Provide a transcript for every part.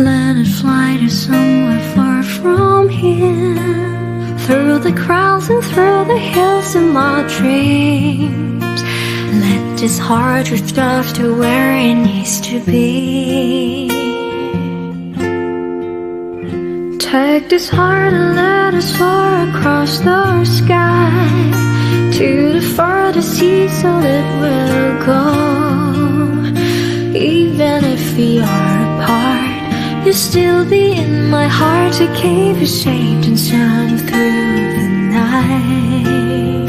Let it fly to somewhere far from here, through the crowds and through the hills of my dreams. Let this heart drift off to where it needs to be. Take this heart and let us soar across the sky to the farthest seas so it will go. Even if we are apart, you'll still be in my heart to keep you safe and sound through the night.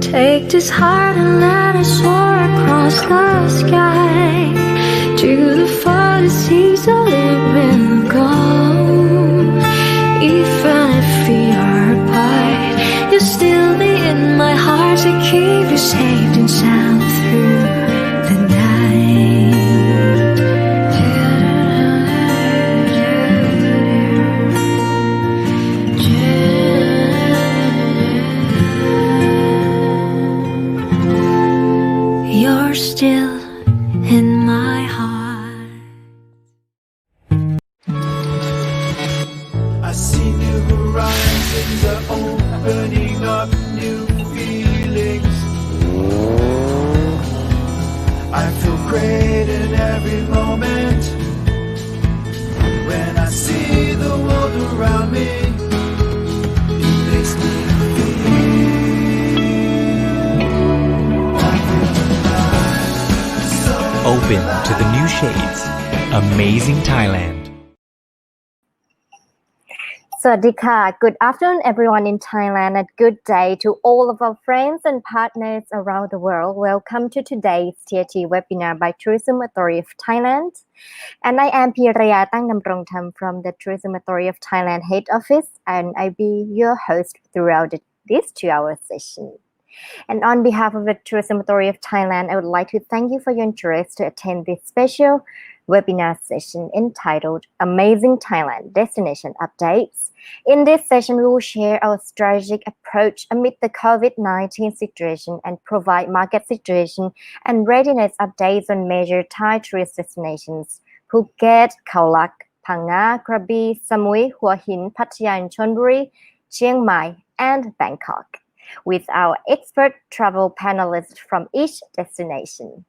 Take this heart and let it soar across the sky to the farthest seas so it will go. Even if we are apart, you'll still be in my heart to keep you safe and sound through the night. You're still in my heart. I see new horizons are opening up, new feelings. I feel great in every moment. When I see the world around me, it makes me Open to the new shades. Amazing Thailand. สวัสดีค่ะ Good afternoon everyone in Thailand and good day to all of our friends and partners around the world. Welcome to today's TAT webinar by Tourism Authority of Thailand. And I am Piraya Tangdamrongtham from the Tourism Authority of Thailand Head Office, and I'll be your host throughout this 2-hour session. And on behalf of the Tourism Authority of Thailand, I would like to thank you for your interest to attend this special webinar session entitled Amazing Thailand Destination Updates. In this session, we will share our strategic approach amid the COVID-19 situation and provide market situation and readiness updates on major Thai tourist destinations: Phuket, Khao Lak, Phang Nga, Krabi, Samui, Hua Hin, Pattaya and Chonburi, Chiang Mai, and Bangkok, with our expert travel panelists from each destination.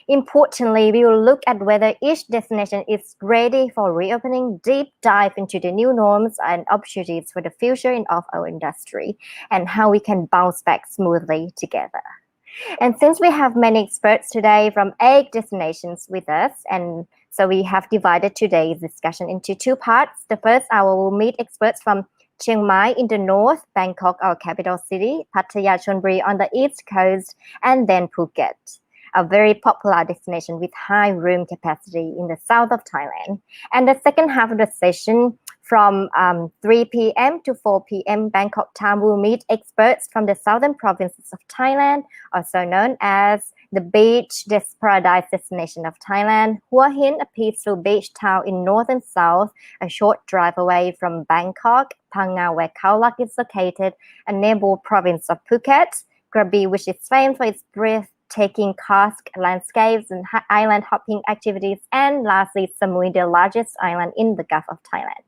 Importantly, we will look at whether each destination is ready for reopening, deep dive into the new norms and opportunities for the future of our industry, and how we can bounce back smoothly together. And since we have many experts today from 8 destinations with us, and so we have divided today's discussion into 2 parts. The first hour will meet experts from Chiang Mai in the north, Bangkok, our capital city, Pattaya, Chonburi on the east coast, and then Phuket, a very popular destination with high room capacity in the south of Thailand. And the second half of the session from 3 p.m. to 4 p.m. Bangkok time will meet experts from the southern provinces of Thailand, also known as the beach paradise destination of Thailand, Hua Hin, a peaceful beach town in north and south, a short drive away from Bangkok, Phang Nga, where Khao Lak is located, a neighbor province of Phuket, Krabi, which is famed for its breathtaking karst landscapes and island hopping activities, and lastly, Samui, the largest island in the Gulf of Thailand.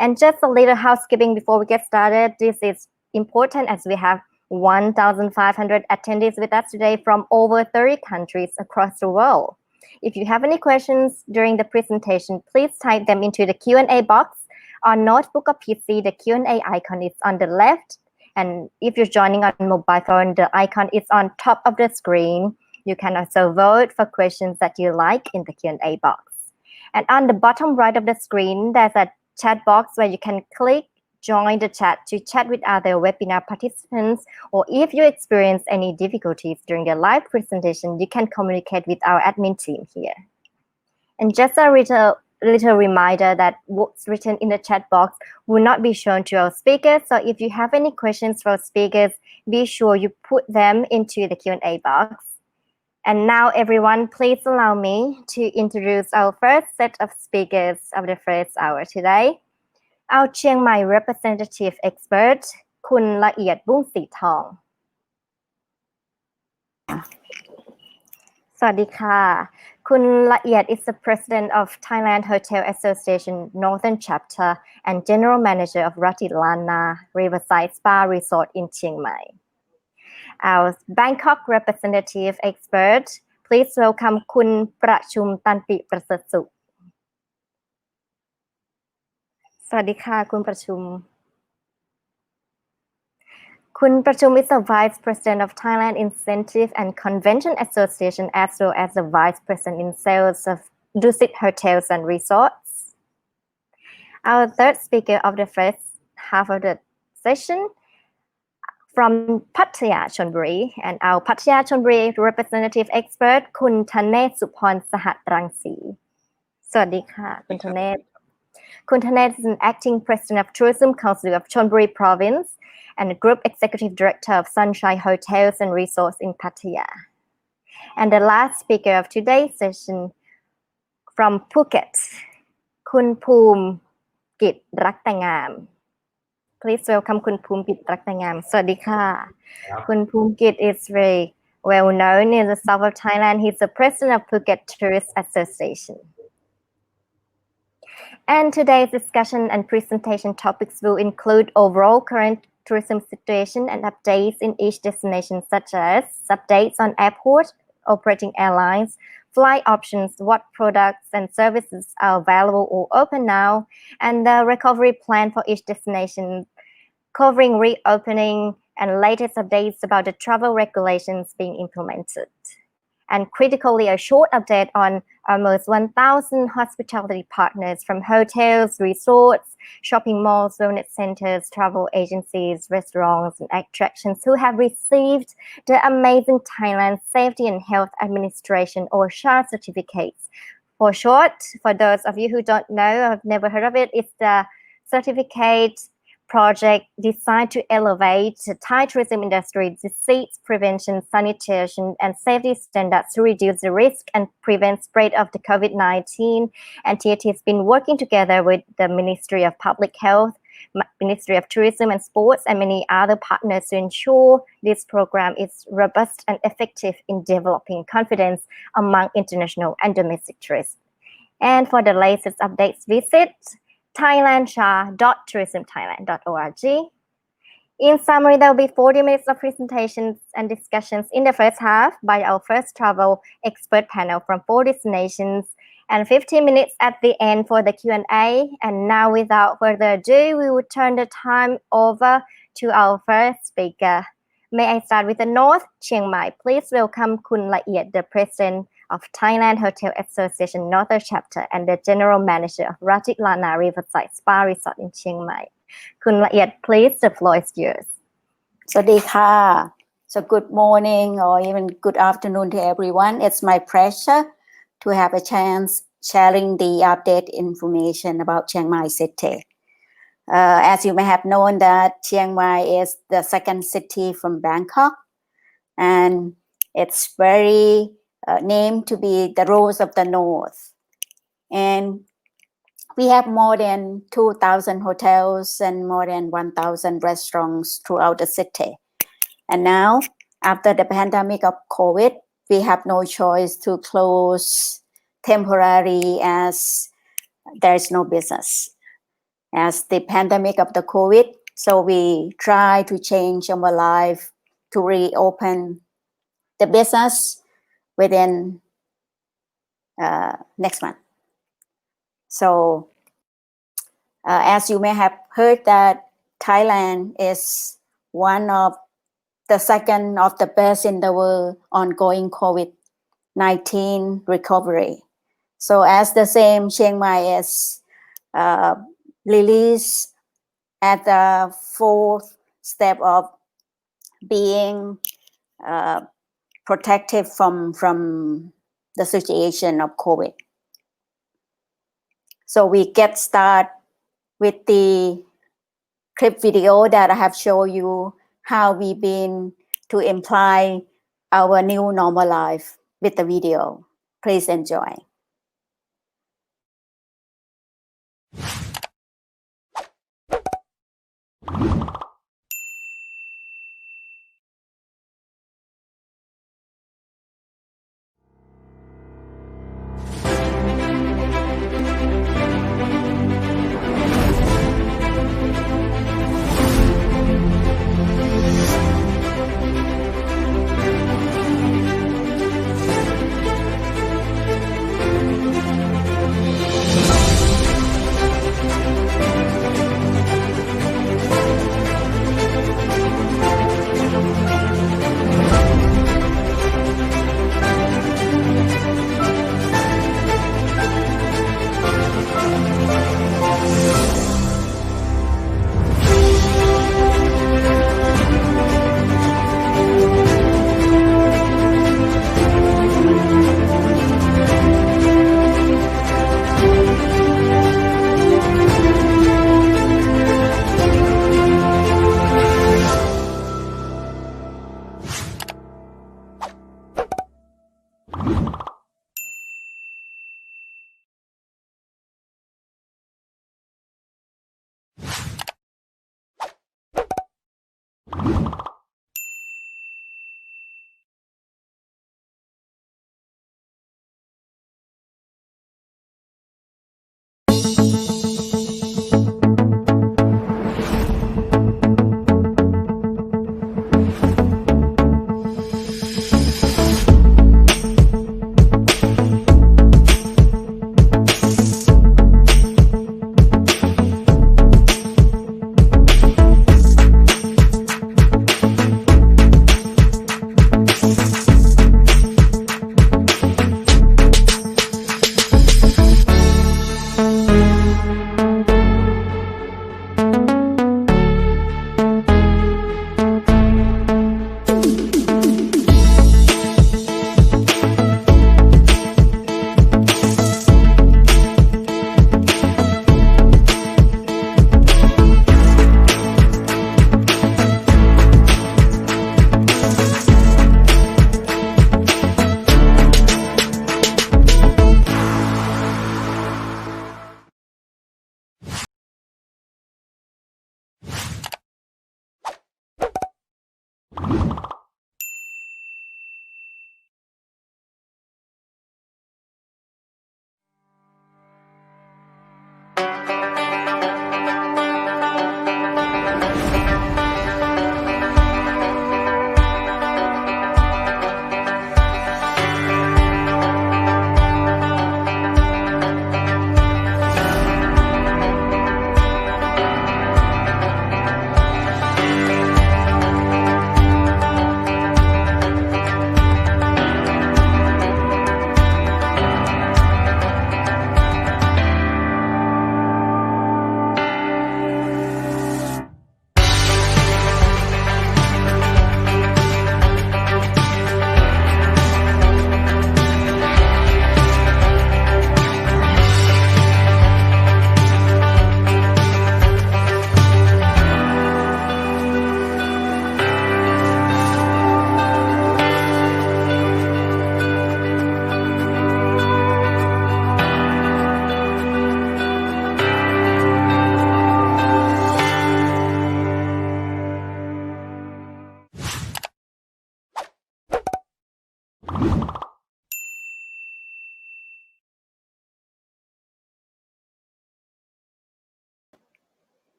And just a little housekeeping before we get started. This is important as we have 1,500 attendees with us today from over 30 countries across the world. If you have any questions during the presentation, please type them into the Q&A box on notebook or PC. The Q&A icon is on the left. And if you're joining on mobile phone, the icon is on top of the screen. You can also vote for questions that you like in the Q&A box. And on the bottom right of the screen, there's a chat box where you can click join the chat to chat with other webinar participants, or if you experience any difficulties during the live presentation, you can communicate with our admin team here. And just a little reminder that what's written in the chat box will not be shown to our speakers. So if you have any questions for our speakers, be sure you put them into the Q&A box. And now, everyone, please allow me to introduce our first set of speakers of the first hour today. Our Chiang Mai representative expert, Khun La'iat Bung Sitong. สวัสดีค่ะคุณละเอียด is the president of Thailand Hotel Association Northern Chapter and general manager of Ratitlana Riverside Spa Resort in Chiang Mai. Our Bangkok representative expert, please welcome คุณประชุมตันติประเสริฐสุขสวัสดีค่ะคุณประชุมคุณประชุม is the Vice President of Thailand Incentive and Convention Association as well as the Vice President in Sales of Dusit Hotels and Resorts. Our third speaker of the first half of the session from Pattaya Chonburi and our Pattaya Chonburi representative expert คุณธเนศสุพรสหัสรังสีสวัสดีค่ะคุณธเนศคุณธเนศ is an acting president of Tourism Council of Chonburi Province and a group executive director of Sunshine Hotels and Resorts in Pattaya. And the last speaker of today's session from Phuket คุณภูมิกิจรักแต่งาม Please welcome คุณภูมิกิจรักแต่งามสวัสดีค่ะคุณภูมิกิจ is very well known in the south of Thailand. He's the president of Phuket Tourist Association. And today's discussion and presentation topics will include overall current tourism situation and updates in each destination, such as updates on airport, operating airlines, flight options, what products and services are available or open now, and the recovery plan for each destination, covering reopening and latest updates about the travel regulations being implemented. And critically, a short update on almost 1,000 hospitality partners from hotels, resorts, shopping malls, wellness centers, travel agencies, restaurants, and attractions who have received the Amazing Thailand Safety and Health Administration or SHA certificates. For short, for those of you who don't know, I've never heard of it, it's the certificate project designed to elevate the Thai tourism industry disease prevention, sanitation, and safety standards to reduce the risk and prevent spread of the COVID-19. And TAT has been working together with the Ministry of Public Health, Ministry of Tourism and Sports, and many other partners to ensure this program is robust and effective in developing confidence among international and domestic tourists. And for the latest updates, visit thailandsha.tourismthailand.org. In summary, there will be 40 minutes of presentations and discussions in the first half by our first travel expert panel from 4 destinations and 15 minutes at the end for the Q&A. And now, without further ado, we will turn the time over to our first speaker. May I start with the North, Chiang Mai. Please welcome Kun La Iet, the President of Thailand Hotel Association Northern Chapter and the General Manager of Ratitlana Riverside Spa Resort in Chiang Mai. Kun La Iet, please, the floor is yours. สวัสดีค่ะ So good morning or even good afternoon to everyone. It's my pleasure to have a chance sharing the update information about Chiang Mai city. As you may have known that Chiang Mai is the second city from Bangkok and it's very named to be the Rose of the North. And we have more than 2,000 hotels and more than 1,000 restaurants throughout the city. And now, after the pandemic of COVID, we have no choice to close temporarily as there is no business. As the pandemic of the COVID, so we try to change our life to reopen the business within next month. So, as you may have heard that Thailand is one of the second of the best in the world ongoing COVID-19 recovery. So as the same, Chiang Mai is released at the fourth step of being protected from the situation of COVID. So we get started with the clip video that I have shown you how we've been to imply our new normal life with the video. Please enjoy.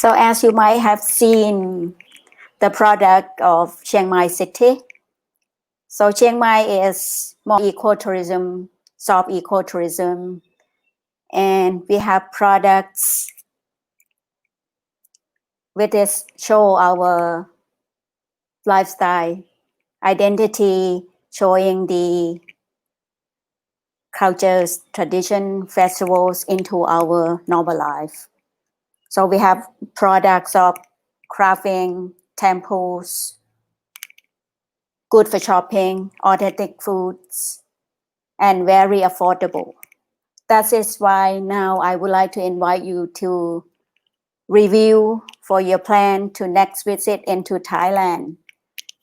So as you might have seen the product of Chiang Mai city. So Chiang Mai is more ecotourism, soft ecotourism, and we have products which is show our lifestyle identity, showing the cultures, tradition, festivals into our normal life. So we have products of crafting, temples, good for shopping, authentic foods, and very affordable. That is why now I would like to invite you to review for your plan to next visit into Thailand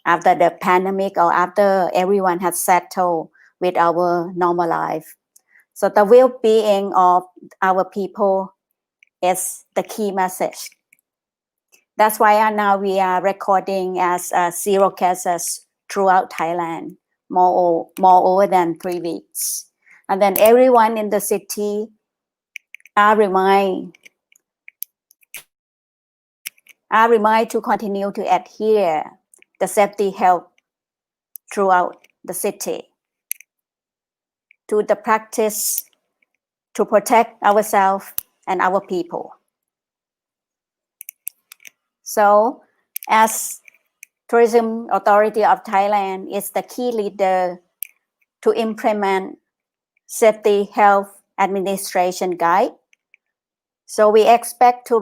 after the pandemic or after everyone has settled with our normal life. So the well-being of our people is the key message. That's why now we are recording as 0 cases throughout Thailand, more over than 3 weeks. And then everyone in the city are reminded to continue to adhere the safety health throughout the city, to the practice to protect ourselves and our people. So as Tourism Authority of Thailand is the key leader to implement safety health administration guide. So we expect to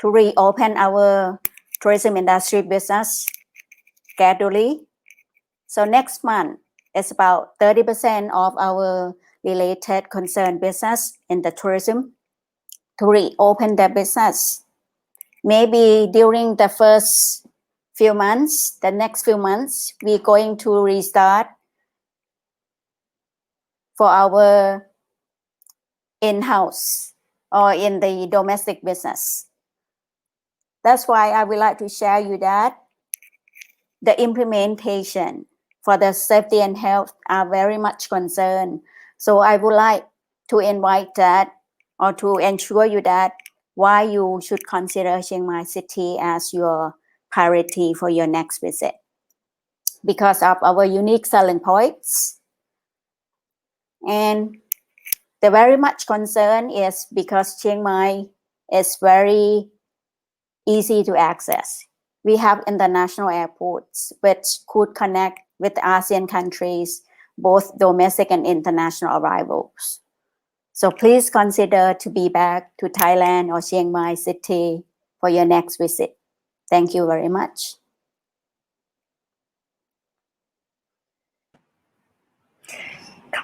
reopen our tourism industry business gradually. So next month, it's about 30% of our related concern business in the tourism to reopen their business. Maybe during the next few months, we're going to restart for our in-house or in the domestic business. That's why I would like to share you that the implementation for the safety and health are very much concerned. So I would like to invite that or to ensure you that why you should consider Chiang Mai city as your priority for your next visit. Because of our unique selling points. And the very much concern is because Chiang Mai is very easy to access. We have international airports which could connect with ASEAN countries, both domestic and international arrivals. So please consider to be back to Thailand or Chiang Mai city for your next visit. Thank you very much.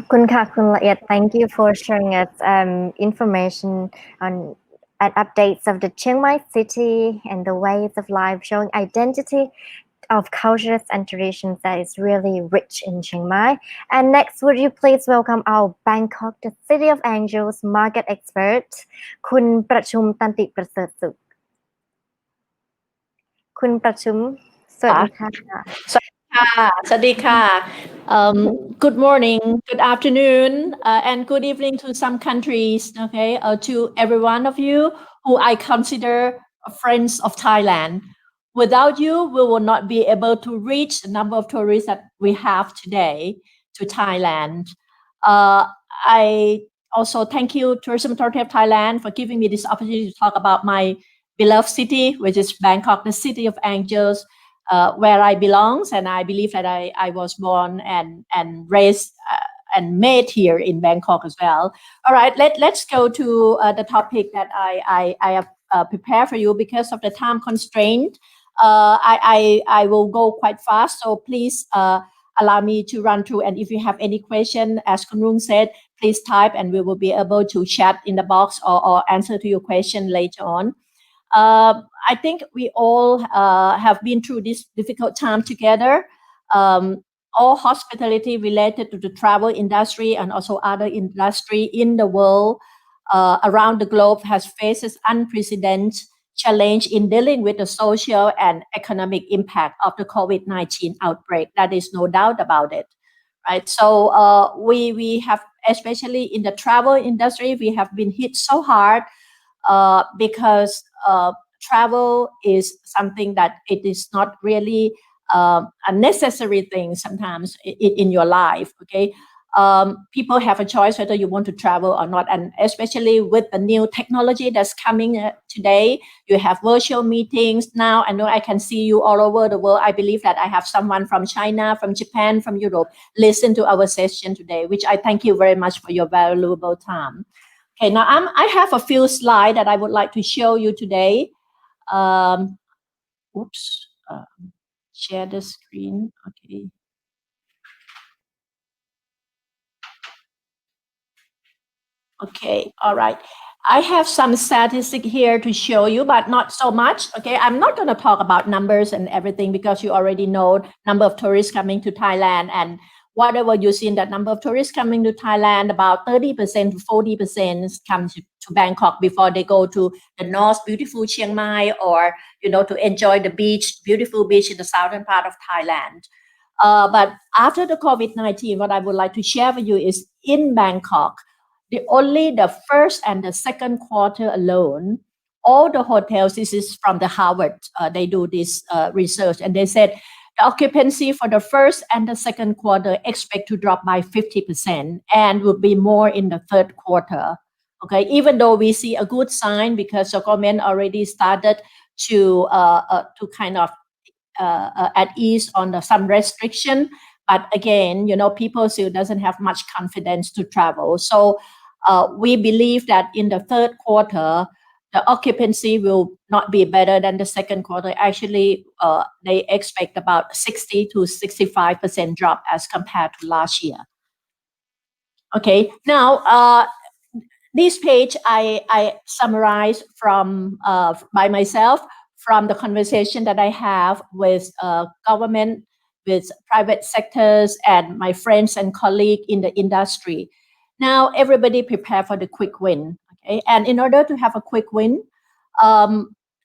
Thank you for sharing us information on and updates of the Chiang Mai city and the ways of life, showing identity of cultures and traditions that is really rich in Chiang Mai. And next, would you please welcome our Bangkok, the City of Angels market expert, คุณประชุมตันติประเสริฐสุข คุณประชุม สวัสดีค่ะ Sadika. Good morning, good afternoon, and good evening to some countries, okay, to every one of you who I consider friends of Thailand. Without you, we will not be able to reach the number of tourists that we have today to Thailand. I also thank you, Tourism Authority of Thailand, for giving me this opportunity to talk about my beloved city, which is Bangkok, the City of Angels, where I belong, and I believe that I was born and raised and made here in Bangkok as well. All right, let's go to the topic that I have prepared for you because of the time constraint. I will go quite fast, so please allow me to run through. And if you have any question, as Kun Rung said, please type, and we will be able to chat in the box or answer to your question later on. I think we all have been through this difficult time together. All hospitality related to the travel industry and also other industry in the world around the globe has faced unprecedented challenge in dealing with the social and economic impact of the COVID-19 outbreak. That is no doubt about it, right? So we have, especially in the travel industry, we have been hit so hard because travel is something that it is not really a necessary thing sometimes in your life. Okay, people have a choice whether you want to travel or not, and especially with the new technology that's coming today, you have virtual meetings now. I know I can see you all over the world. I believe that I have someone from China, from Japan, from Europe listen to our session today, which I thank you very much for your valuable time. Okay, now I have a few slides that I would like to show you today. Oops, share the screen. Okay. Okay, all right. I have some statistic here to show you, but not so much. Okay, I'm not going to talk about numbers and everything because you already know number of tourists coming to Thailand, and whatever you see in that number of tourists coming to Thailand, about 30% to 40% come to Bangkok before they go to the north, beautiful Chiang Mai, or to enjoy the beach, beautiful beach in the southern part of Thailand. But after the COVID-19, what I would like to share with you is in Bangkok, only the first and the second quarter alone, all the hotels, this is from the Harvard, they do this research, and they said the occupancy for the first and the second quarter expect to drop by 50% and will be more in the third quarter. Okay, even though we see a good sign because the government already started to kind of at ease on some restriction, but again, people still doesn't have much confidence to travel. So we believe that in the third quarter, the occupancy will not be better than the second quarter. Actually, they expect about 60 to 65% drop as compared to last year. Okay, now this page I summarize from by myself from the conversation that I have with government, with private sectors, and my friends and colleagues in the industry. Now everybody prepare for the quick win. Okay, and in order to have a quick win,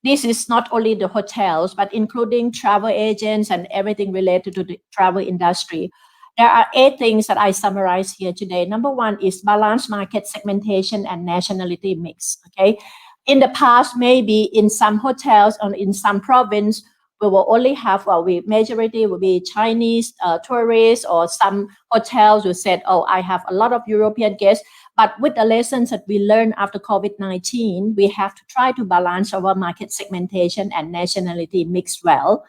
this is not only the hotels, but including travel agents and everything related to the travel industry. There are 8 things that I summarize here today. Number 1 is balanced market segmentation and nationality mix. Okay, in the past, maybe in some hotels or in some province, we will only have, majority will be Chinese tourists, or some hotels will say, oh, I have a lot of European guests. But with the lessons that we learned after COVID-19, we have to try to balance our market segmentation and nationality mix well.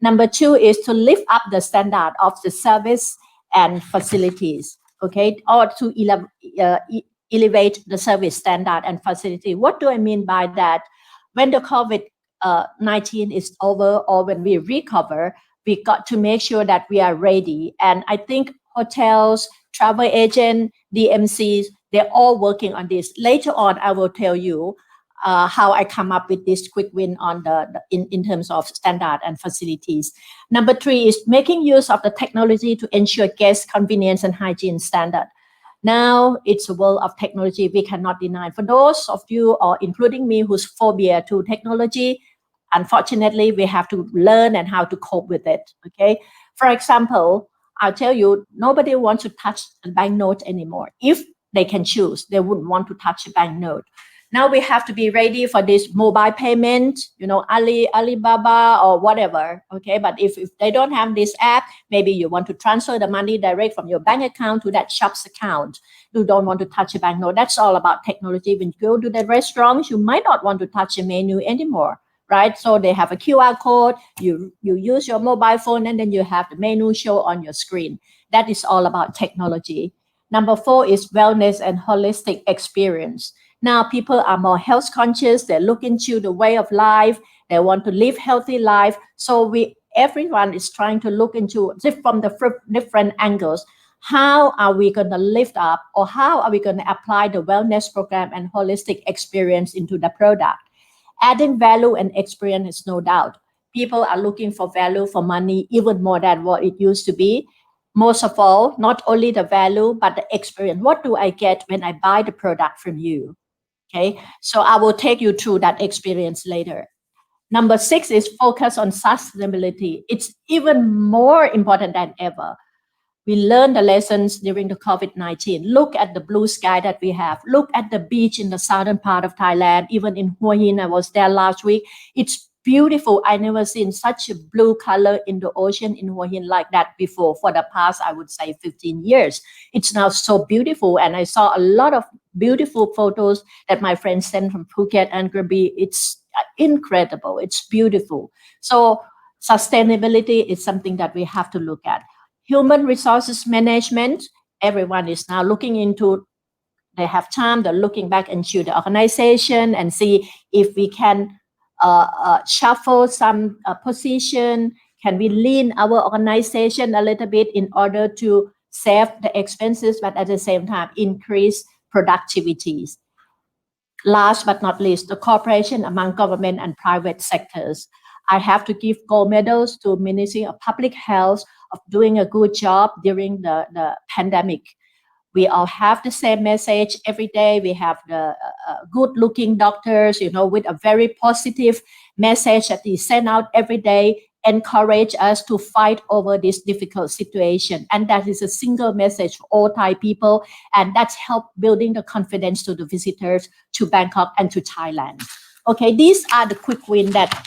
Number 2 is to lift up the standard of the service and facilities, okay, or to elevate the service standard and facility. What do I mean by that? When the COVID-19 is over, or when we recover, we got to make sure that we are ready. And I think hotels, travel agents, DMCs, they're all working on this. Later on, I will tell you how I come up with this quick win on in terms of standard and facilities. Number 3 is making use of the technology to ensure guest convenience and hygiene standard. Now it's a world of technology, we cannot deny. For those of you, or including me, who's phobia to technology, unfortunately, we have to learn and how to cope with it. Okay. For example, I'll tell you, nobody wants to touch a banknote anymore. If they can choose, they wouldn't want to touch a banknote. Now we have to be ready for this mobile payment, Alibaba or whatever. Okay, but if they don't have this app, maybe you want to transfer the money direct from your bank account to that shop's account. You don't want to touch a banknote. That's all about technology. When you go to the restaurants, you might not want to touch a menu anymore, right? So they have a QR code. You use your mobile phone, and then you have the menu show on your screen. That is all about technology. Number 4 is wellness and holistic experience. Now people are more health conscious. They look into the way of life. They want to live healthy life. So everyone is trying to look into from the different angles. How are we going to lift up, or how are we going to apply the wellness program and holistic experience into the product? Adding value and experience is no doubt. People are looking for value for money even more than what it used to be. Most of all, not only the value, but the experience. What do I get when I buy the product from you? Okay, so I will take you through that experience later. Number 6 is focus on sustainability. It's even more important than ever. We learned the lessons during the COVID-19. Look at the blue sky that we have. Look at the beach in the southern part of Thailand. Even in Hua Hin, I was there last week. It's beautiful. I never seen such a blue color in the ocean in Hua Hin like that before for the past, I would say, 15 years. It's now so beautiful. And I saw a lot of beautiful photos that my friends sent from Phuket and Krabi. It's incredible. It's beautiful. So sustainability is something that we have to look at. Human resources management, everyone is now looking into, they have time, they're looking back into the organization and see if we can shuffle some position, can we lean our organization a little bit in order to save the expenses, but at the same time increase productivities. Last but not least, the cooperation among government and private sectors. I have to give gold medals to Ministry of Public Health of doing a good job during the pandemic. We all have the same message every day. We have the good-looking doctors, with a very positive message that they send out every day, encourage us to fight over this difficult situation. And that is a single message for all Thai people. And that's helped building the confidence to the visitors to Bangkok and to Thailand. Okay, these are the quick wins that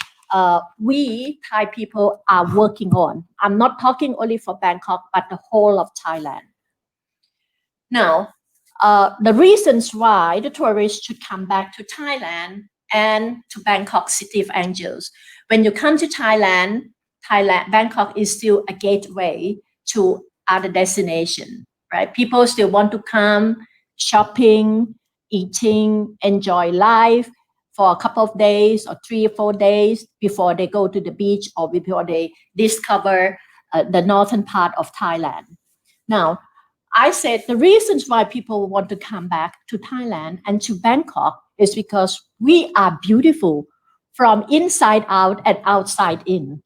we Thai people are working on. I'm not talking only for Bangkok, but the whole of Thailand. Now, the reasons why the tourists should come back to Thailand and to Bangkok, City of Angels. When you come to Thailand, Bangkok is still a gateway to other destinations, right? People still want to come shopping, eating, enjoy life for a couple of days or 3 or 4 days before they go to the beach or before they discover the northern part of Thailand. Now, I said the reasons why people want to come back to Thailand and to Bangkok is because we are beautiful from inside out and outside in.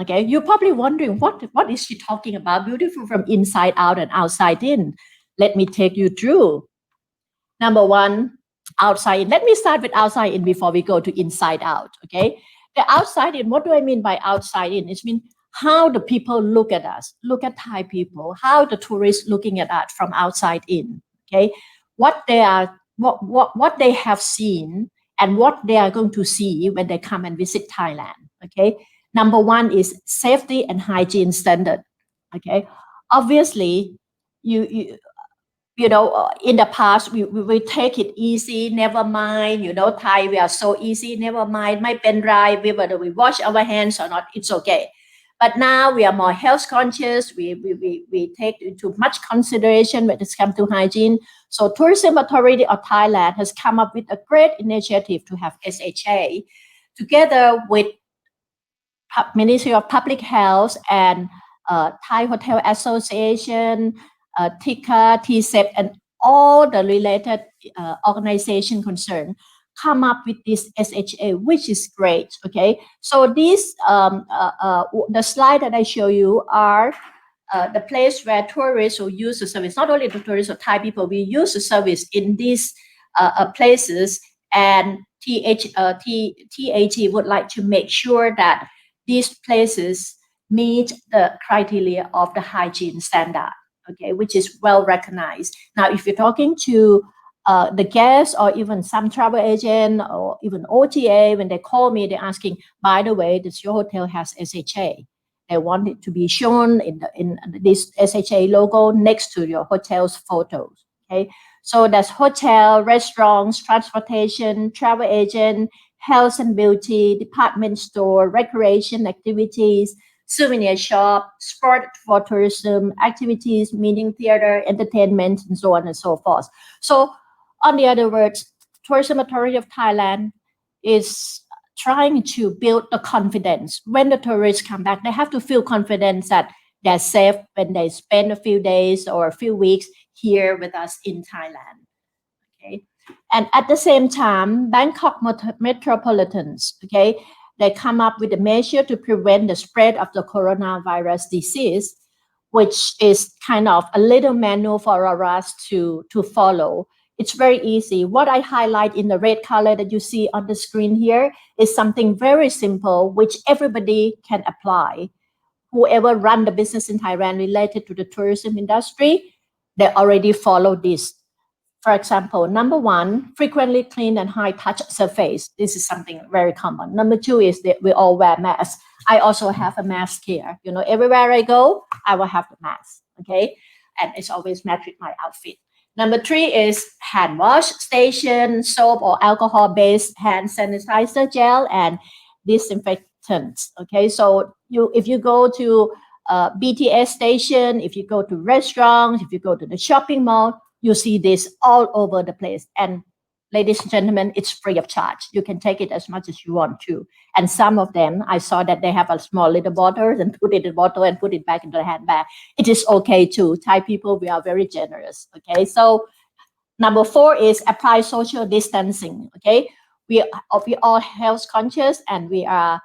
Okay, you're probably wondering what is she talking about? Beautiful from inside out and outside in. Let me take you through. Number one, outside in. Let me start with outside in before we go to inside out. Okay, the outside in. What do I mean by outside in? It means how the people look at us, look at Thai people, how the tourists looking at us from outside in. Okay, what they have seen and what they are going to see when they come and visit Thailand. Okay, number one is safety and hygiene standard. Okay, obviously in the past, we take it easy, never mind, Thai, we are so easy, never mind, my pen dry, whether we wash our hands or not, it's okay. But now we are more health conscious, we take into much consideration when it comes to hygiene. So Tourism Authority of Thailand has come up with a great initiative to have SHA, together with Ministry of Public Health and Thai Hotel Association, TICA, TCEP, and all the related organization concerned come up with this SHA, which is great. Okay, so these the slide that I show you are the place where tourists will use the service. Not only the tourists or Thai people, we use the service in these places, and TAT would like to make sure that these places meet the criteria of the hygiene standard, okay, which is well recognized. Now, if you're talking to the guests or even some travel agent or even OTA, when they call me, they're asking, by the way, does your hotel has SHA? They want it to be shown in this SHA logo next to your hotel's photos, okay? So that's hotel, restaurants, transportation, travel agent, health and beauty, department store, recreation activities, souvenir shop, sport for tourism, activities, meeting theater, entertainment, and so on and so forth. So, on the other words, Tourism Authority of Thailand is trying to build the confidence. When the tourists come back, they have to feel confident that they're safe when they spend a few days or a few weeks here with us in Thailand. Okay, and at the same time, Bangkok metropolitans, okay, they come up with a measure to prevent the spread of the coronavirus disease, which is kind of a little manual for us to follow. It's very easy. What I highlight in the red color that you see on the screen here is something very simple, which everybody can apply. whoever run the business in Thailand related to the tourism industry, they already follow this. For example, number one, frequently clean and high touch surface. This is something very common. Number two is that we all wear masks. I also have a mask here. You know, everywhere I go, I will have the mask. Okay. And it's always matched with my outfit. Number three is hand wash station, soap or alcohol-based hand sanitizer gel and disinfectants. Okay, so if you go to BTS station, if you go to restaurants, if you go to the shopping mall, you see this all over the place. And ladies and gentlemen, it's free of charge. You can take it as much as you want to. And some of them, I saw that they have a small little bottle and put it in the bottle and put it back into the handbag. It is okay too. Thai people, we are very generous. Okay, so number four is apply social distancing. Okay, we all health conscious and we are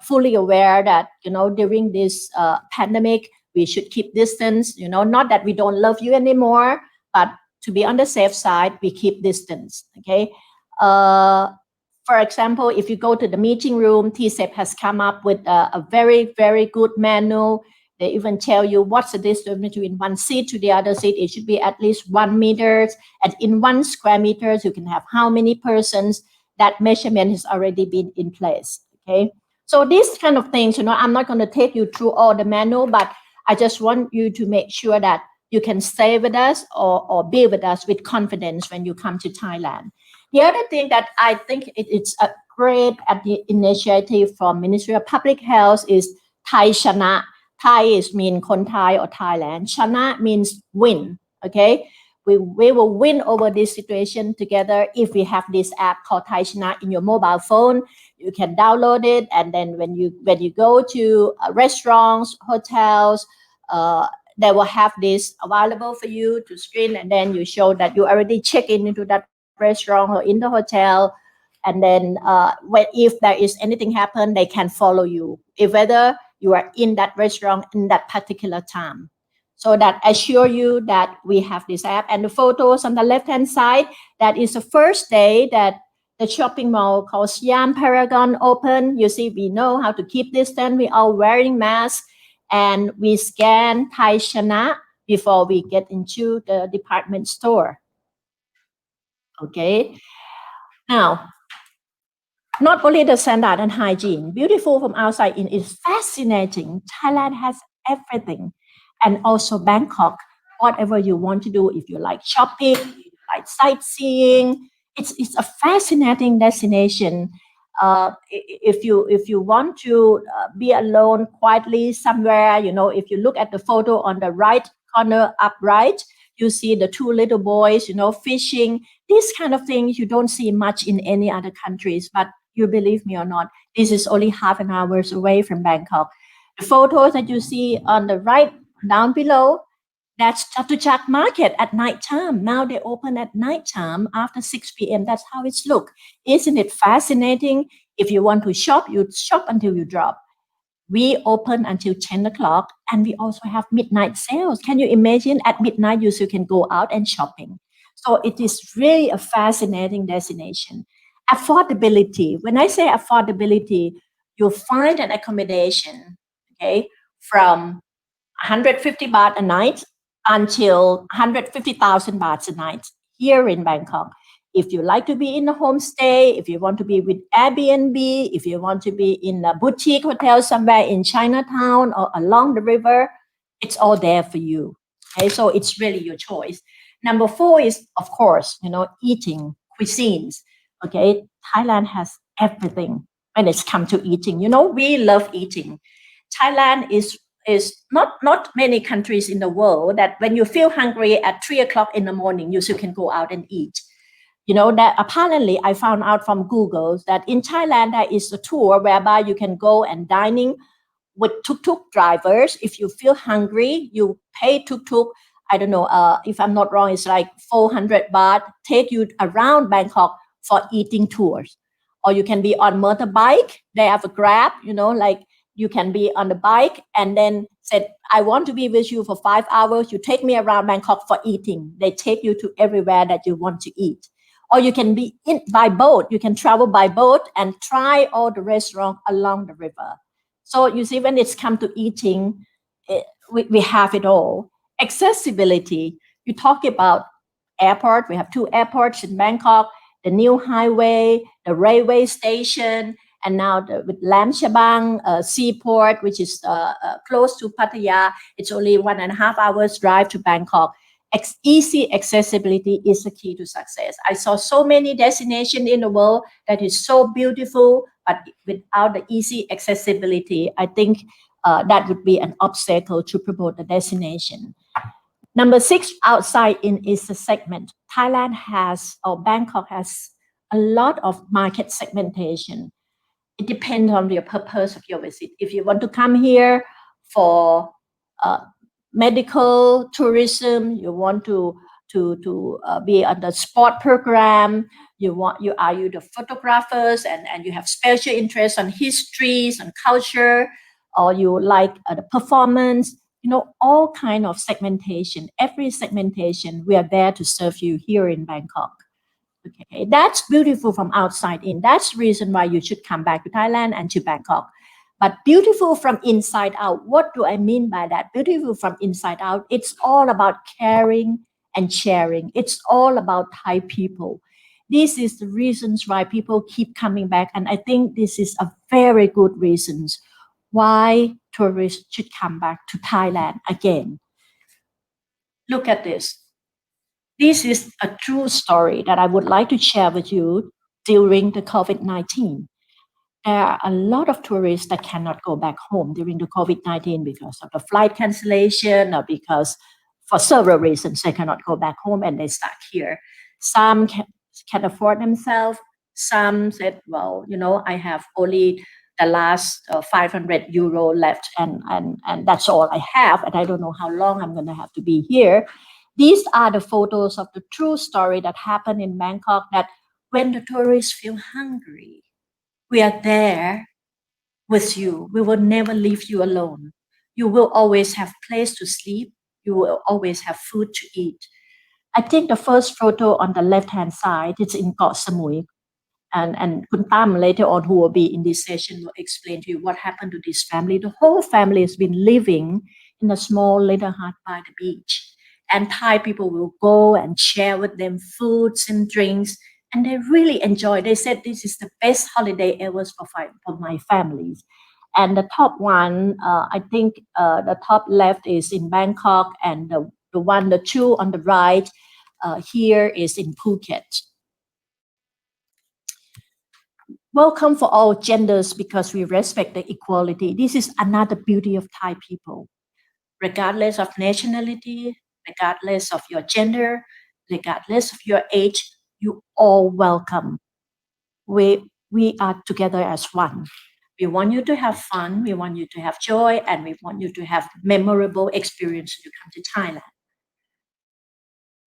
fully aware that during this pandemic we should keep distance. Not that we don't love you anymore, but to be on the safe side, we keep distance. Okay. For example, if you go to the meeting room, TCEP has come up with a very, very good manual. They even tell you what's the distance between one seat to the other seat. It should be at least 1 meter. And in 1 square meters, you can have how many persons. That measurement has already been in place. Okay. So these kind of things, I'm not going to take you through all the manual, but I just want you to make sure that you can stay with us or be with us with confidence when you come to Thailand. The other thing that I think it's a great initiative from Ministry of Public Health is Thai Chana. Thai is mean Kon Thai or Thailand. Chana means win. Okay, we will win over this situation together if we have this app called Thai Chana in your mobile phone. You can download it, and then when you go to restaurants, hotels, they will have this available for you to screen, and then you show that you already check into that restaurant or in the hotel, and then if there is anything happen, they can follow you if whether you are in that restaurant in that particular time. So that assure you that we have this app. And the photos on the left hand side, that is the first day that the shopping mall called Siam Paragon open. You see, we know how to keep distance. We are wearing masks and we scan Thai Chana before we get into the department store. Okay. Now, not only the standard and hygiene, beautiful from outside in is fascinating. Thailand has everything. And also Bangkok, whatever you want to do, if you like shopping, if you like sightseeing, it's a fascinating destination. If you want to be alone quietly somewhere, if you look at the photo on the right corner up right, you see the 2 little boys, fishing. These kind of things you don't see much in any other countries, but you believe me or not, this is only half an hour away from Bangkok. The photos that you see on the right down below, that's Chatuchak Market at night time. Now they open at night time after 6 p.m. That's how it's look. Isn't it fascinating? If you want to shop, you shop until you drop. We open until 10 o'clock and we also have midnight sales. Can you imagine at midnight you still can go out and shopping? So it is really a fascinating destination. Affordability. When I say affordability, you'll find an accommodation, okay, from 150 baht a night until 150,000 bahts a night here in Bangkok. If you like to be in a homestay, if you want to be with Airbnb, if you want to be in a boutique hotel somewhere in Chinatown or along the river, it's all there for you. Okay, so it's really your choice. Number 4 is, of course, eating, cuisines. Okay, Thailand has everything when it's come to eating. We love eating. Thailand is not many countries in the world that when you feel hungry at 3 o'clock in the morning, you still can go out and eat. That apparently I found out from Google that in Thailand, there is a tour whereby you can go and dining with tuk-tuk drivers. If you feel hungry, you pay tuk-tuk. I don't know, if I'm not wrong, it's like 400 baht, take you around Bangkok for eating tours. Or you can be on motorbike. They have a Grab, like you can be on the bike and then said, I want to be with you for 5 hours. You take me around Bangkok for eating. They take you to everywhere that you want to eat. Or you can be by boat. You can travel by boat and try all the restaurants along the river. So you see, when it's come to eating, we have it all. Accessibility. You talk about airport. We have 2 airports in Bangkok, the new highway, the railway station, and now with Lam Chabang seaport, which is close to Pattaya. It's only 1.5 hours drive to Bangkok. Easy accessibility is the key to success. I saw so many destinations in the world that is so beautiful, but without the easy accessibility, I think that would be an obstacle to promote the destination. Number 6, outside in is the segment. Thailand has, or Bangkok has, a lot of market segmentation. It depends on your purpose of your visit. If you want to come here for medical tourism, you want to be on the sport program, you the photographers and you have special interest on histories and culture, or you like the performance, all kind of segmentation. Every segmentation, we are there to serve you here in Bangkok. Okay, that's beautiful from outside in. That's the reason why you should come back to Thailand and to Bangkok. But beautiful from inside out, what do I mean by that? Beautiful from inside out, it's all about caring and sharing. It's all about Thai people. This is the reasons why people keep coming back. And I think this is a very good reasons why tourists should come back to Thailand again. Look at this. This is a true story that I would like to share with you during the COVID-19. There are a lot of tourists that cannot go back home during the COVID-19 because of the flight cancellation or because for several reasons they cannot go back home and they stuck here. Some can afford themselves. Some said, well, I have only the last 500 euro left and that's all I have. And I don't know how long I'm going to have to be here. These are the photos of the true story that happened in Bangkok, that when the tourists feel hungry, we are there with you. We will never leave you alone. You will always have place to sleep. You will always have food to eat. I think the first photo on the left-hand side is in Koh Samui. And Kun Tam later on, who will be in this session, will explain to you what happened to this family. The whole family has been living in a small little hut by the beach. And Thai people will go and share with them foods and drinks. And they really enjoy. They said this is the best holiday ever for my families. And the top one, I think the top left is in Bangkok, and the 2 on the right here is in Phuket. Welcome for all genders because we respect the equality. This is another beauty of Thai people. Regardless of nationality, regardless of your gender, regardless of your age, you all welcome. We are together as one. We want you to have fun, we want you to have joy, and we want you to have memorable experience when you come to Thailand.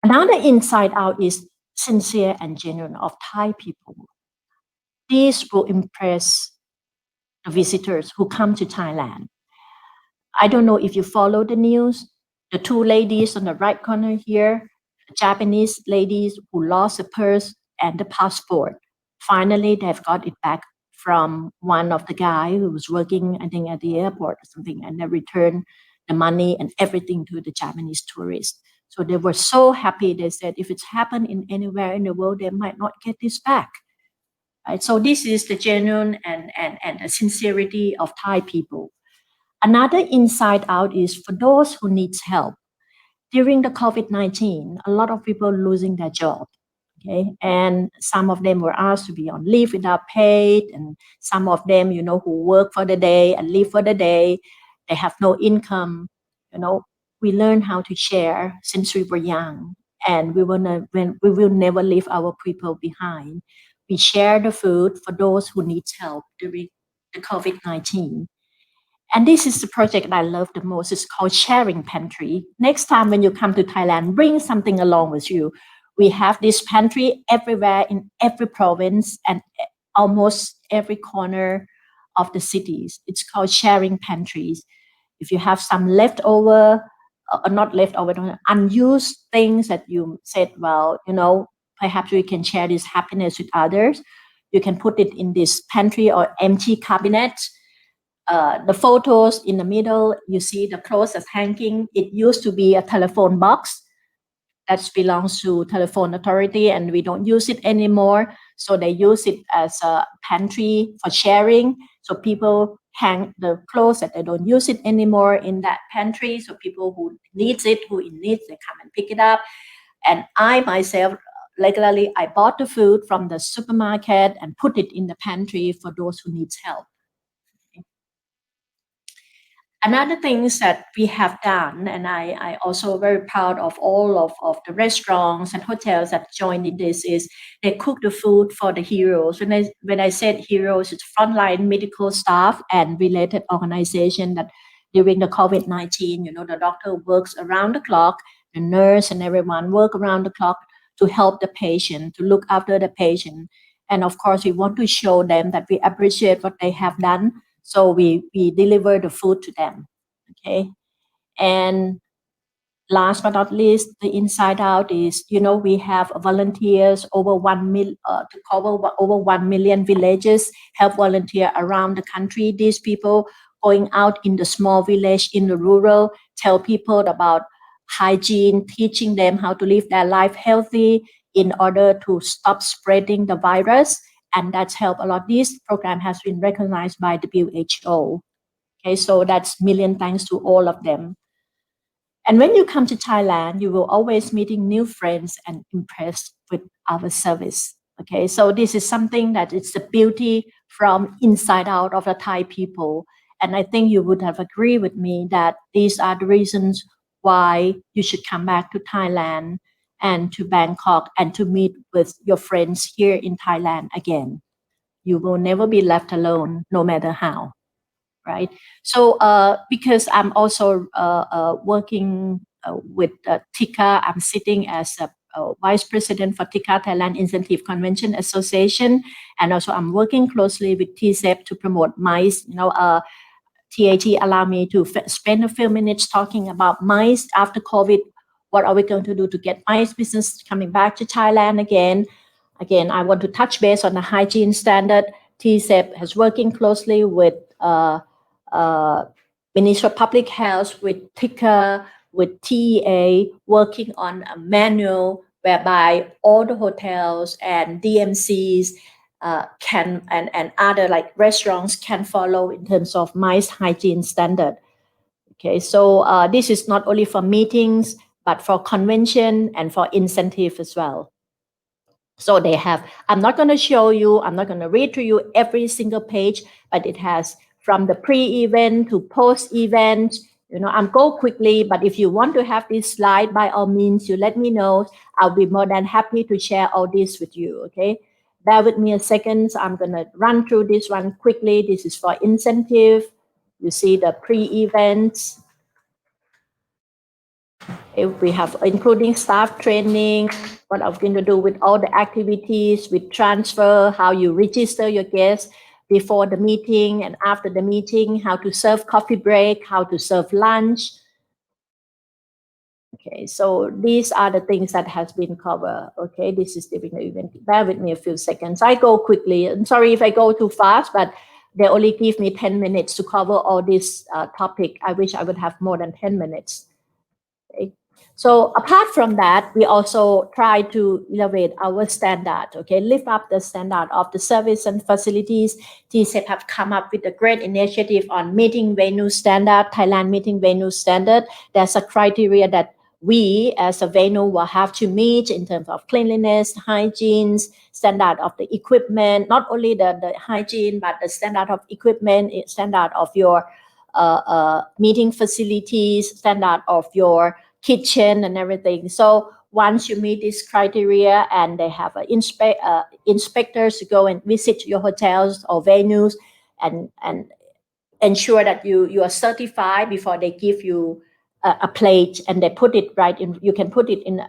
Another inside out is sincere and genuine of Thai people. These will impress the visitors who come to Thailand. I don't know if you follow the news. The 2 ladies on the right corner here, Japanese ladies who lost a purse and the passport. Finally, they've got it back from one of the guy who was working, I think, at the airport or something, and they returned the money and everything to the Japanese tourists. So they were so happy. They said, if it's happened in anywhere in the world, they might not get this back. Right? So this is the genuine and the sincerity of Thai people. Another inside out is for those who needs help. During the COVID-19, a lot of people losing their job. Okay, and some of them were asked to be on leave without paid, and some of them, who work for the day and leave for the day, they have no income. We learn how to share since we were young, and we will never leave our people behind. We share the food for those who need help during the COVID-19. And this is the project that I love the most. It's called Sharing Pantry. Next time when you come to Thailand, bring something along with you. We have this pantry everywhere in every province and almost every corner of the cities. It's called Sharing Pantries. If you have some leftover, not leftover, unused things that you said, well, perhaps we can share this happiness with others. You can put it in this pantry or empty cabinet. The photos in the middle, you see the clothes that's hanging. It used to be a telephone box that belongs to telephone authority, and we don't use it anymore. So they use it as a pantry for sharing. So people hang the clothes that they don't use it anymore in that pantry. So people who needs it, who in need, they come and pick it up. And I myself, regularly, I bought the food from the supermarket and put it in the pantry for those who needs help. Another things that we have done, and I also very proud of all of the restaurants and hotels that joined in this, is they cook the food for the heroes. When I said heroes, it's frontline medical staff and related organization that during the COVID-19, the doctor works around the clock, the nurse and everyone work around the clock to help the patient, to look after the patient. And of course, we want to show them that we appreciate what they have done. So we deliver the food to them, okay? And last but not least, the inside out is, we have volunteers over 1 million to cover over 1 million villages, help volunteer around the country. These people going out in the small village, in the rural, tell people about hygiene, teaching them how to live their life healthy in order to stop spreading the virus. And that's helped a lot. This program has been recognized by WHO. Okay, so that's million thanks to all of them. And when you come to Thailand, you will always meeting new friends and impressed with our service. Okay, so this is something that it's the beauty from inside out of the Thai people. And I think you would have agreed with me that these are the reasons why you should come back to Thailand and to Bangkok and to meet with your friends here in Thailand again. You will never be left alone, no matter how, right? So because I'm also working with TICA, I'm sitting as a Vice President for TICA, Thailand Incentive Convention Association, and also I'm working closely with TCEP to promote MICE. TAT allowed me to spend a few minutes talking about MICE after COVID. What are we going to do to get MICE business coming back to Thailand again? Again, I want to touch base on the hygiene standard. TCEP has working closely with Ministry of Public Health, with TICA, with TEA, working on a manual whereby all the hotels and DMCs can and other like restaurants can follow in terms of MICE hygiene standard. Okay, so this is not only for meetings, but for convention and for incentive as well. So they have, I'm not going to show you, I'm not going to read to you every single page, but it has from the pre-event to post-event. I'm go quickly, but if you want to have this slide, by all means, you let me know. I'll be more than happy to share all this with you, okay? Bear with me a second. I'm going to run through this one quickly. This is for incentive. You see the pre-events. We have including staff training, what I'm going to do with all the activities, with transfer, how you register your guests before the meeting and after the meeting, how to serve coffee break, how to serve lunch. Okay, so these are the things that has been covered. Okay, this is during the event. Bear with me a few seconds. I go quickly. I'm sorry if I go too fast, but they only give me 10 minutes to cover all this topic. I wish I would have more than 10 minutes. Okay. So apart from that, we also try to elevate our standard, okay, lift up the standard of the service and facilities. TCEP have come up with a great initiative on meeting venue standard, Thailand meeting venue standard. There's a criteria that we as a venue will have to meet in terms of cleanliness, hygiene, standard of the equipment, not only the hygiene, but the standard of equipment, standard of your meeting facilities, standard of your kitchen and everything. So once you meet this criteria and they have inspectors to go and visit your hotels or venues and ensure that you are certified before they give you a plate and they put it right in, you can put it in,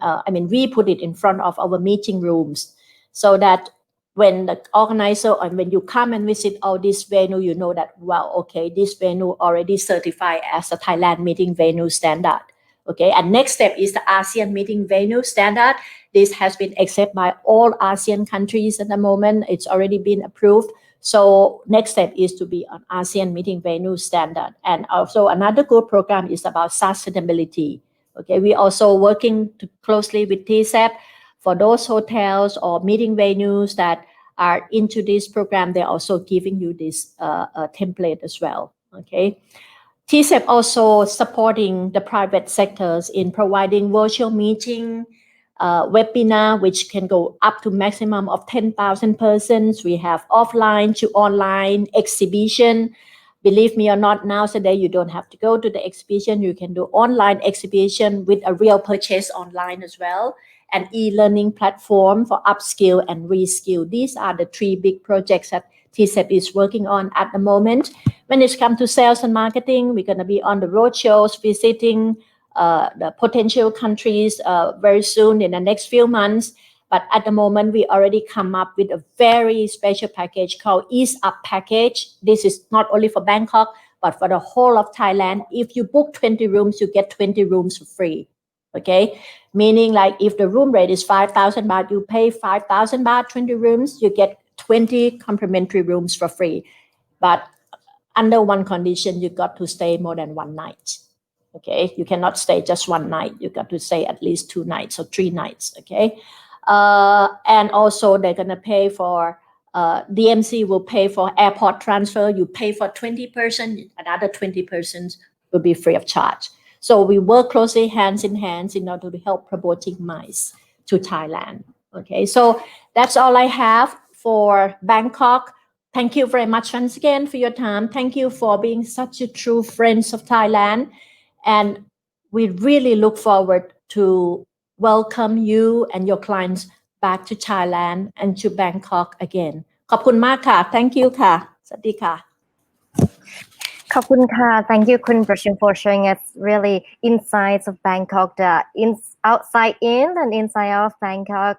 we put it in front of our meeting rooms so that when the organizer and when you come and visit all this venue, you know that, wow, okay, this venue already certified as a Thailand meeting venue standard. Okay, and next step is the ASEAN meeting venue standard. This has been accepted by all ASEAN countries at the moment. It's already been approved. So next step is to be on ASEAN meeting venue standard. And also another good program is about sustainability. Okay, we also working closely with TCEP for those hotels or meeting venues that are into this program. They're also giving you this template as well. Okay. TCEP also supporting the private sectors in providing virtual meeting, webinar, which can go up to maximum of 10,000 persons. We have offline to online exhibition. Believe me or not, now today you don't have to go to the exhibition. You can do online exhibition with a real purchase online as well. An e-learning platform for upskill and reskill. These are the three big projects that TCEP is working on at the moment. When it comes to sales and marketing, we're going to be on the road shows, visiting the potential countries very soon in the next few months. But at the moment, we already come up with a very special package called Ease Up Package. This is not only for Bangkok, but for the whole of Thailand. If you book 20 rooms, you get 20 rooms for free. Okay, meaning like if the room rate is 5,000 baht, you pay 5,000 baht, 20 rooms, you get 20 complimentary rooms for free. But under one condition, you got to stay more than one night. Okay, you cannot stay just one night. You got to stay at least 2 nights or 3 nights. Okay, and also they're gonna pay for DMC will pay for airport transfer. You pay for 20 persons, another 20 persons will be free of charge. So we work closely hands in hands in order to help promoting MICE to Thailand. Okay, so that's all I have for Bangkok. Thank you very much once again for your time. Thank you for being such a true friends of Thailand. And we really look forward to welcome you and your clients back to Thailand and to Bangkok again. ขอบคุณมากค่ะ Thank you ค่ะ สวัสดีค่ะ ขอบคุณค่ะ Thank you คุณประชุม for sharing us really insights of Bangkok, the outside in and inside out of Bangkok.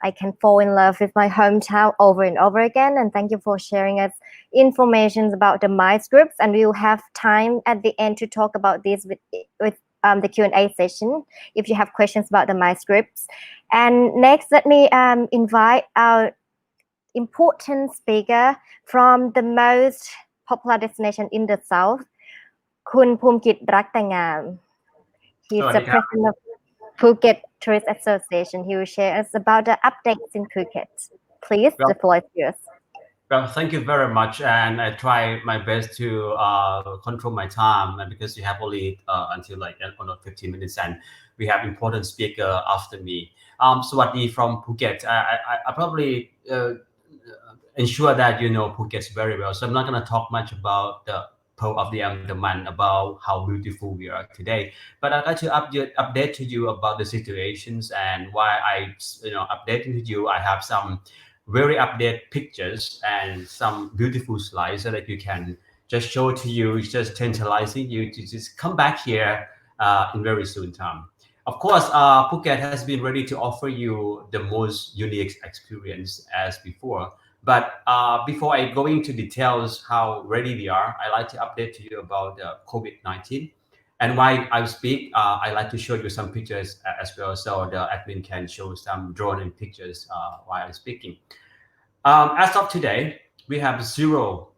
I can fall in love with my hometown over and over again, and thank you for sharing us information about the MICE groups, and we will have time at the end to talk about this with the Q&A session if you have questions about the MICE groups. And next, let me invite our important speaker from the most popular destination in the south, คุณภูมิกิจรักแต่งาม He's the president of Phuket Tourist Association. He will share us about the updates in Phuket. Please, the floor is yours. Well, thank you very much, and I try my best to control my time, and because you have only until like 15 minutes, and we have important speaker after me. Sawadi from Phuket. I probably ensure that you know Phuket very well, so I'm not going to talk much about the Pearl of the Andaman, about how beautiful we are today. But I'd like to update to you about the situations and why updating to you. I have some very updated pictures and some beautiful slides so that you can just show to you, just tantalizing you to just come back here in very soon time. Of course, Phuket has been ready to offer you the most unique experience as before. But before I go into details how ready we are, I like to update to you about COVID-19. And while I speak, I like to show you some pictures as well, so the admin can show some drone and pictures while I'm speaking. As of today, we have 0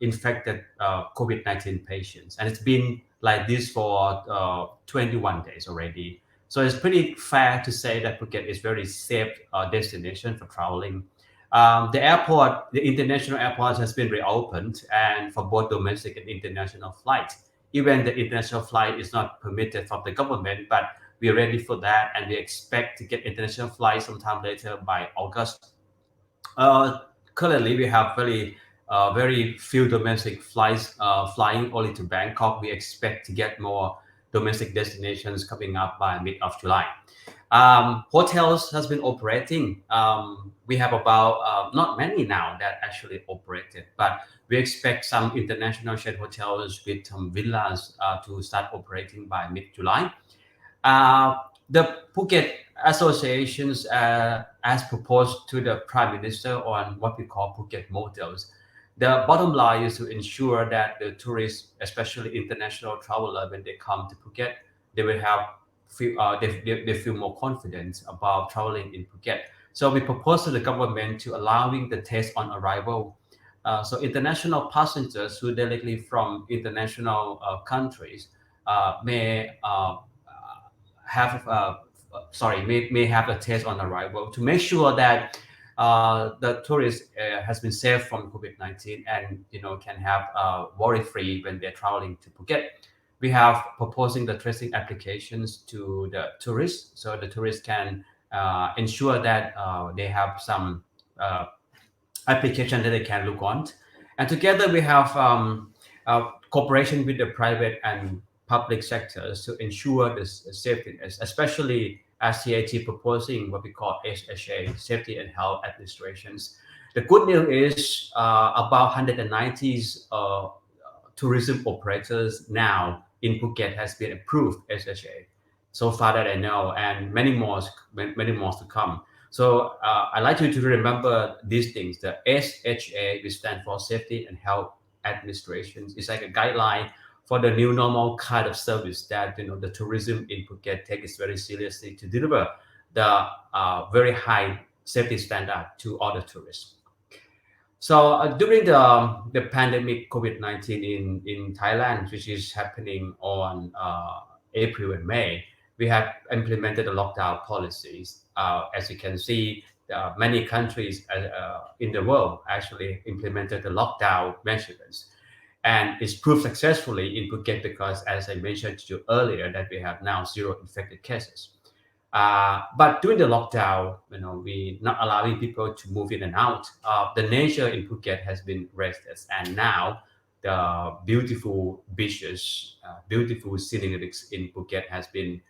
infected COVID-19 patients, and it's been like this for 21 days already. So it's pretty fair to say that Phuket is very safe destination for traveling. The international airport has been reopened, and for both domestic and international flights. Even the international flight is not permitted from the government, but we're ready for that, and we expect to get international flights sometime later by August. Currently, we have very few domestic flights flying only to Bangkok. We expect to get more domestic destinations coming up by mid of July. Hotels has been operating. We have about not many now that actually operated, but we expect some international shared hotels with some villas to start operating by mid-July. The Phuket associations as proposed to the Prime Minister on what we call Phuket models. The bottom line is to ensure that the tourists, especially international travelers, when they come to Phuket, they will have they feel more confident about traveling in Phuket. So we propose to the government to allowing the test on arrival So international passengers who directly from international countries may have may have a test on arrival to make sure that the tourist has been safe from COVID-19 and can have worry-free when they're traveling to Phuket. We have proposing the tracing applications to the tourists, so the tourists can ensure that they have some application that they can look on. And together we have cooperation with the private and public sectors to ensure this safety, especially as CAT proposing what we call SHA, Safety and Health Administrations. The good news is about 190 tourism operators now in Phuket has been approved SHA so far that I know, and many more to come. So I'd like you to remember these things. The SHA, which stands for Safety and Health Administration, is like a guideline for the new normal kind of service that the tourism in Phuket takes very seriously to deliver the very high safety standard to all the tourists. So during the pandemic COVID-19 in Thailand, which is happening on April and May, we have implemented the lockdown policies. As you can see, many countries in the world actually implemented the lockdown measurements. And it's proved successfully in Phuket because, as I mentioned to you earlier, that we have now 0 infected cases. But during the lockdown, we not allowing people to move in and out. The nature in Phuket has been rested, and now the beautiful beaches, beautiful sceneries in Phuket has been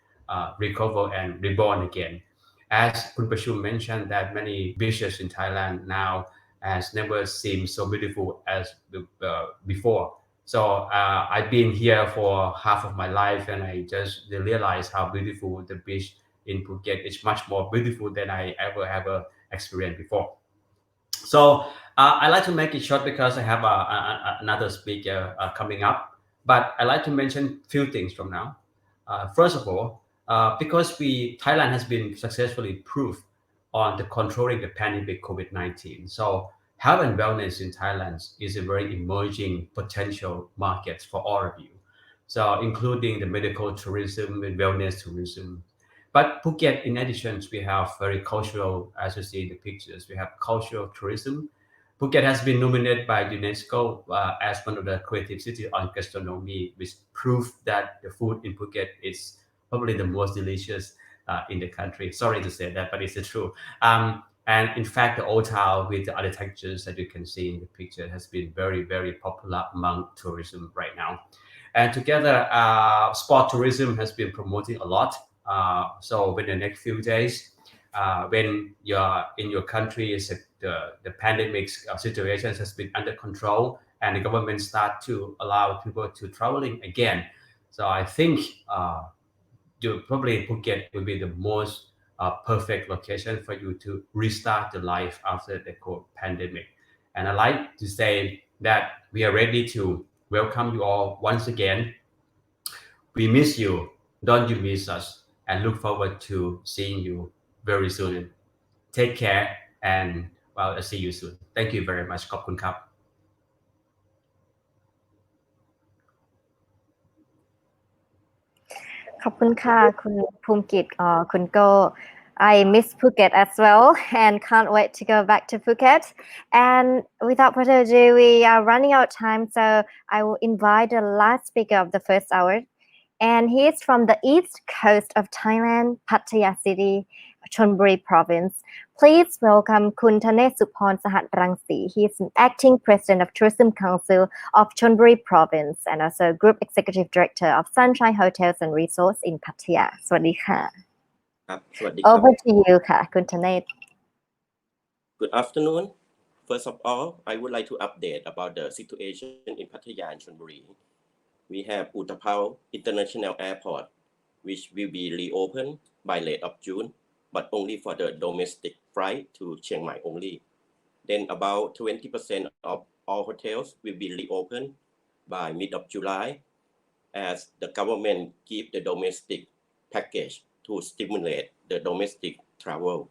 recovered and reborn again. As Kun Pachum mentioned, that many beaches in Thailand now has never seemed so beautiful as before. So I've been here for half of my life, and I just realized how beautiful the beach in Phuket is much more beautiful than I ever experienced before. So I like to make it short because I have another speaker coming up, but I like to mention a few things from now. First of all, because Thailand has been successfully proved on the controlling the pandemic COVID-19. So health and wellness in Thailand is a very emerging potential market for all of you. So including the medical tourism and wellness tourism. But Phuket, in addition, we have very cultural, as you see in the pictures, we have cultural tourism. Phuket has been nominated by UNESCO as one of the creative cities on gastronomy, which proves that the food in Phuket is probably the most delicious in the country. Sorry to say that, but it's the truth. And in fact, the old town with the architectures that you can see in the picture has been very, very popular among tourism right now. And together, sport tourism has been promoting a lot. So in the next few days, when you're in your country, the pandemic situation has been under control and the government start to allow people to traveling again. So I think probably Phuket will be the most perfect location for you to restart the life after the COVID pandemic. And I like to say that we are ready to welcome you all once again. We miss you. Don't you miss us? And look forward to seeing you very soon. Take care and I'll see you soon. Thank you very much. ขอบคุณครับ ขอบคุณค่ะคุณภูมิกิจคุณโก้ I miss Phuket as well and can't wait to go back to Phuket. And without further ado, we are running out of time, so I will invite the last speaker of the first hour. And he is from the east coast of Thailand, Pattaya City, Chonburi Province. Please welcome Kun Thanessupon Sahatrangsi. He is an acting president of Tourism Council of Chonburi Province and also Group Executive Director of Sunshine Hotels and Resorts in Pattaya. สวัสดีค่ะ Over to you ค่ะ Kun Thaness. Good afternoon. First of all, I would like to update about the situation in Pattaya and Chonburi. We have Utapao International Airport, which will be reopened by late of June, but only for the domestic flight to Chiang Mai only. Then about 20% of all hotels will be reopened by mid of July, as the government give the domestic package to stimulate the domestic travel.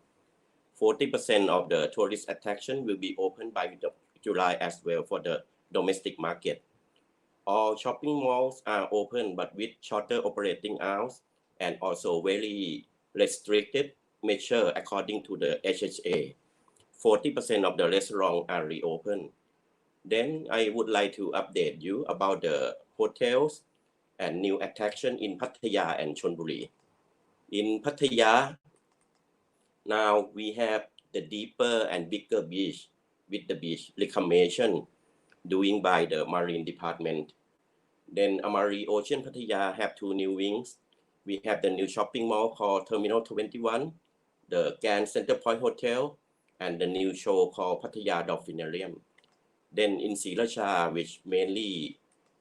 40% of the tourist attraction will be opened by July as well for the domestic market. All shopping malls are open but with shorter operating hours and also very restricted measure according to the HHA. 40% of the restaurants are reopened. Then I would like to update you about the hotels and new attraction in Pattaya and Chonburi. In Pattaya, now we have the deeper and bigger beach with the beach reclamation doing by the Marine Department. Then Amari Ocean Pattaya have 2 new wings. We have the new shopping mall called Terminal 21, the Grand Center Point Hotel, and the new show called Pattaya Dolphinarium. Then in Sri Racha, which mainly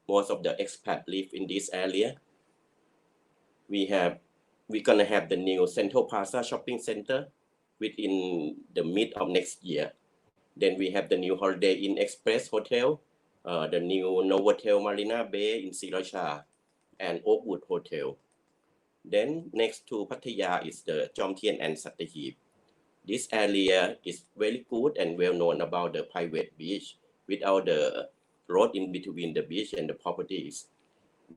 most of the expat live in this area, we're gonna have the new Central Plaza Shopping Center within the mid of next year. Then we have the new Holiday Inn Express Hotel, the new Novotel Marina Bay in Sri Racha, and Oakwood Hotel. Then next to Pattaya is the Jomtien and Sattahip. This area is very good and well known about the private beach without the road in between the beach and the properties.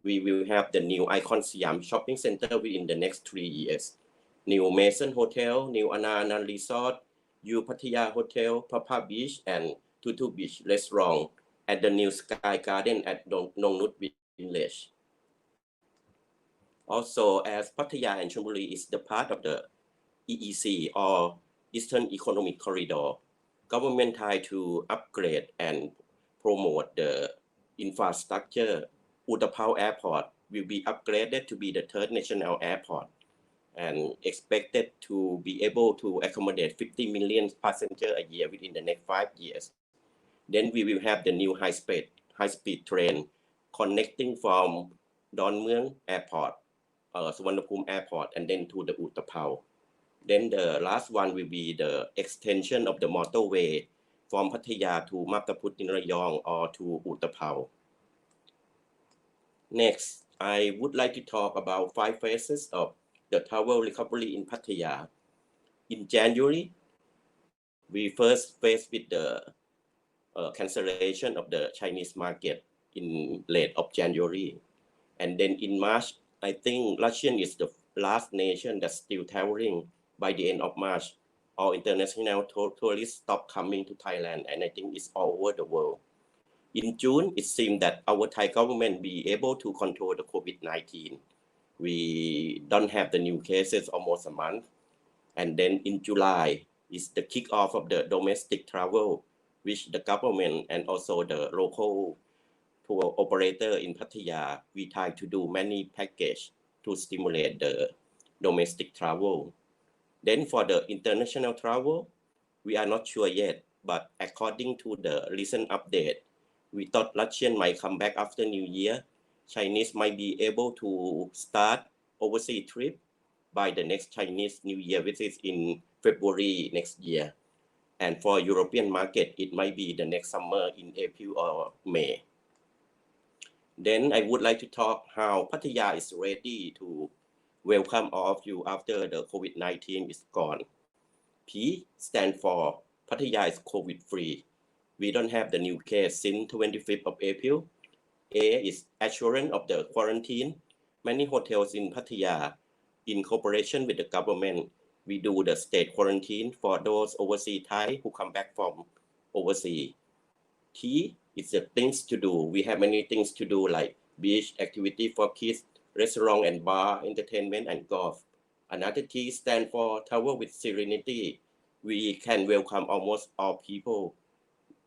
We will have the new Icon Siam Shopping Center within the next 3 years. New Mason Hotel, new Anna Resort, U Pattaya Hotel, Papa Beach, and Tutu Beach Restaurant at the new Sky Garden at Nong Nut Village. Also, as Pattaya and Chonburi is the part of the EEC or Eastern Economic Corridor, government tried to upgrade and promote the infrastructure. Utapao Airport will be upgraded to be the 3rd national airport and expected to be able to accommodate 50 million passengers a year within the next 5 years. Then we will have the new high-speed train connecting from Don Mueang Airport, Suvarnabhumi Airport, and then to the Utapao. Then the last one will be the extension of the motorway from Pattaya to Maptaput in Rayong or to Utapao. Next, I would like to talk about 5 phases of the travel recovery in Pattaya. In January, we first faced with the cancellation of the Chinese market in late of January. And then in March, I think Russia is the last nation that's still traveling. By the end of March, all international tourists stopped coming to Thailand, and I think it's all over the world. In June, it seemed that our Thai government be able to control the COVID-19. We don't have the new cases almost a month. And then in July is the kickoff of the domestic travel, which the government and also the local tour operator in Pattaya, we try to do many packages to stimulate the domestic travel. Then for the international travel, we are not sure yet, but according to the recent update, we thought Russian might come back after New Year. Chinese might be able to start overseas trip by the next Chinese New Year, which is in February next year. And for European market, it might be the next summer in April or May. Then I would like to talk how Pattaya is ready to welcome all of you after the COVID-19 is gone. P stand for Pattaya is COVID-free. We don't have the new case since 25th of April. A is assurance of the quarantine. Many hotels in Pattaya, in cooperation with the government, we do the state quarantine for those overseas Thai who come back from overseas. T is the things to do. We have many things to do like beach activity for kids, restaurant and bar, entertainment and golf. Another T stand for travel with serenity. We can welcome almost all people,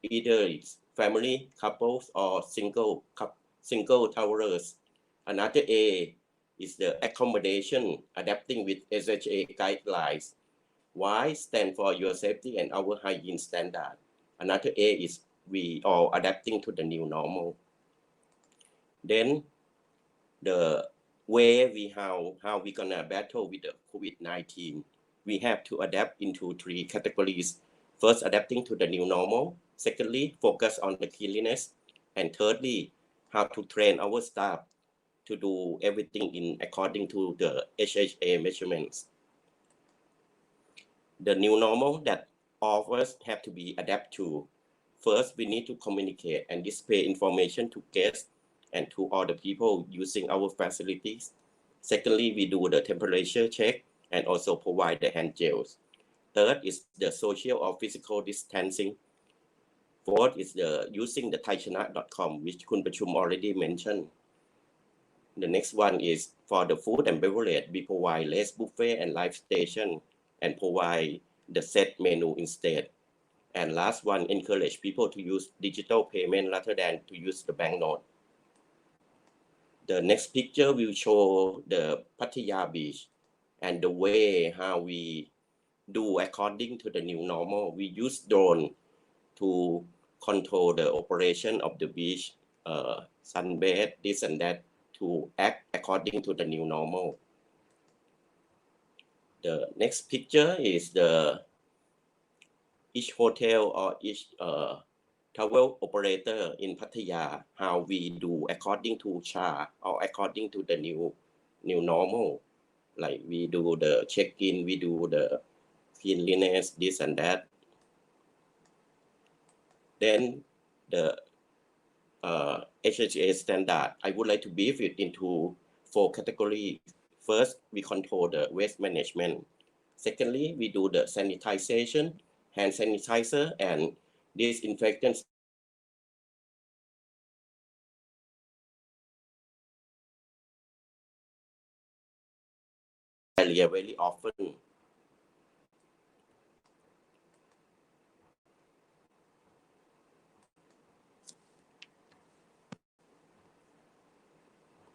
either it's family, couples, or single travelers. Another A is the accommodation, adapting with SHA guidelines. Y stand for your safety and our hygiene standard. Another A is we all adapting to the new normal. Then the way how we gonna battle with the COVID-19, we have to adapt into 3 categories. First, adapting to the new normal. Secondly, focus on the cleanliness. And thirdly, how to train our staff to do everything according to the HHA measurements. The new normal that all of us have to be adapt to. First, we need to communicate and display information to guests and to all the people using our facilities. Secondly, we do the temperature check and also provide the hand gels. Third is the social or physical distancing. Fourth is the using the thaichana.com, which Kun Prachum already mentioned. The next one is for the food and beverage, we provide less buffet and live station and provide the set menu instead. And last one, encourage people to use digital payment rather than to use the banknote. The next picture will show the Pattaya beach and the way how we do according to the new normal. We use drone to control the operation of the beach, sunbathe, this and that, to act according to the new normal. The next picture is each hotel or each travel operator in Pattaya, how we do according to CHA or according to the new normal. Like we do the check-in, we do the cleanliness, this and that. Then the HHA standard, I would like to brief it into 4 categories. First, we control the waste management. Secondly, we do the sanitization, hand sanitizer, and disinfectant area very often.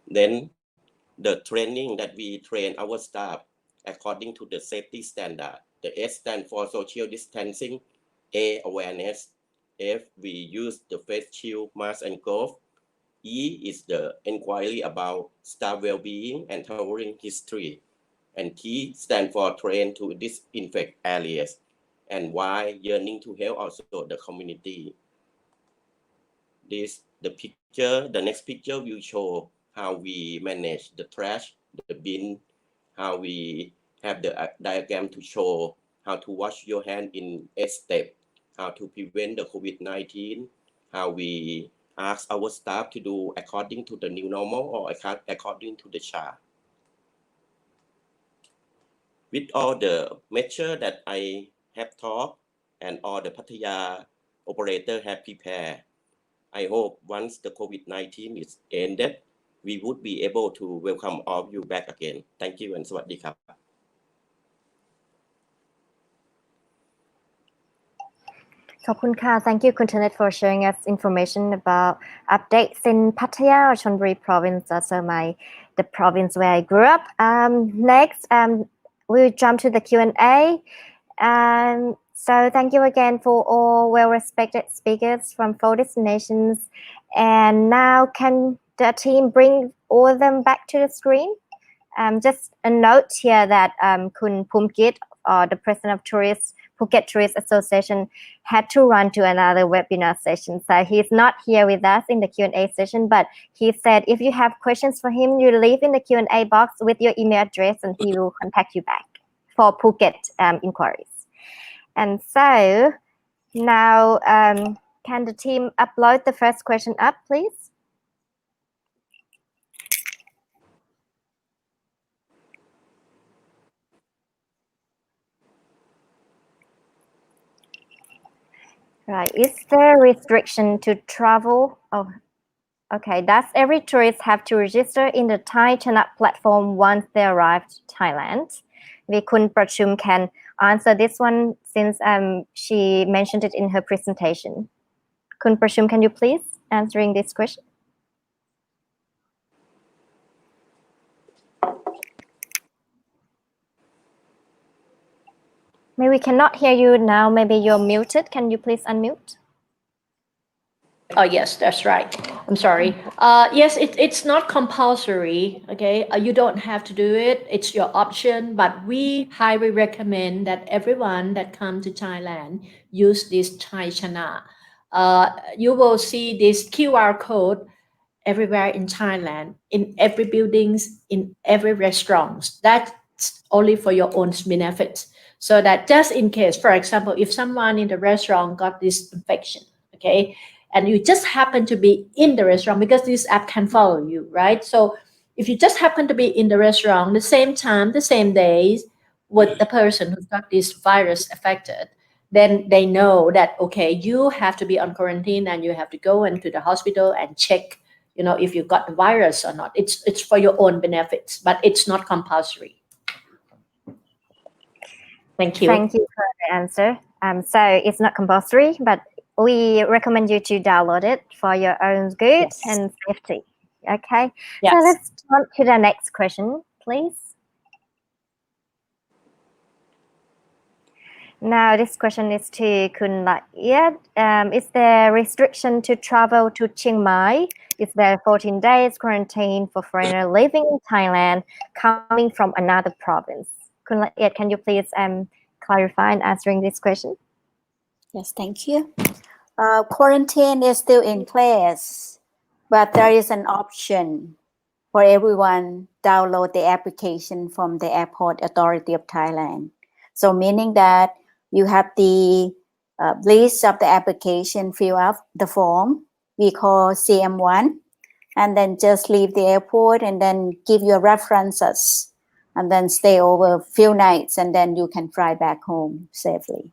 Then the training that we train our staff according to the safety standard. The S stands for social distancing, A, awareness, F, we use the face shield, mask, and glove. E is the inquiry about staff well-being and traveling history. And T stands for train to disinfect areas. And Y, yearning to help also the community. The next picture will show how we manage the trash, the bin, how we have the diagram to show how to wash your hand in 8 steps, how to prevent the COVID-19, how we ask our staff to do according to the new normal or according to the CHA. With all the measures that I have talked and all the Pattaya operator have prepared, I hope once the COVID-19 is ended, we would be able to welcome all of you back again. Thank you and สวัสดีครับ ขอบคุณค่ะ Thank you, Kuntanet, for sharing us information about updates in Pattaya, Chonburi province, also the province where I grew up. Next, we'll jump to the Q&A. So thank you again for all well-respected speakers from 4 destinations. And now, can the team bring all of them back to the screen? Just a note here that Kun Pumkit, the president of Phuket Tourist Association, had to run to another webinar session. So he's not here with us in the Q&A session, but he said if you have questions for him, you leave in the Q&A box with your email address and he will contact you back for Phuket inquiries. And so now, can the team upload the first question up, please? Right, is there restriction to travel? Oh, okay. Does every tourist have to register in the Thai Chana platform once they arrive to Thailand? We Kun Prachum can answer this one since she mentioned it in her presentation. Kun Prachum, can you please answering this question? Maybe we cannot hear you now. Maybe you're muted. Can you please unmute? Oh, yes, that's right. I'm sorry. Yes, it's not compulsory, okay? You don't have to do it. It's your option, but we highly recommend that everyone that comes to Thailand use this Thai Chana. You will see this QR code everywhere in Thailand, in every buildings, in every restaurant. That's only for your own benefit. So that just in case, for example, if someone in the restaurant got this infection, okay, and you just happen to be in the restaurant, because this app can follow you, right? So if you just happen to be in the restaurant the same time, the same days with the person who got this virus affected, then they know that, okay, you have to be on quarantine and you have to go into the hospital and check, if you got the virus or not. It's for your own benefits, but it's not compulsory. Thank you. Thank you for the answer. So it's not compulsory, but we recommend you to download it for your own good Yes. and safety. Okay. Yes. So let's jump to the next question, please. Now this question is to Kun Lat. Is there restriction to travel to Chiang Mai? Is there 14 days quarantine for foreigner living in Thailand coming from another province? Kun Lat, can you please clarify in answering this question? Yes, thank you. Quarantine is still in place, but there is an option for everyone download the application from the Airport Authority of Thailand. So meaning that you have the list of the application, fill out the form we call CM1, and then just leave the airport and then give your references and then stay over a few nights and then you can fly back home safely.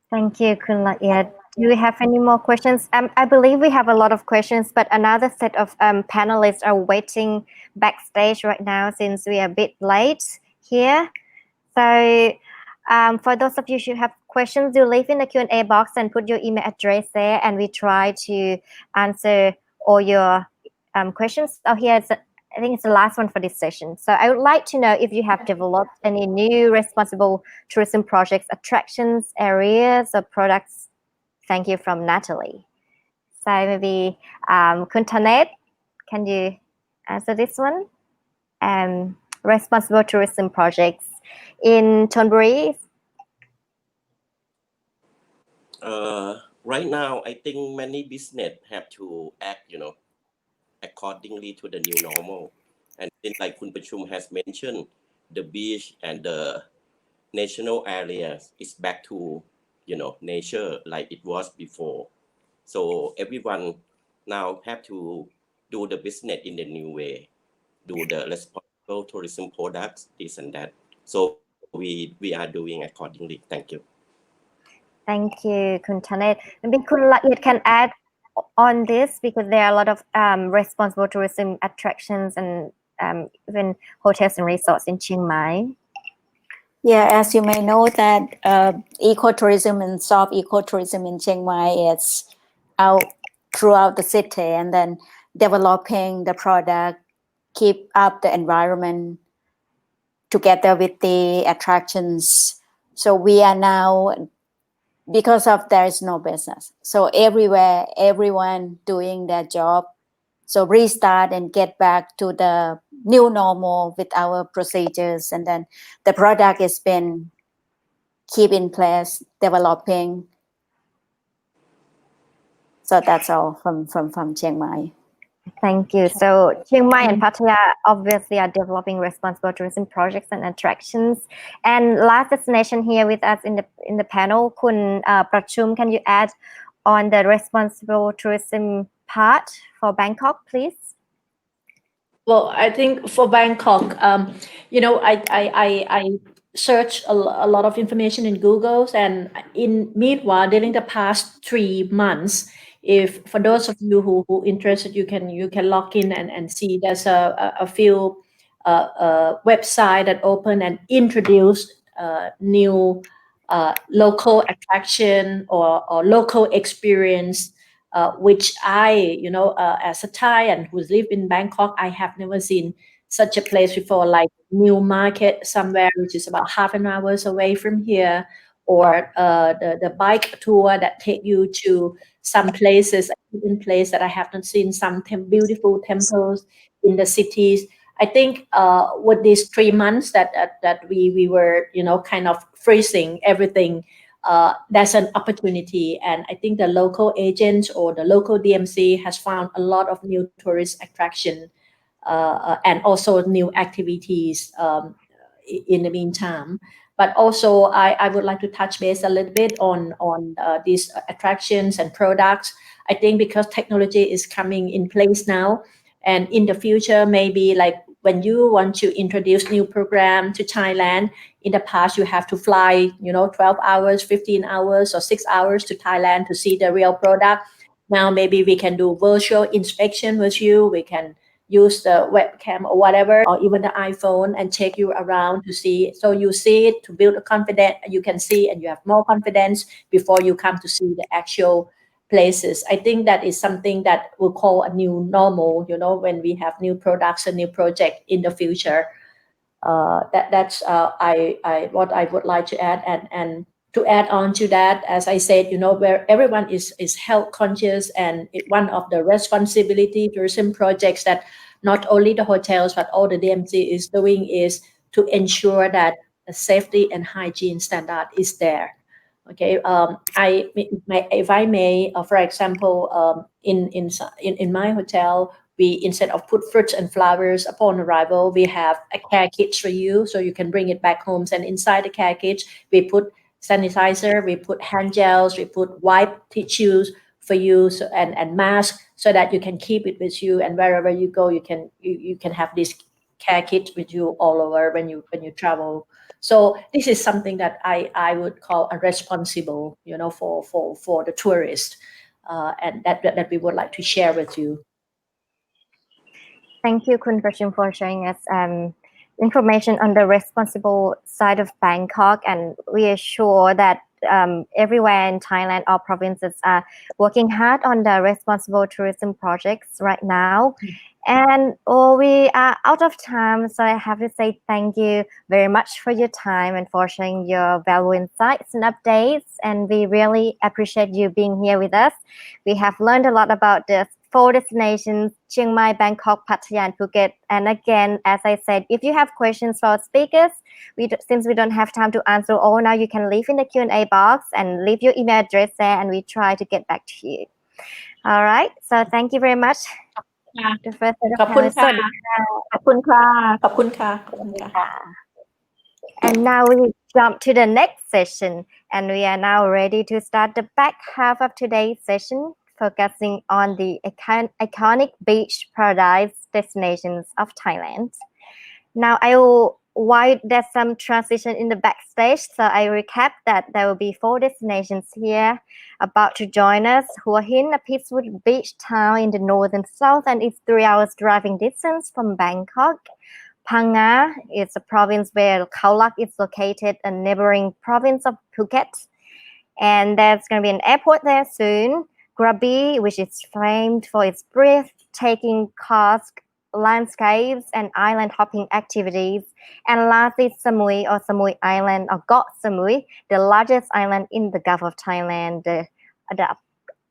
Thank you, Kun Lat. Do we have any more questions? I believe we have a lot of questions, but another set of panelists are waiting backstage right now since we are a bit late here. So for those of you who have questions, do leave in the Q&A box and put your email address there, and we try to answer all your questions. Oh, I think it's the last one for this session. So I would like to know if you have developed any new responsible tourism projects, attractions, areas, or products. Thank you, from Natalie. So maybe Kun Tanet, can you answer this one? Responsible tourism projects in Thonburi. Right now, I think many business have to act, accordingly to the new normal. And then, like Kun Pachum has mentioned, the beach and the national areas is back to, nature like it was before. So everyone now have to do the business in the new way, do the responsible tourism products, this and that. So we are doing accordingly. Thank you. Thank you, Kun Tanet. Maybe Kun Lat can add on this, because there are a lot of responsible tourism attractions and even hotels and resorts in Chiang Mai. Yeah, as you may know that ecotourism and soft ecotourism in Chiang Mai is out throughout the city and then developing the product, keep up the environment together with the attractions. So we are now, because of there is no business. So everywhere, everyone doing their job. So restart and get back to the new normal with our procedures, and then the product has been keep in place, developing. So that's all from Chiang Mai. Thank you. So Chiang Mai and Pattaya obviously are developing responsible tourism projects and attractions. And last destination here with us in the panel, Kun Prachum, can you add on the responsible tourism part for Bangkok, please? Well, I think for Bangkok, I searched a lot of information in Google, and meanwhile, during the past 3 months, if for those of you who interested, you can log in and see there's a few website that open and introduce new local attraction or local experience, which I, as a Thai and who's lived in Bangkok, I have never seen such a place before, like New Market somewhere, which is about half an hour away from here, or the bike tour that take you to some places, in place that I have not seen, some beautiful temples in the cities. I think with these 3 months that we were, kind of freezing everything, that's an opportunity. And I think the local agents or the local DMC has found a lot of new tourist attraction and also new activities in the meantime. But also, I would like to touch base a little bit on these attractions and products. I think because technology is coming in place now, and in the future, maybe like when you want to introduce new program to Thailand, in the past you have to fly, 12 hours, 15 hours, or 6 hours to Thailand to see the real product. Now maybe we can do virtual inspection with you. We can use the webcam or whatever, or even the iPhone, and take you around to see. So you see it to build a confidence. You can see, and you have more confidence before you come to see the actual places. I think that is something that we'll call a new normal. When we have new products and new project in the future. That's I what I would like to add, and to add on to that, as I said, where everyone is health conscious, and one of the responsibility tourism projects that not only the hotels but all the DMC is doing is to ensure that the safety and hygiene standard is there. Okay, if I may, for example, in my hotel, we, instead of put fruits and flowers upon arrival, we have a care kit for you, so you can bring it back home. And inside the care kit, we put sanitizer, we put hand gels, we put wipe tissues for you, and mask, so that you can keep it with you, and wherever you go, you can have this care kit with you all over when you travel. So this is something that I would call a responsible, for the tourist, and that we would like to share with you. Thank you, Kun Prashim, for sharing us information on the responsible side of Bangkok, and we are sure that everywhere in Thailand, all provinces are working hard on the responsible tourism projects right now. And we are out of time, so I have to say thank you very much for your time and for sharing your valuable insights and updates. And we really appreciate you being here with us. We have learned a lot about the 4 destinations: Chiang Mai, Bangkok, Pattaya, and Phuket. And again, as I said, if you have questions for our speakers, since we don't have time to answer all now, you can leave in the Q&A box and leave your email address there, and we try to get back to you. All right, so thank you very much. The first set of panelists. ขอบคุณค่ะ ขอบคุณค่ะ ขอบคุณค่ะ And now we jump to the next session, and we are now ready to start the back half of today's session, focusing on the iconic beach paradise destinations of Thailand. Now while there's some transition in the backstage, so I recap that there will be 4 destinations here about to join us. Hua Hin, a peaceful beach town in the northern south, and it's 3 hours driving distance from Bangkok. Phang Nga is a province where Khao Lak is located, a neighboring province of Phuket. And there's going to be an airport there soon. Krabi, which is famed for its breathtaking karst landscapes and island hopping activities. And lastly, Samui, or Samui Island, or Got Samui, the largest island in the Gulf of Thailand, the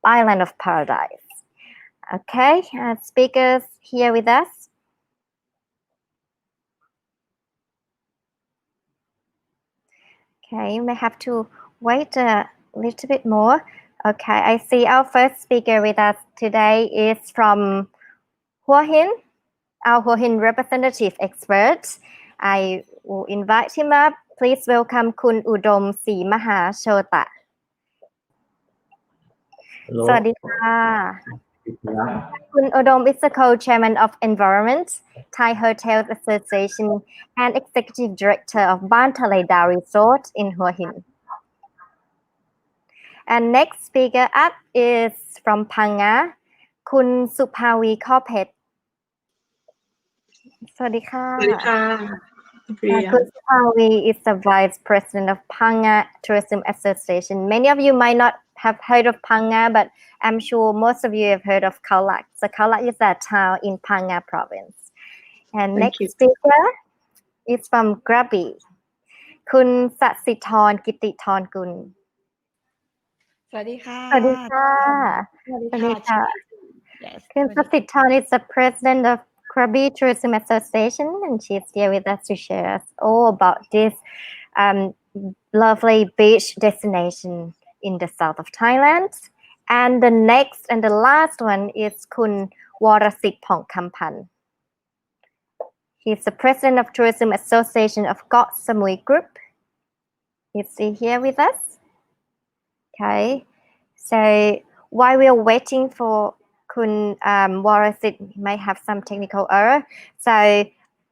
island of paradise. Okay, speakers here with us. Okay, you may have to wait a little bit more. Okay, I see our first speaker with us today is from Hua Hin, our Hua Hin representative expert. I will invite him up. Please welcome Kun Udom Si Maha Chota. สวัสดีค่ะ Kun Udom is the co-chairman of Environment, Thai Hotels Association, and executive director of Ban Thale Dao Resort in Hua Hin. And next speaker up is from Phang Nga, Kun Supavi Khopet. สวัสดีค่ะ Kun Supavi is the vice president of Phang Nga Tourism Association. Many of you might not have heard of Phang Nga, but I'm sure most of you have heard of Khao Lak. So Khao Lak is a town in Phang Nga province. And next speaker is from Krabi, Kun Sasithorn Kitithorn-kun. สวัสดีค่ะ สวัสดีค่ะ Kun Sasithorn is the president of Krabi Tourism Association, and she's here with us to share us all about this lovely beach destination in the south of Thailand. And the next and the last one is Kun Warasit Pongkampan. He's the president of Tourism Association of Got Samui Group. Is he here with us? Okay. So while we are waiting for Kun Warasit may have some technical error. So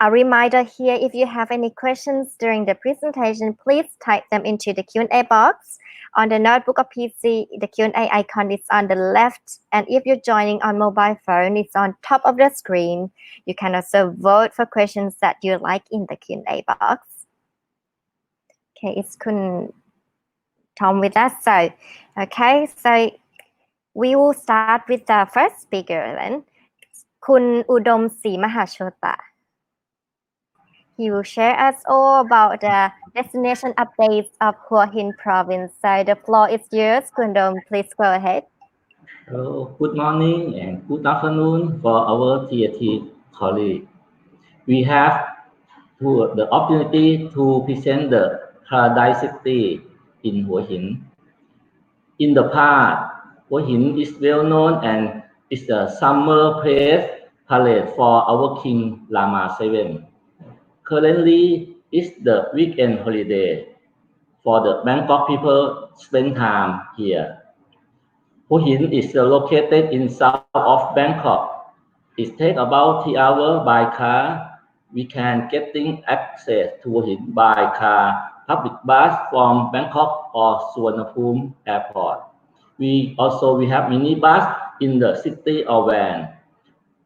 a reminder here, if you have any questions during the presentation, please type them into the Q&A box. On the notebook or PC, the Q&A icon is on the left. And if you're joining on mobile phone, it's on top of the screen. You can also vote for questions that you like in the Q&A box. Okay, it's Kun Tom with us. So, okay, so we will start with the first speaker then, Kun Udomศรี Mahashota. He will share us all about the destination updates of Hua Hin province. So the floor is yours, Kun Udom. Please go ahead. Hello, good morning and good afternoon for our TAT colleague. We have the opportunity to present the Paradise City in Hua Hin. In the past, Hua Hin is well known and is a summer place parade for our King Lama VII. Currently, it's the weekend holiday for the Bangkok people spend time here. Hua Hin is located in south of Bangkok. It takes about 3 hours by car. We can getting access to Hua Hin by car, public bus from Bangkok or Suvarnabhumi Airport. We have minibus in the city or van.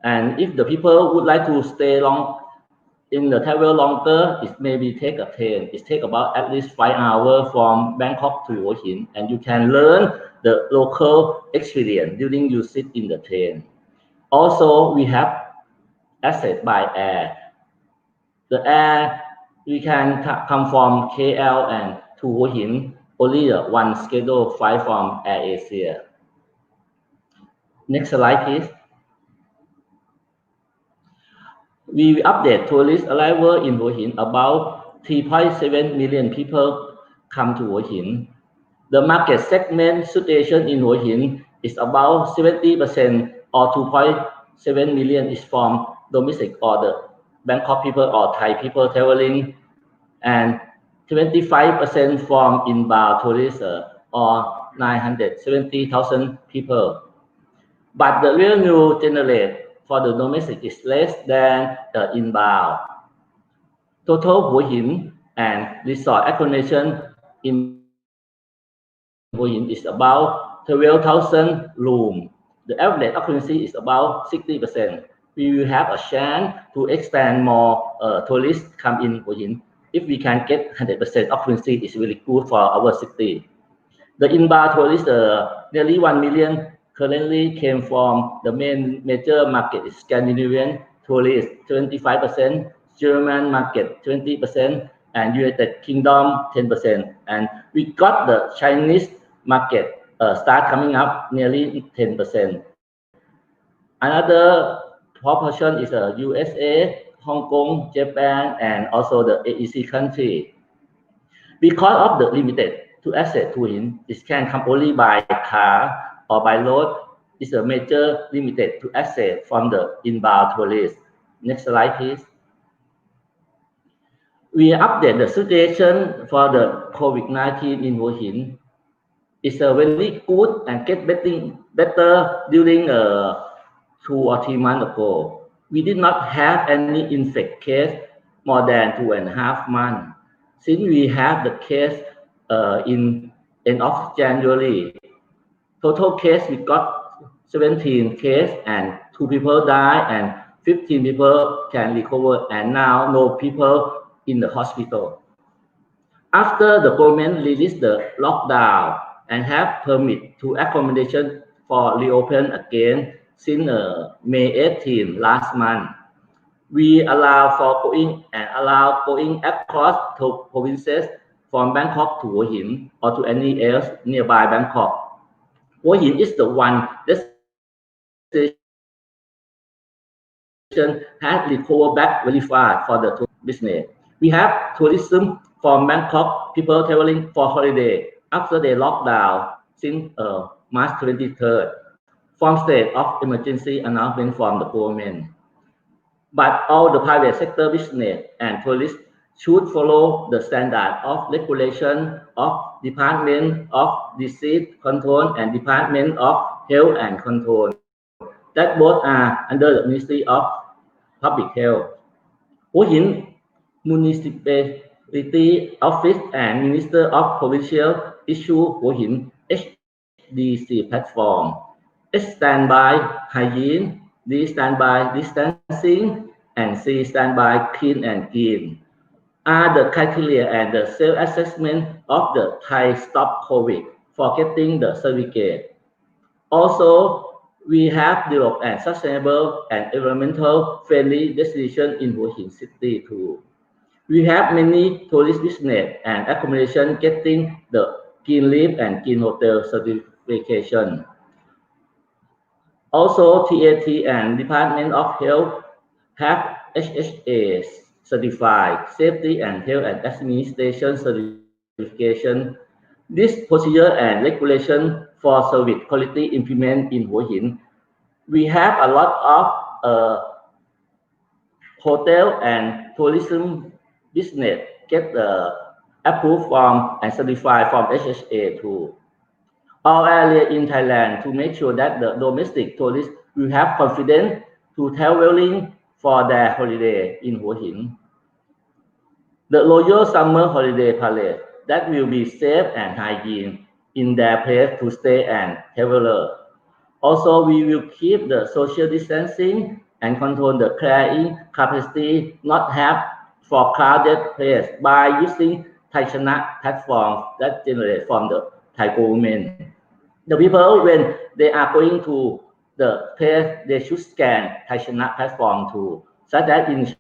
And if the people would like to stay long in the travel longer, it maybe take a train. It take about at least 5 hours from Bangkok to Hua Hin, and you can learn the local experience during you sit in the train. Also, we have access by air. The air we can come from KL and to Hua Hin, only one scheduled flight from Air Asia. Next slide, please. We update tourist arrival in Hua Hin. About 3.7 million people come to Hua Hin. The market segment situation in Hua Hin is about 70% or 2.7 million is from domestic or the Bangkok people or Thai people traveling, and 25% from inbound tourists or 970,000 people. But the revenue generated for the domestic is less than the inbound. Total Hua Hin and resort accommodation in Hua Hin is about 12,000 rooms. The average occupancy is about 60%. We will have a chance to expand more tourists come in Hua Hin. If we can get 100% occupancy, it's really good for our city. The inbound tourists, nearly 1 million, currently came from the major market is Scandinavian tourists, 25%, German market, 20%, and United Kingdom, 10%. And we got the Chinese market start coming up nearly 10%. Another proportion is USA, Hong Kong, Japan, and also the AEC country. Because of the limited to access to Him, it can come only by car or by road. It's a major limited to access from the inbound tourists. Next slide, please. We update the situation for the COVID-19 in Hua Hin. It's a very good and get better during 2 or 3 months ago. We did not have any infect case more than 2.5 months. Since we have the case in end of January, total case we got 17 case and 2 people die and 15 people can recover, and now no people in the hospital. After the government released the lockdown and have permit to accommodation for reopen again since May 18 last month, we allow for going across to provinces from Bangkok to Hua Hin or to any else nearby Bangkok. Hua Hin is the one destination has recovered back very fast for the business. We have tourism from Bangkok, people traveling for holiday after the lockdown since March 23rd, from state of emergency announcement from the government. But all the private sector business and tourist should follow the standard of regulation of Department of Disease Control and Department of Health and Control that both are under the Ministry of Public Health. Hua Hin Municipality Office and Minister of Provincial issue Hua Hin HDC platform. H stand by hygiene, D stand by distancing, and C stand by clean and green are the criteria and the self-assessment of the Thai Stop COVID for getting the certificate. Also, we have developed a sustainable and environmental friendly destination in Hua Hin City too. We have many tourist business and accommodation getting the Green Leaf and Green Hotel certification. Also, TAT and Department of Health have HHA certified Safety and Health and Administration certification. This procedure and regulation for service quality implement in Hua Hin. We have a lot of hotel and tourism business get approved from and certified from HHA too. All area in Thailand to make sure that the domestic tourists will have confidence to traveling for their holiday in Hua Hin. The Royal Summer Holiday Palace that will be safe and hygiene in their place to stay and traveler. Also, we will keep the social distancing and control the carrying capacity not have for crowded place by using Thai Chana platform that generate from the Thai government. The people, when they are going to the place, they should scan Thai Chana platform too, such that in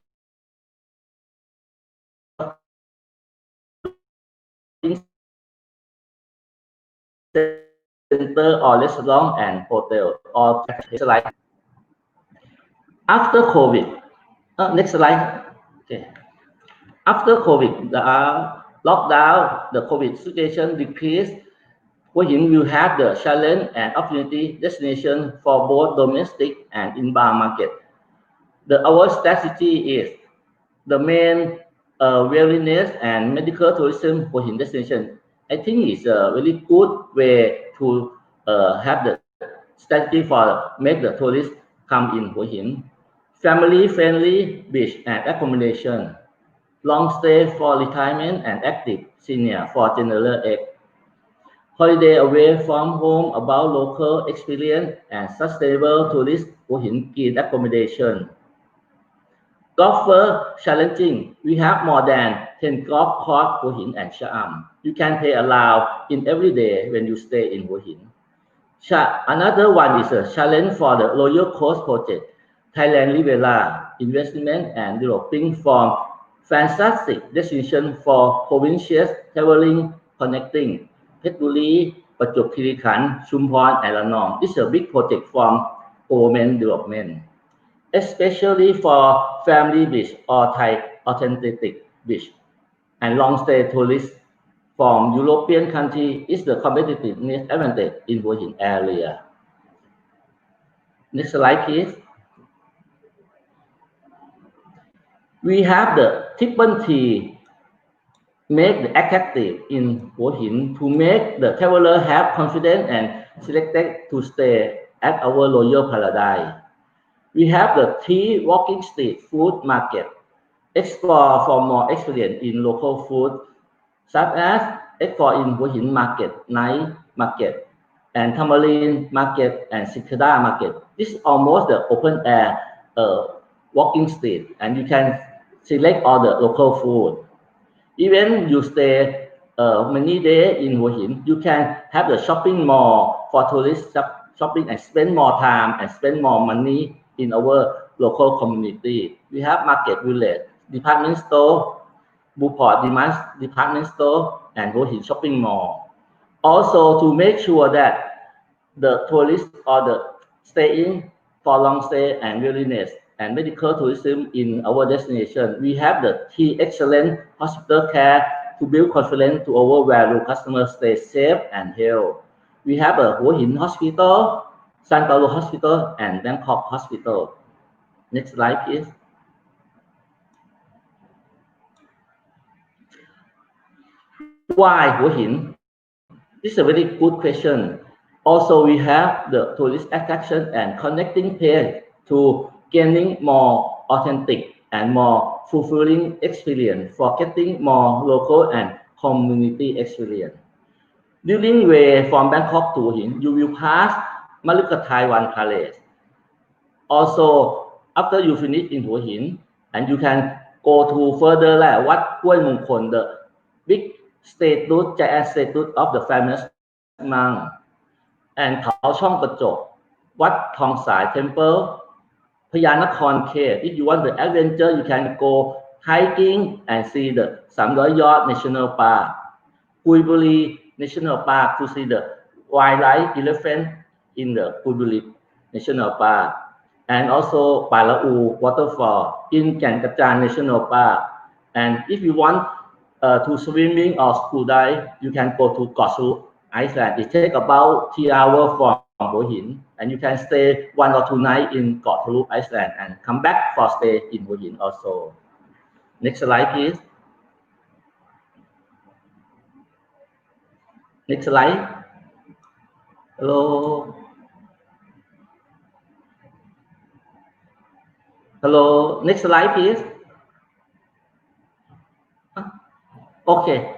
center or restaurant and hotel or slide. After COVID, next slide. Okay. After COVID, the lockdown, the COVID situation decreased. Hua Hin will have the challenge and opportunity destination for both domestic and inbound market. Our strategy is the main wellness and medical tourism Hua Hin destination. I think it's a really good way to have the strategy for make the tourists come in Hua Hin. Family-friendly beach and accommodation, long stay for retirement and active senior for general age. Holiday away from home about local experience and sustainable tourist Hua Hin green accommodation. Golfer challenging. We have more than 10 golf course Hua Hin and Sha'am. You can play allowed in every day when you stay in Hua Hin. Another one is a challenge for the Royal Coast Project, Thailand Rivera investment and developing from fantastic destination for provincial traveling connecting Phetchaburi, Prachuap Khiri Khan, Chumphon, and Ranong. This is a big project from government development, especially for family beach or Thai authentic beach and long stay tourists from European country is the competitiveness advantage in Hua Hin area. Next slide, please. We have the triple T make the attractive in Hua Hin to make the traveler have confidence and selected to stay at our Royal Paradise. We have the T walking street food market. Explore for more experience in local food, such as explore in Hua Hin market, night market, and Tamarind market and Sikada market. This is almost the open air walking street, and you can select all the local food. Even you stay many days in Hua Hin, you can have the shopping mall for tourists shopping and spend more time and spend more money in our local community. We have market village, department store, Buport department store, and Hua Hin shopping mall. Also, to make sure that the tourists or the staying for long stay and wellness and medical tourism in our destination, we have the T excellent hospital care to build confidence to our value customers stay safe and healthy. We have a Hua Hin hospital, San Paulo hospital, and Bangkok hospital. Next slide, please. why Hua Hin? This is a very good question. Also, we have the tourist attraction and connecting page to gaining more authentic and more fulfilling experience for getting more local and community experience. During way from Bangkok to Hua Hin, you will pass Maluka Taiwan Palace. Also, after you finish in Hua Hin, and you can go to further like Wat Hua Mong Khon, the big statue, giant statue of the famous monk, and Khao Chong Pachok, Wat Thong Sai Temple, Phayanakhon Cave. If you want the adventure, you can go hiking and see the Samdoi Yot National Park, Puiburi National Park to see the wildlife elephant in the Puiburi National Park, and also Palau waterfall in Kankachan National Park. And if you want to swimming or scuba dive, you can go to Kosu Iceland. It takes about 3 hours from Hua Hin, and you can stay 1 or 2 nights in Kosu Iceland and come back for stay in Hua Hin also. Next slide, please. Next slide. Hello. Hello. Next slide, please. Okay.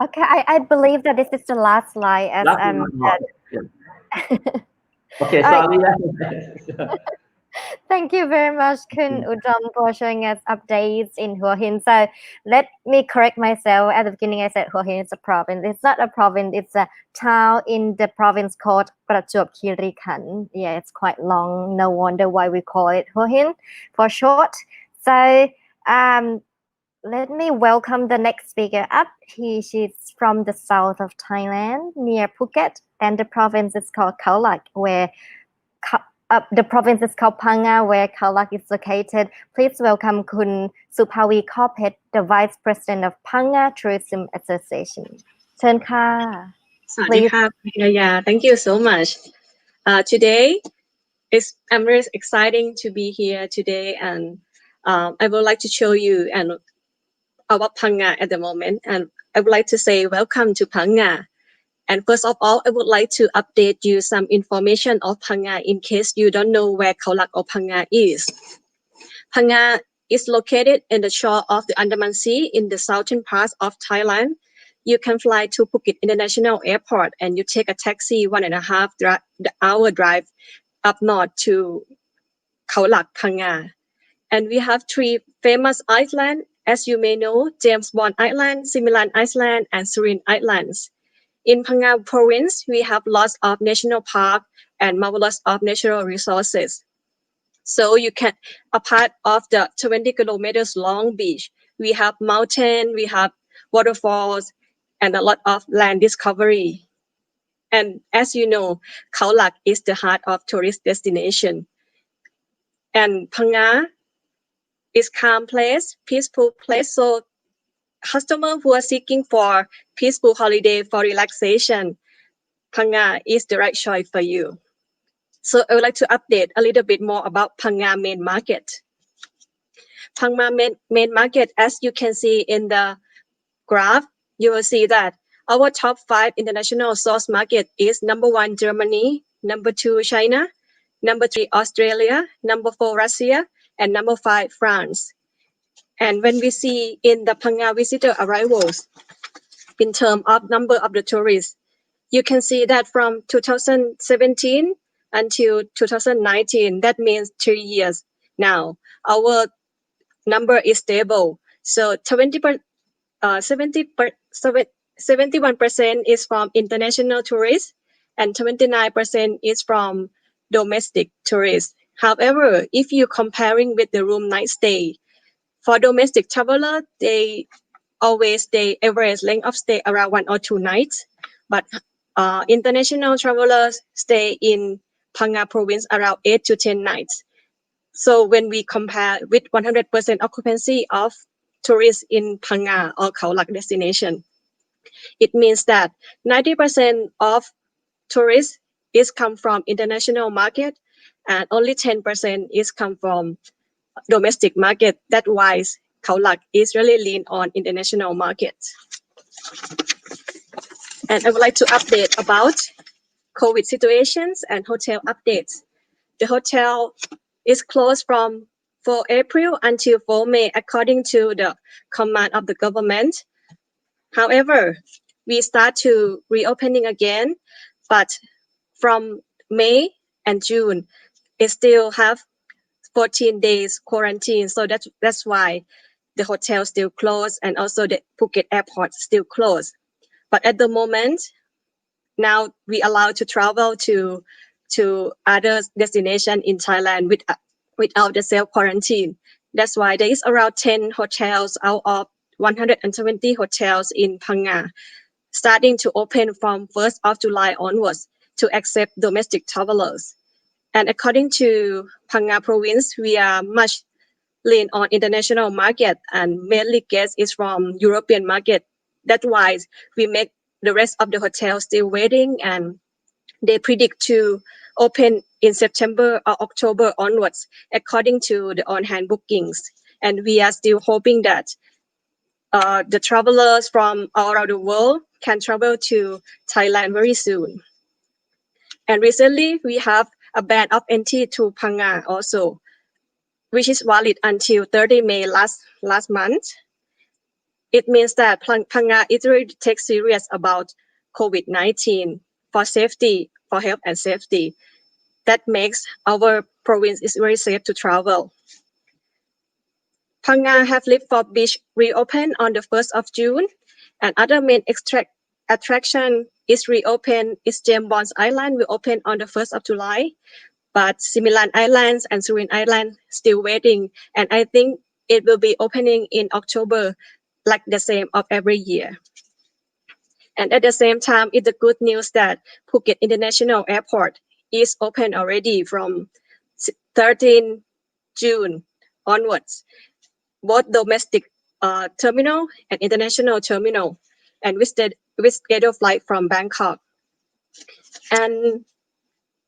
Okay, I believe that this is the last slide as Okay, Alright. sorry. Thank you very much, Kun Udom, for showing us updates in Hua Hin. So let me correct myself. At the beginning, I said Hua Hin is a province. It's not a province. It's a town in the province called Prachuap Khiri Khan. Yeah, it's quite long. No wonder why we call it Hua Hin for short. So let me welcome the next speaker up. She's from the south of Thailand, near Phuket, and the province is called Khao Lak, where the province is called Phang Nga, where Khao Lak is located. Please welcome Kun Supavi Khopet, the Vice President of Phang Nga Tourism Association. เชิญค่ะ Thank you so much. Today I'm very exciting to be here today, and I would like to show you about Phang Nga at the moment, and I would like to say welcome to Phang Nga. And first of all, I would like to update you some information of Phang Nga in case you don't know where Khao Lak or Phang Nga is. Phang Nga is located in the shore of the Andaman Sea in the southern part of Thailand. You can fly to Phuket International Airport and you take a taxi 1.5 hour drive up north to Khao Lak, Phang Nga. And we have 3 famous islands, as you may know: James Bond Island, Similan Island, and Surin Islands. In Phang Nga province, we have lots of national parks and marvelous of natural resources. So you can, a part of the 20 kilometers long beach, we have mountain, we have waterfalls, and a lot of land discovery. And as you know, Khao Lak is the heart of tourist destination. And Phang Nga is calm place, peaceful place. So customers who are seeking for peaceful holiday for relaxation, Phang Nga is the right choice for you. So I would like to update a little bit more about Phang Nga main market. Phang Nga main market, as you can see in the graph, you will see that our top 5 international source market is number 1 Germany, number 2 China, number 3 Australia, number 4 Russia, and number 5 France. And when we see in the Phang Nga visitor arrivals, in terms of number of the tourists, you can see that from 2017 until 2019, that means 3 years now, our number is stable. So 71% is from international tourists and 29% is from domestic tourists. However, if you comparing with the room night stay, for domestic traveler, they always stay average length of stay around 1 or 2 nights, but international travelers stay in Phang Nga province around 8 to 10 nights. So when we compare with 100% occupancy of tourists in Phang Nga or Khao Lak destination, it means that 90% of tourists is come from international market and only 10% is come from domestic market. That's why Khao Lak is really lean on international market. And I would like to update about COVID situations and hotel updates. The hotel is closed from 4 April until 4 May according to the command of the government. However, we start to reopening again, but from May and June, it still have 14 days quarantine. So that's why the hotel still closed and also the Phuket airport still closed. But at the moment, now we allowed to travel to other destination in Thailand without the self quarantine. That's why there is around 10 hotels out of 120 hotels in Phang Nga starting to open from 1st of July onwards to accept domestic travelers. And according to Phang Nga province, we are much lean on international market and mainly guest is from European market. That's why we make the rest of the hotels still waiting and they predict to open in September or October onwards according to the on-hand bookings. And we are still hoping that the travelers from all around the world can travel to Thailand very soon. And recently we have a ban of entry to Phang Nga also, which is valid until 30 May last month. It means that Phang Nga is really take serious about COVID-19 for safety, for health and safety. That makes our province is very safe to travel. Phang Nga have lived for beach reopened on the 1st of June, and other main attraction is reopened. Is James Bond's Island will open on the 1st of July, but Similan Islands and Surin Island still waiting, and I think it will be opening in October, like the same of every year. And at the same time, it's the good news that Phuket International Airport is open already from 13 June onwards, both domestic terminal and international terminal, and with scheduled flight from Bangkok. And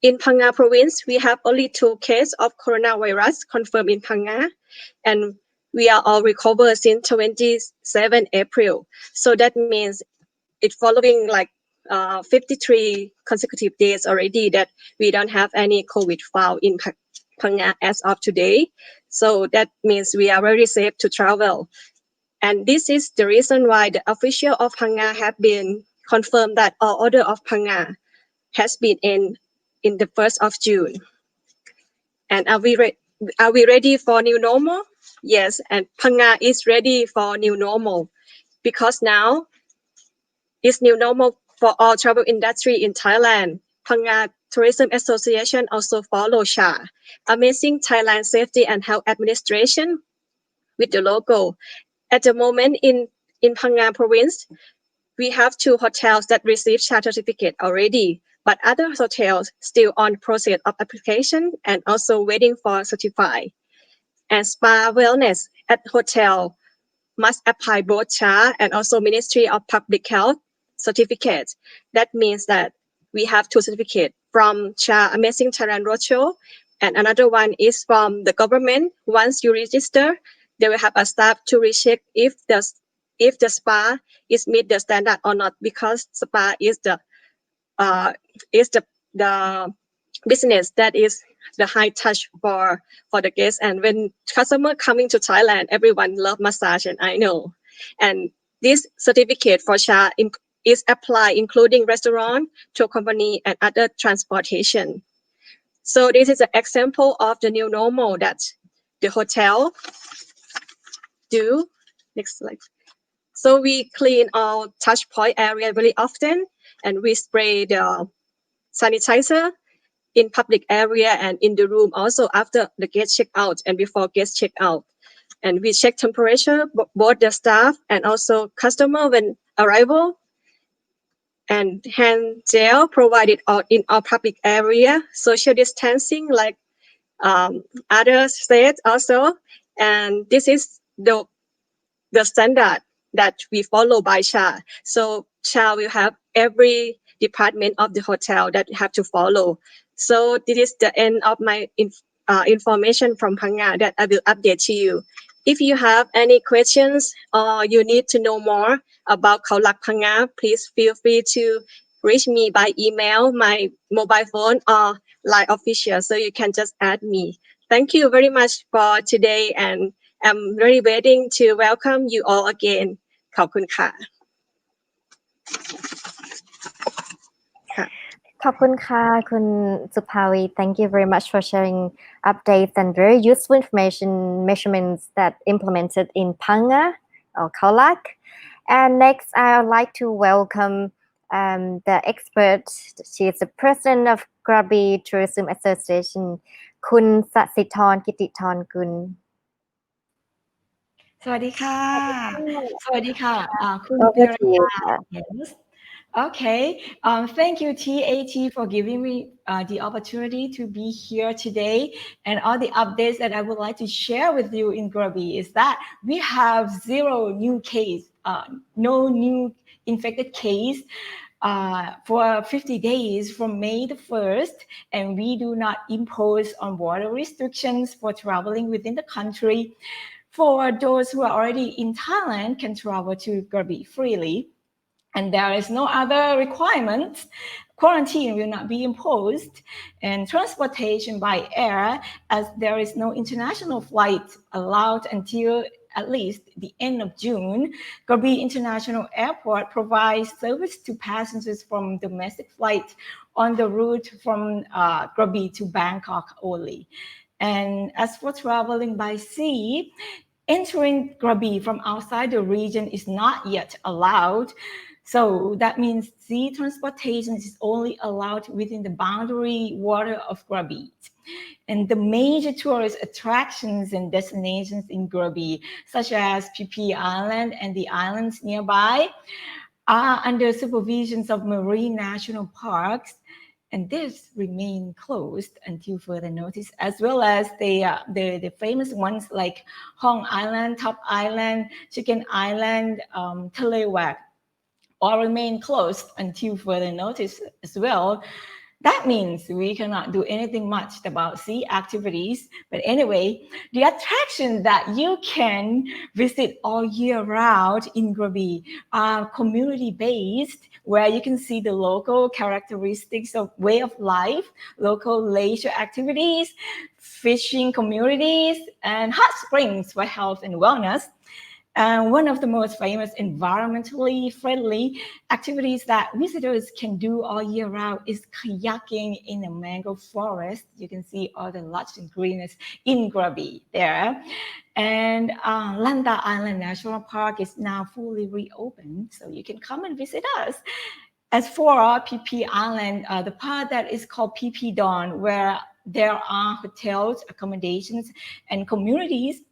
in Phang Nga province, we have only 2 cases of coronavirus confirmed in Phang Nga, and we are all recovered since 27 April. So that means it's following like 53 consecutive days already that we don't have any COVID found in Phang Nga as of today. So that means we are very safe to travel. And this is the reason why the official of Phang Nga have been confirmed that all order of Phang Nga has been in the 1st of June. And are we ready for new normal? Yes, and Phang Nga is ready for new normal because now it's new normal for all travel industry in Thailand. Phang Nga Tourism Association also follow SHA, Amazing Thailand Safety and Health Administration, with the logo. At the moment in Phang Nga province, we have 2 hotels that received SHA certificate already, but other hotels still on process of application and also waiting for certify. And spa wellness at hotel must apply both SHA and also Ministry of Public Health certificate. That means that we have 2 certificates from SHA Amazing Thailand Roadshow, and another one is from the government. Once you register, they will have a staff to recheck if the spa is meet the standard or not, because spa is the business that is the high touch for the guests. And when customer coming to Thailand, everyone love massage, and I know. And this certificate for SHA is applied including restaurant, tour company, and other transportation. So this is an example of the new normal that the hotel do. Next slide. So we clean our touch point area very often, and we spray the sanitizer in public area and in the room also after the guest check out and before guest check out. And we check temperature, both the staff and also customer when arrival. And hand gel provided in our public area, social distancing like other states also. And this is the standard that we follow by SHA. So SHA will have every department of the hotel that have to follow. So this is the end of my information from Phang Nga that I will update to you. If you have any questions or you need to know more about Khao Lak Phang Nga, please feel free to reach me by email, my mobile phone, or Line official, so you can just add me. Thank you very much for today, and I'm really waiting to welcome you all again. ขอบคุณค่ะ ขอบคุณค่ะคุณสุภาวี Thank you very much for sharing updates and very useful information measurements that implemented in Phang Nga or Khao Lak. And next, I would like to welcome the expert. She is the president of Krabi Tourism Association, คุณสศิธร กิติธรกุล สวัสดีค่ะ สวัสดีค่ะคุณ Over to you. Yes. Okay. Thank you, TAT, for giving me the opportunity to be here today. And all the updates that I would like to share with you in Krabi is that we have 0 new case, no new infected case for 50 days from May the 1st. And we do not impose on border restrictions for traveling within the country. For those who are already in Thailand, can travel to Krabi freely. And there is no other requirements. Quarantine will not be imposed, and transportation by air, as there is no international flight allowed until at least the end of June. Krabi International Airport provides service to passengers from domestic flight on the route from Krabi to Bangkok only. And as for traveling by sea, entering Krabi from outside the region is not yet allowed. So that means sea transportation is only allowed within the boundary water of Krabi. And the major tourist attractions and destinations in Krabi, such as PP Island and the islands nearby, are under supervision of marine national parks. And this remain closed until further notice, as well as the famous ones like Hong Island, Top Island, Chicken Island, Thalewak, all remain closed until further notice as well. That means we cannot do anything much about sea activities. But anyway, the attraction that you can visit all year round in Krabi are community-based, where you can see the local characteristics of way of life, local leisure activities, fishing communities, and hot springs for health and wellness. And one of the most famous environmentally friendly activities that visitors can do all year round is kayaking in a mangrove forest. You can see all the lush and greenness in Krabi there. And Lanta Island National Park is now fully reopened, so you can come and visit us. As for PP Island, the part that is called PP Dawn, where there are hotels, accommodations, and communities,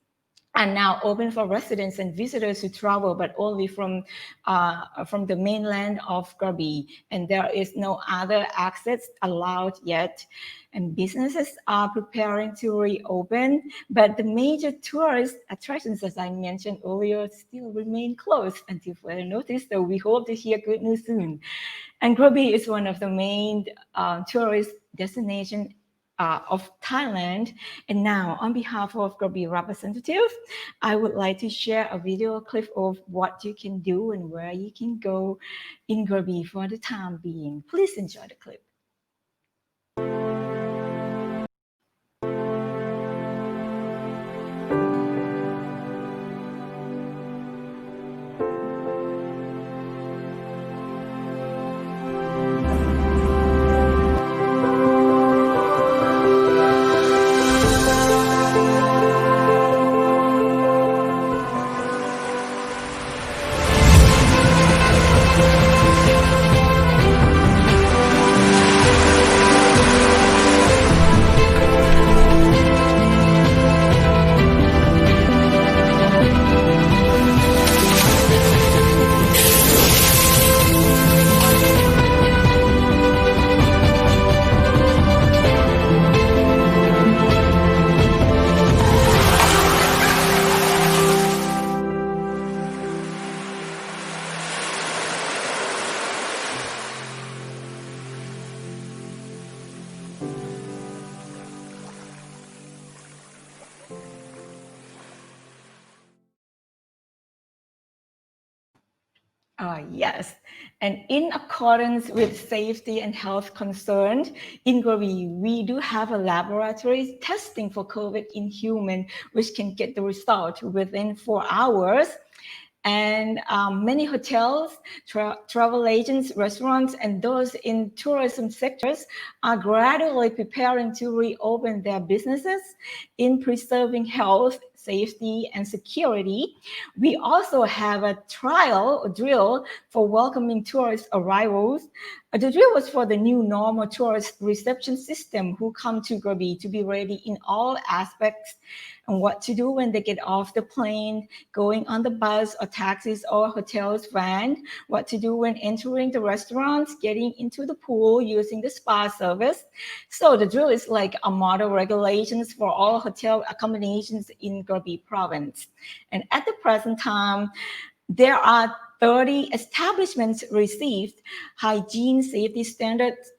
are now open for residents and visitors to travel, but only from the mainland of Krabi. And there is no other access allowed yet. And businesses are preparing to reopen, but the major tourist attractions, as I mentioned earlier, still remain closed until further notice. So we hope to hear good news soon. And Krabi is one of the main tourist destinations of Thailand. And now, on behalf of Krabi representative, I would like to share a video clip of what you can do and where you can go in Krabi for the time being. Please enjoy the clip. Yes, and in accordance with safety and health concerns, in Krabi, we do have a laboratory testing for COVID in human, which can get the result within 4 hours. And many hotels, travel agents, restaurants, and those in tourism sectors are gradually preparing to reopen their businesses in preserving health, safety, and security. We also have a trial drill for welcoming tourist arrivals. The drill was for the new normal tourist reception system who come to Krabi to be ready in all aspects and what to do when they get off the plane, going on the bus or taxis or hotels van, what to do when entering the restaurants, getting into the pool, using the spa service. So the drill is like a model regulations for all hotel accommodations in Krabi province. And at the present time, there are 30 establishments received hygiene safety standards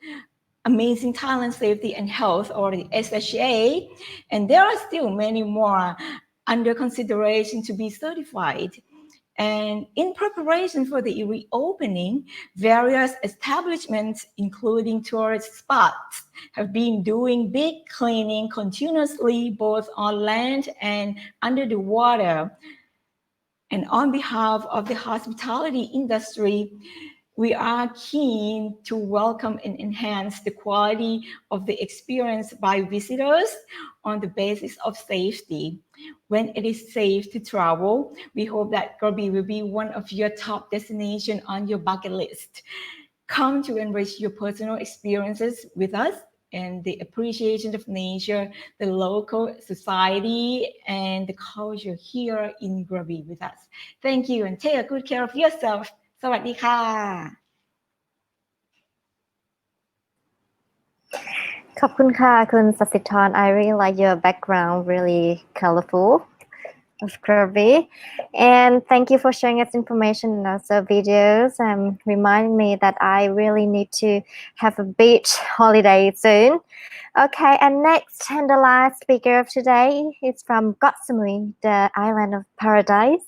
Amazing Thailand Safety and Health, or the SHA, and there are still many more under consideration to be certified. And in preparation for the reopening, various establishments, including tourist spots, have been doing big cleaning continuously, both on land and under the water. And on behalf of the hospitality industry, we are keen to welcome and enhance the quality of the experience by visitors on the basis of safety. When it is safe to travel, we hope that Krabi will be one of your top destinations on your bucket list. Come to enrich your personal experiences with us and the appreciation of nature, the local society, and the culture here in Krabi with us. Thank you, and take good care of yourself. สวัสดีค่ะ ขอบคุณค่ะคุณสสิธร I really like your background, really colorful of Krabi, and thank you for sharing us information and also videos and reminding me that I really need to have a beach holiday soon. Okay, and next and the last speaker of today is from Got Samui, the island of paradise.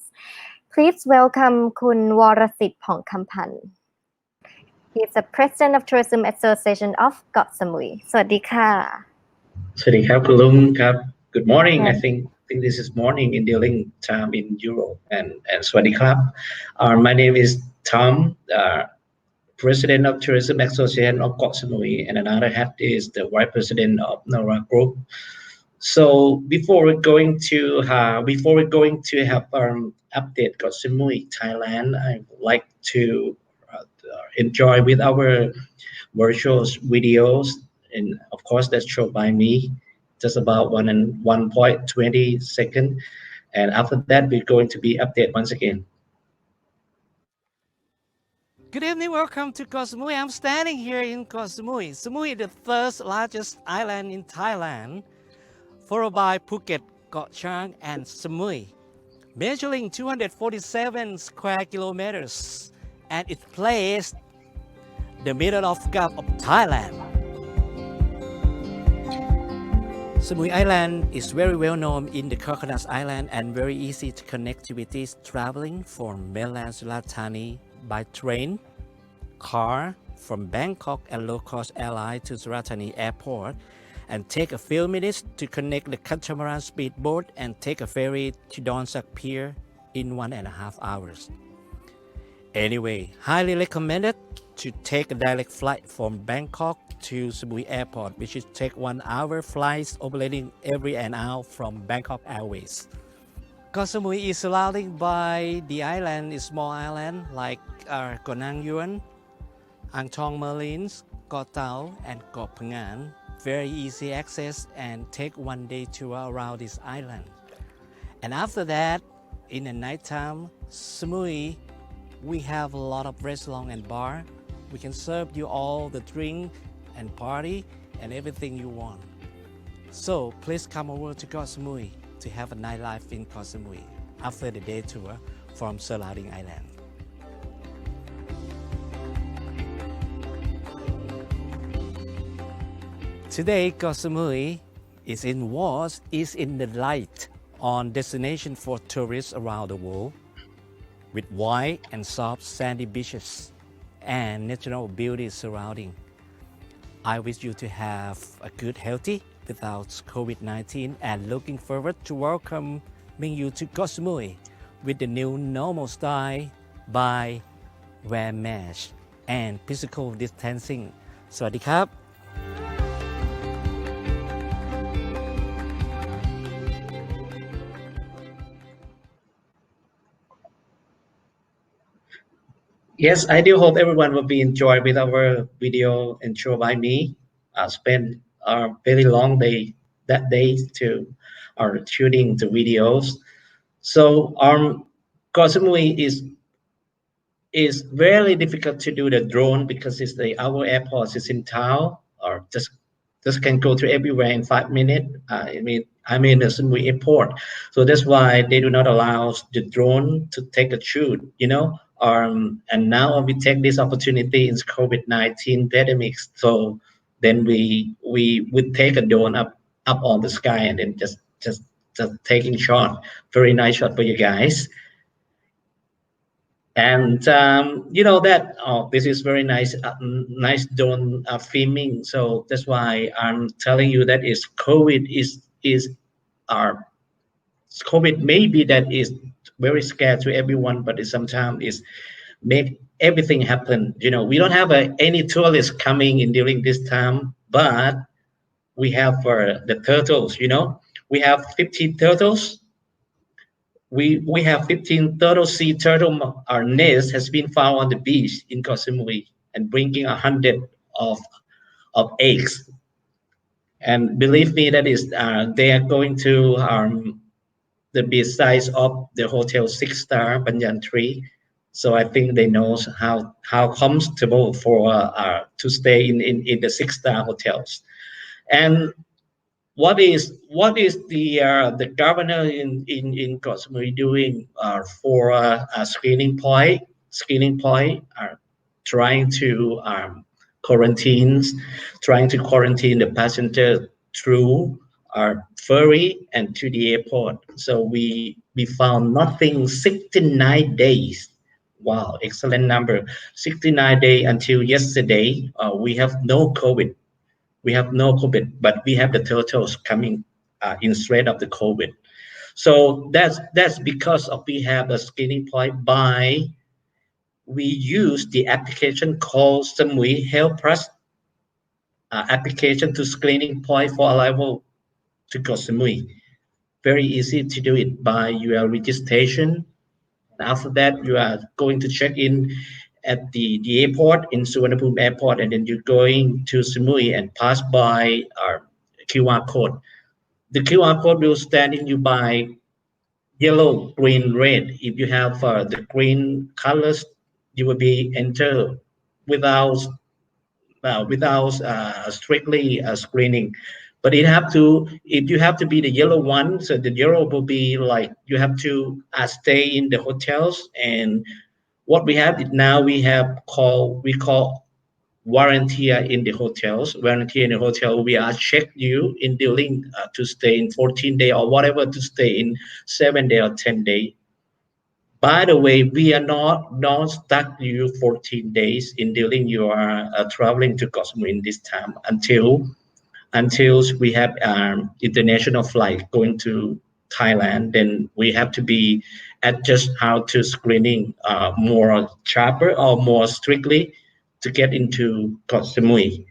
Please welcome คุณวรสิทธิ์ ผ่องคำพันธ์ He is the President of Tourism Association of Got Samui. สวัสดีค่ะ สวัสดีครับคุณลุงครับ Good morning. I think this is morning in dealing time in Europe and สวัสดีครับ My name is Tom, President of Tourism Association of Got Samui, and another hat is the Vice President of Nora Group. So before we're going to have update Got Samui Thailand, I would like to enjoy with our virtual videos, and of course that's shown by me, just about 1.20 seconds, and after that we're going to be update once again. Good evening, welcome to Koh Samui. I'm standing here in Koh Samui. Samui is the third largest island in Thailand, followed by Phuket, Koh Chang, and Samui, measuring 247 square kilometers, and it's placed the middle of Gulf of Thailand. Samui Island is very well known in the Coconut Island and very easy to connectivities traveling from mainland Surat Thani by train, car from Bangkok and low-cost airline to Surat Thani Airport, and take a few minutes to connect the catamaran speedboat and take a ferry to Don Sak Pier in 1.5 hours. Anyway, highly recommended to take a direct flight from Bangkok to Samui Airport, which is take 1 hour flights operating every an hour from Bangkok Airways. Koh Samui is surrounded by the island, is small island like Koh Nang Yuan, Ang Thong Marines, Koh Tao, and Koh Phangan. Very easy access and take 1 day tour around this island. And after that, in the nighttime, Samui, we have a lot of restaurant and bar. We can serve you all the drink and party and everything you want. So please come over to Koh Samui to have a nightlife in Koh Samui after the day tour from surrounding island. Today, Koh Samui is in the light on destination for tourists around the world. with white and soft sandy beaches and natural beauty surrounding. I wish you to have a good healthy without COVID-19 and looking forward to welcoming you to Koh Samui with the new normal style by wear mask and physical distancing. สวัสดีครับ Yes, I do hope everyone will be enjoyed with our video intro by me. Spent a very long day that day to shooting the videos. So Koh Samui is very difficult to do the drone because it's our airport is in town or just can go to everywhere in 5 minutes. I mean the Samui airport, so that's why they do not allow the drone to take a shoot. And now we take this opportunity in COVID-19 pandemic. So then we would take a drone up on the sky and then just taking shot, very nice shot for you guys. And this is very nice drone filming. So that's why I'm telling you that is COVID is our COVID maybe that is very scared to everyone, but it sometimes is make everything happen. We don't have any tourists coming in during this time, but we have the turtles. We have 15 turtles. We have 15 turtle sea turtle. Our nest has been found on the beach in Koh Samui and bringing 100 of eggs. And believe me, that is they are going to the beach size of the hotel 6-star Banyan Tree. So I think they know how comfortable for to stay in the 6-star hotels. And what is the governor in Koh Samui doing for a screening point? Trying to quarantine the passenger through our ferry and to the airport. So we found nothing 69 days. Wow, excellent number. 69 days until yesterday. We have no COVID. But we have the turtles coming instead of the COVID. So that's because of we have a screening point we use the application called Samui Health Plus application to screening point for arrival to Koh Samui. Very easy to do it by your registration. After that, you are going to check in at the airport in Suvarnabhumi airport, and then you're going to Samui and pass by our QR code. The QR code will stand in you by yellow, green, red. If you have the green colors, you will be entered without strictly screening. But if you have to be the yellow one, so the yellow will be like you have to stay in the hotels. And what we have now, we call warranty in the hotels. Warranty in the hotel, we are check you in the link to stay in 14 days or whatever to stay in 7 days or 10 days. By the way, we are not stuck you 14 days in dealing you are traveling to Koh Samui in this time until we have international flight going to Thailand. Then we have to be adjust how to screening more sharper or more strictly to get into Koh Samui.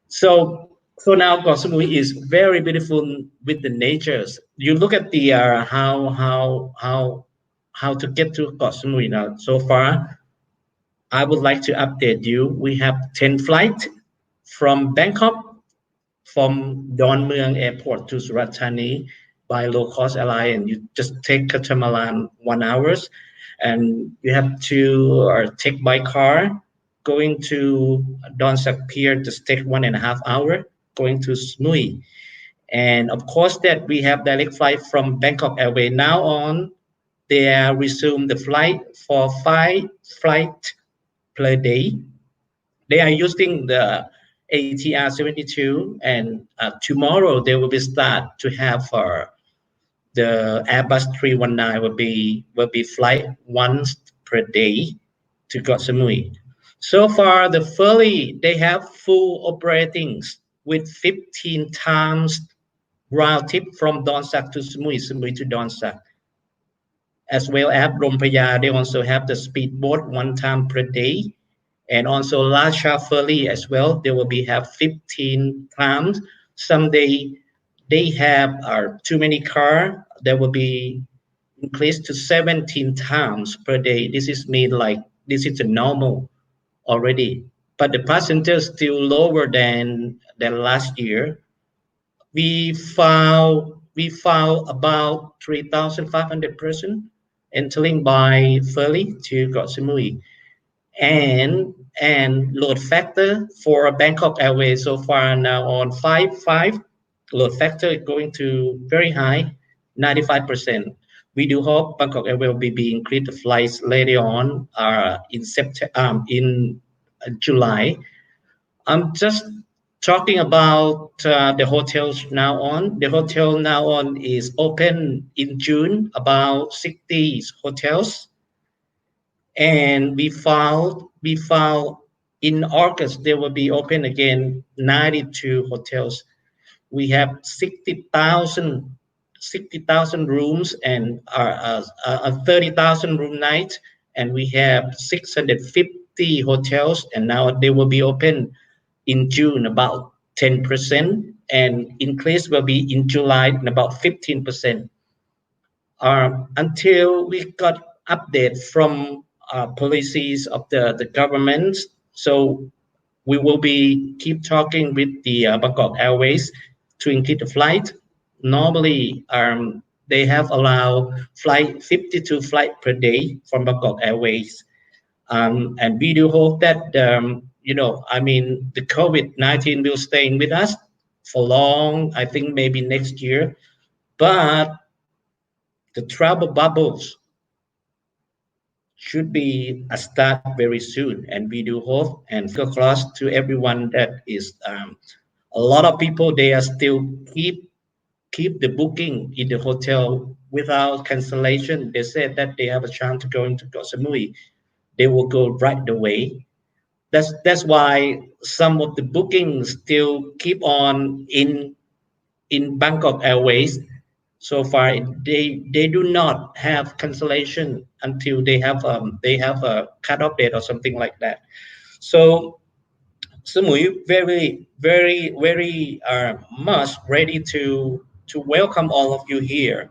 So now Koh Samui is very beautiful with the natures. You look at the how to get to Koh Samui now. So far, I would like to update you. We have 10 flights from Bangkok, from Don Mueang Airport to Surat Thani by low-cost airline. You just take catamaran 1 hour, and you have to take by car going to Don Sak Pier, just take 1.5 hours going to Samui. And of course that we have direct flight from Bangkok Airways. Now on, they resume the flight for 5 flights per day. They are using the ATR 72, and tomorrow they will be start to have the Airbus 319 will be flight once per day to Koh Samui. So far, the ferry they have full operatings with 15 times round trip from Don Sak to Samui, Samui to Don Sak. As well as Rompaya, they also have the speedboat one time per day, and also Lasha ferry as well. They will be have 15 times. Someday they have too many car. There will be increased to 17 times per day. This is made like this is a normal already, but the passengers still lower than last year. We found about 3,500 persons entering by ferry to Koh Samui, and load factor for Bangkok Airways so far now on 5 load factor is going to very high, 95%. We do hope Bangkok Airways will be increased the flights later on in September in July. I'm just talking about the hotels now on. The hotel now on is open in June, about 60 hotels, and we found in August they will be open again 92 hotels. We have 60,000 rooms and 30,000 room nights, and we have 650 hotels, and now they will be open in June about 10%, and increase will be in July about 15%. Until we got update from policies of the government. So we will be keep talking with the Bangkok Airways to increase the flight. Normally, they have allowed flight 52 flight per day from Bangkok Airways, and we do hope that I mean, the COVID-19 will stay with us for long. I think maybe next year, but the travel bubbles should be a start very soon, and we do hope and fingers crossed to everyone that is a lot of people they are still keep the booking in the hotel without cancellation. They said that they have a chance to go into Koh Samui, they will go right away. That's why some of the bookings still keep on in Bangkok Airways. So far, they do not have cancellation until they have a cut-off date or something like that. So Samui very much ready to welcome all of you here,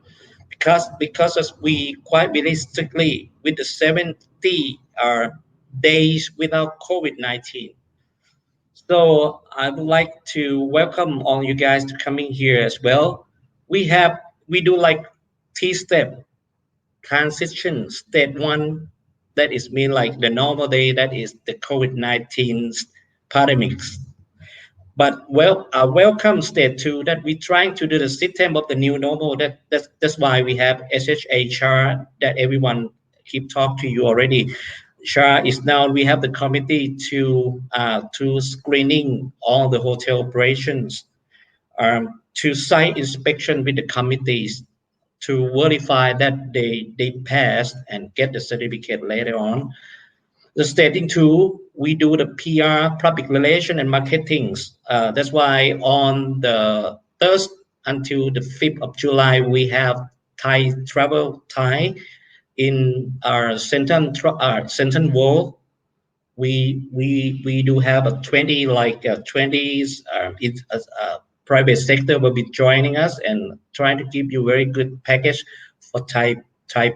because as we quite really strictly with the 70 days without COVID-19. So I would like to welcome all you guys to coming here as well. We do like T-step transition. Step one, that is mean like the normal day, that is the COVID-19 pandemics. But welcome state two that we're trying to do the system of the new normal. That's why we have SHR that everyone keep talk to you already. SHR is now we have the committee to screening all the hotel operations, to site inspection with the committees to verify that they pass and get the certificate later on. The staging two, we do the PR, public relation and marketing. That's why on the 3rd until the 5th of July, we have Thai Travel Thai in our Central World. We do have a 20 like 20s private sector will be joining us and trying to give you very good package for Thai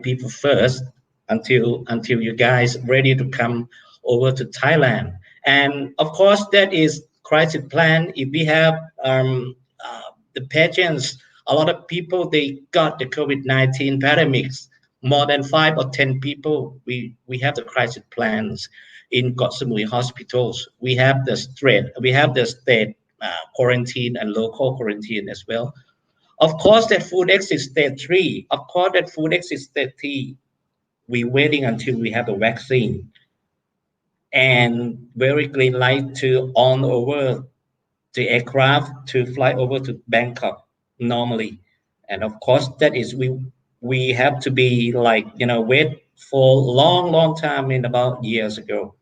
people first until you guys ready to come over to Thailand. And of course that is crisis plan. If we have the patients, a lot of people they got the COVID-19 pandemics, more than 5 or 10 people. We have the crisis plans in Koh Samui hospitals. We have the state quarantine and local quarantine as well. Of course, that food exit stage 3. Of course, that food exit stage 3. We're waiting until we have a vaccine and very green light to on over the aircraft to fly over to Bangkok normally. and of course that is we have to be like wait for long time in about years ago.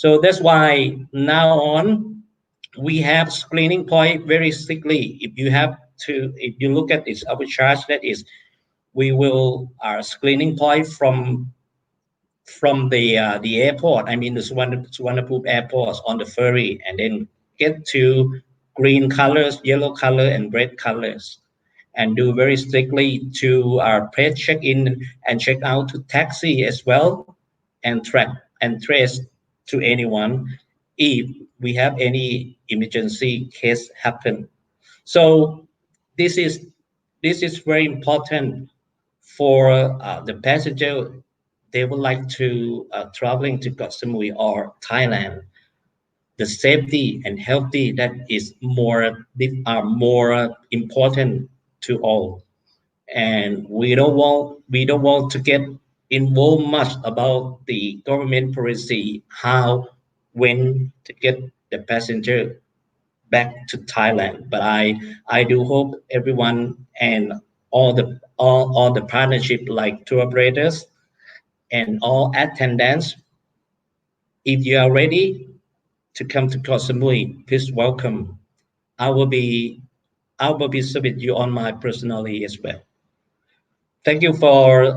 So that's why now on we have screening point very strictly. If you look at this our charge, that is we will our screening point from the airport. I mean the Suvarnabhumi airport on the ferry, and then get to green colors, yellow color, and red colors, and do very strictly to our pre check in and check out to taxi as well, and track and trace to anyone if we have any emergency case happen. So this is very important for the passenger. They would like to traveling to Koh Samui or Thailand. The safety and healthy that is more are more important to all, and we don't want to get involved much about the government policy how when to get the passenger back to Thailand. But I do hope everyone and all the partnership like tour operators and all attendants, if you are ready to come to Koh Samui, please welcome. I will be I will be with you on my personally as well. Thank you for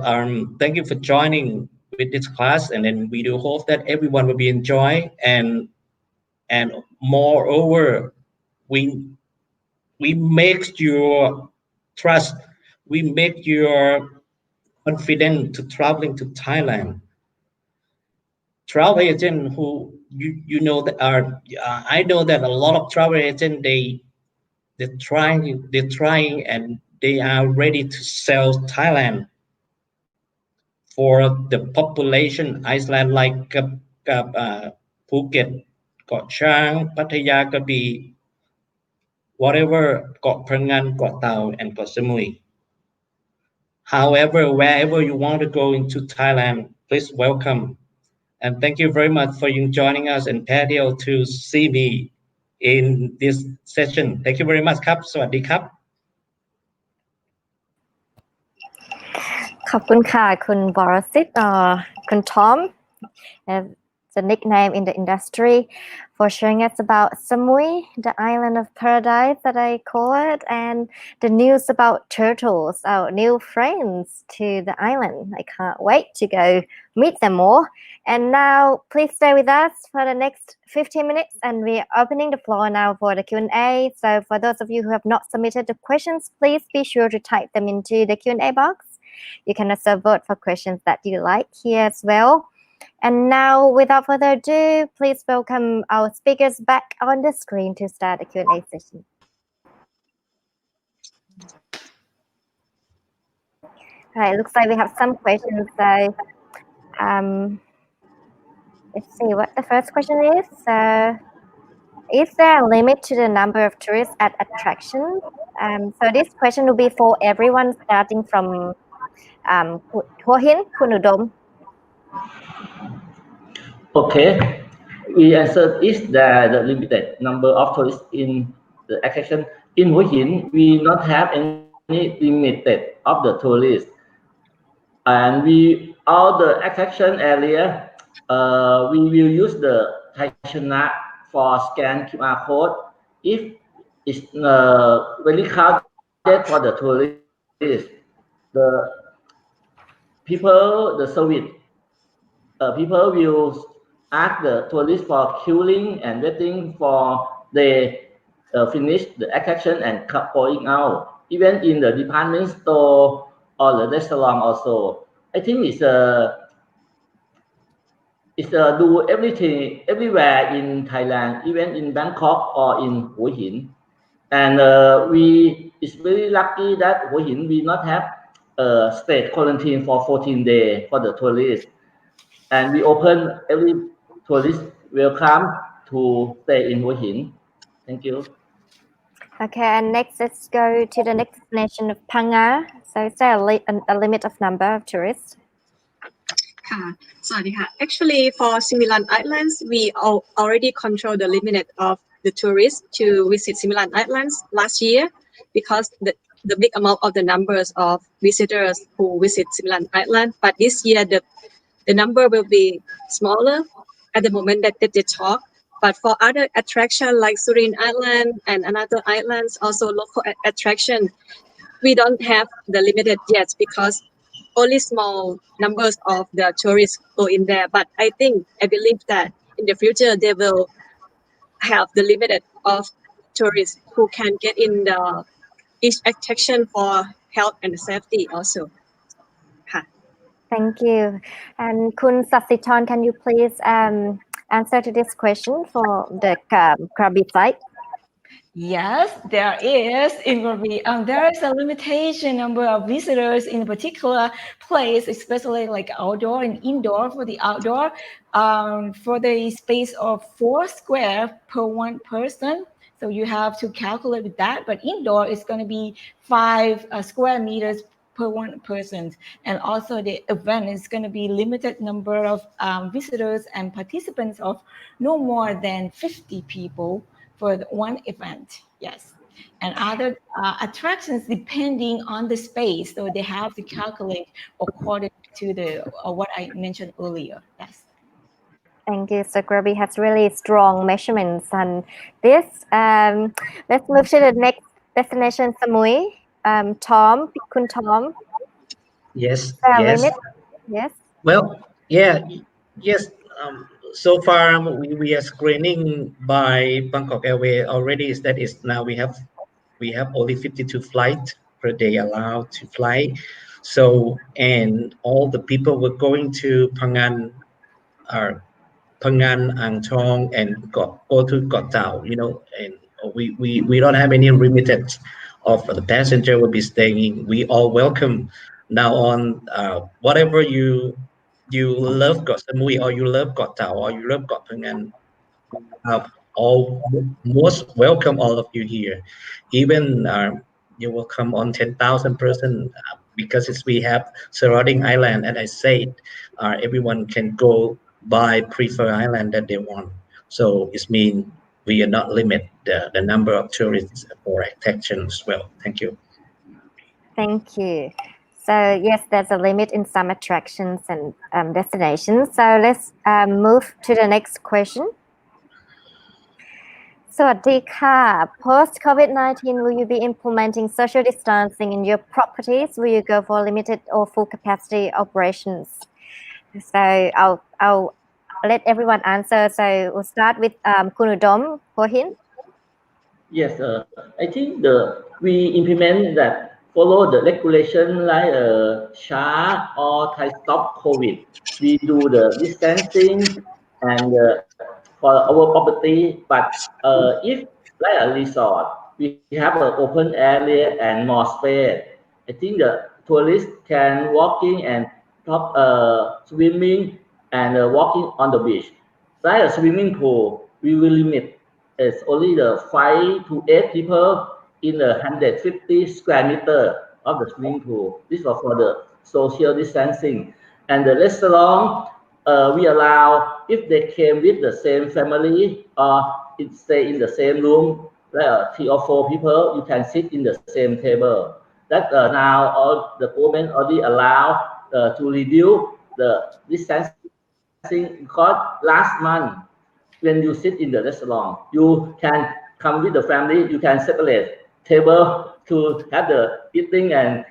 joining with this class, and then we do hope that everyone will be enjoy, and moreover we we make your trust, we make your confident to traveling to Thailand. Travel agent who you know that are I know that a lot of travel agent they're trying and they are ready to sell Thailand for the population Iceland like กับภูเก็ตเกาะช้างพัทยากระบี่ whatever เกาะพะงันเกาะเต่า and เกาะสมุย however wherever you want to go into Thailand, please welcome, and thank you very much for you joining us and Patio to see me in this session. Thank you very much ครับสวัสดีครับ ขอบคุณค่ะคุณวรสิทธิ์คุณ Tom, it's a nickname in the industry, for sharing us about Samui, the island of paradise that I call it, and the news about turtles, our new friends to the island. I can't wait to go meet them all. And now please stay with us for the next 15 minutes, and we're opening the floor now for the Q&A. So for those of you who have not submitted the questions, please be sure to type them into the Q&A box. You can also vote for questions that you like here as well. And now, without further ado, please welcome our speakers back on the screen to start the Q&A session. All right, looks like we have some questions. So, let's see what the first question is. Is there a limit to the number of tourists at attractions? So this question will be for everyone, starting from Hua Hin, Kun Udom. Okay, we answered is there the limited number of tourists in the attraction. In Hua Hin, we not have any limited of the tourists, and we all the attraction area we will use the Thai Chana for scan QR code if it's very crowded for the tourists. The people, the service people will ask the tourists for queuing and waiting for they finish the attraction and going out. Even in the department store or the restaurant also. I think it's do everything everywhere in Thailand, even in Bangkok or in Hua Hin. And it's very lucky that Hua Hin we not have state quarantine for 14 days for the tourists. And we open every tourist welcome to stay in Hua Hin. Thank you. Okay, and next let's go to the next destination of Phanga. So is there a limit of number of tourists? ค่ะสวัสดีค่ะ Actually, for Similan Islands, we already control the limit of the tourists to visit Similan Islands last year, because the big amount of the numbers of visitors who visit Simlan Island. But this year, the number will be smaller at the moment that they talk. But for other attraction like Surin Island and another islands, also local attraction, we don't have the limited yet because only small numbers of the tourists go in there. But I believe that in the future they will have the limited of tourists who can get in the each attraction for health and safety also. ค่ะ Thank you. And Kun Sasiton, can you please answer to this question for the Krabi site? Yes, there is in Krabi. There is a limitation number of visitors in a particular place, especially like outdoor and indoor. For the outdoor, for the space of 4 square per one person. So you have to calculate with that. But indoor is going to be 5 square meters per one person. And also the event is going to be limited number of visitors and participants of no more than 50 people for one event. Yes. And other attractions depending on the space. So they have to calculate according to the what I mentioned earlier. Yes. Thank you. So Krabi has really strong measurements on this. Let's move to the next destination, Samui. Tom, Kun Tom. Yes. Limit? Yes. Well, yeah, yes. So far, we are screening by Bangkok Airways already. Is that is now we have only 52 flights per day allowed to fly. So and all the people were going to Phangan are Phangan, Ang Thong, and go to Koh Tao. And we don't have any limited of the passenger will be staying. We all welcome now on whatever you love Koh Samui or you love Koh Tao or you love Koh Phangan. All most welcome all of you here. Even you will come on 10,000 person because we have surrounding island, and I said everyone can go by prefer island that they want. So it means we are not limit the number of tourists for attraction as well. Thank you. Thank you. So yes, there's a limit in some attractions and destinations. So let's move to the next question. สวัสดีค่ะ Post COVID-19, will you be implementing social distancing in your properties? Will you go for limited or full capacity operations? So I'll let everyone answer. So we'll start with Kun Udom for him. Yes, I think we implement that follow the regulation like SHA or Thai Stop COVID. We do the distancing and for our property, but if like a resort, we have an open area and more space. I think the tourists can walking and swimming and walking on the beach. Like a swimming pool, we will limit it's only the 5 to 8 people in the 150 square meter of the swimming pool. This was for the social distancing. And the restaurant, we allow if they came with the same family or it stay in the same room, like 3 or 4 people, you can sit in the same table. That now all the government already allow to reduce the distancing because last month when you sit in the restaurant, you can come with the family, you can separate table to have the eating and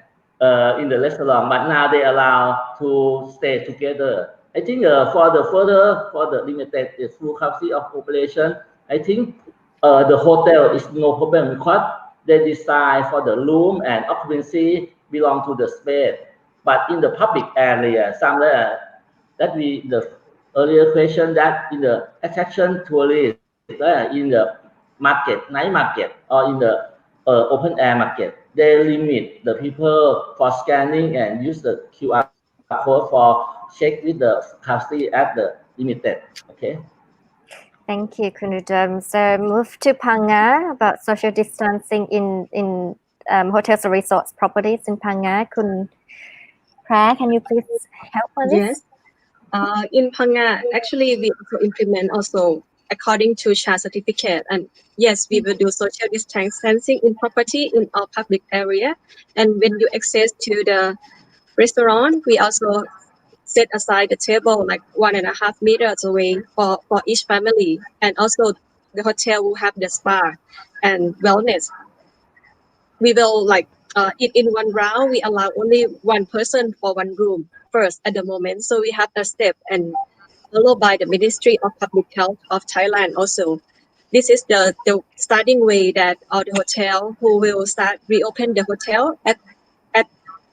in the restaurant, but now they allow to stay together. I think for the limited full capacity of population, I think the hotel is no problem because they design for the room and occupancy belong to the space. But in the public area, that the earlier question that in the attraction tourists in the market, night market, or in the open air market, they limit the people for scanning and use the QR code for check with the capacity at the limited. Okay. Thank you, Kun Udom. So move to Phanga about social distancing in hotels or resorts properties in Phanga. Kun Pra, can you please help on this? Yes. In Phanga, actually, we also implement also according to CHA certificate. And yes, we will do social distancing in property in all public area. And when you access to the restaurant, we also set aside the table like 1.5 meters away for each family. And also the hotel will have the spa and wellness. We will like in one round, we allow only one person for one room first at the moment. So we have a step and followed by the Ministry of Public Health of Thailand also. This is the starting way that all the hotel who will start reopen the hotel at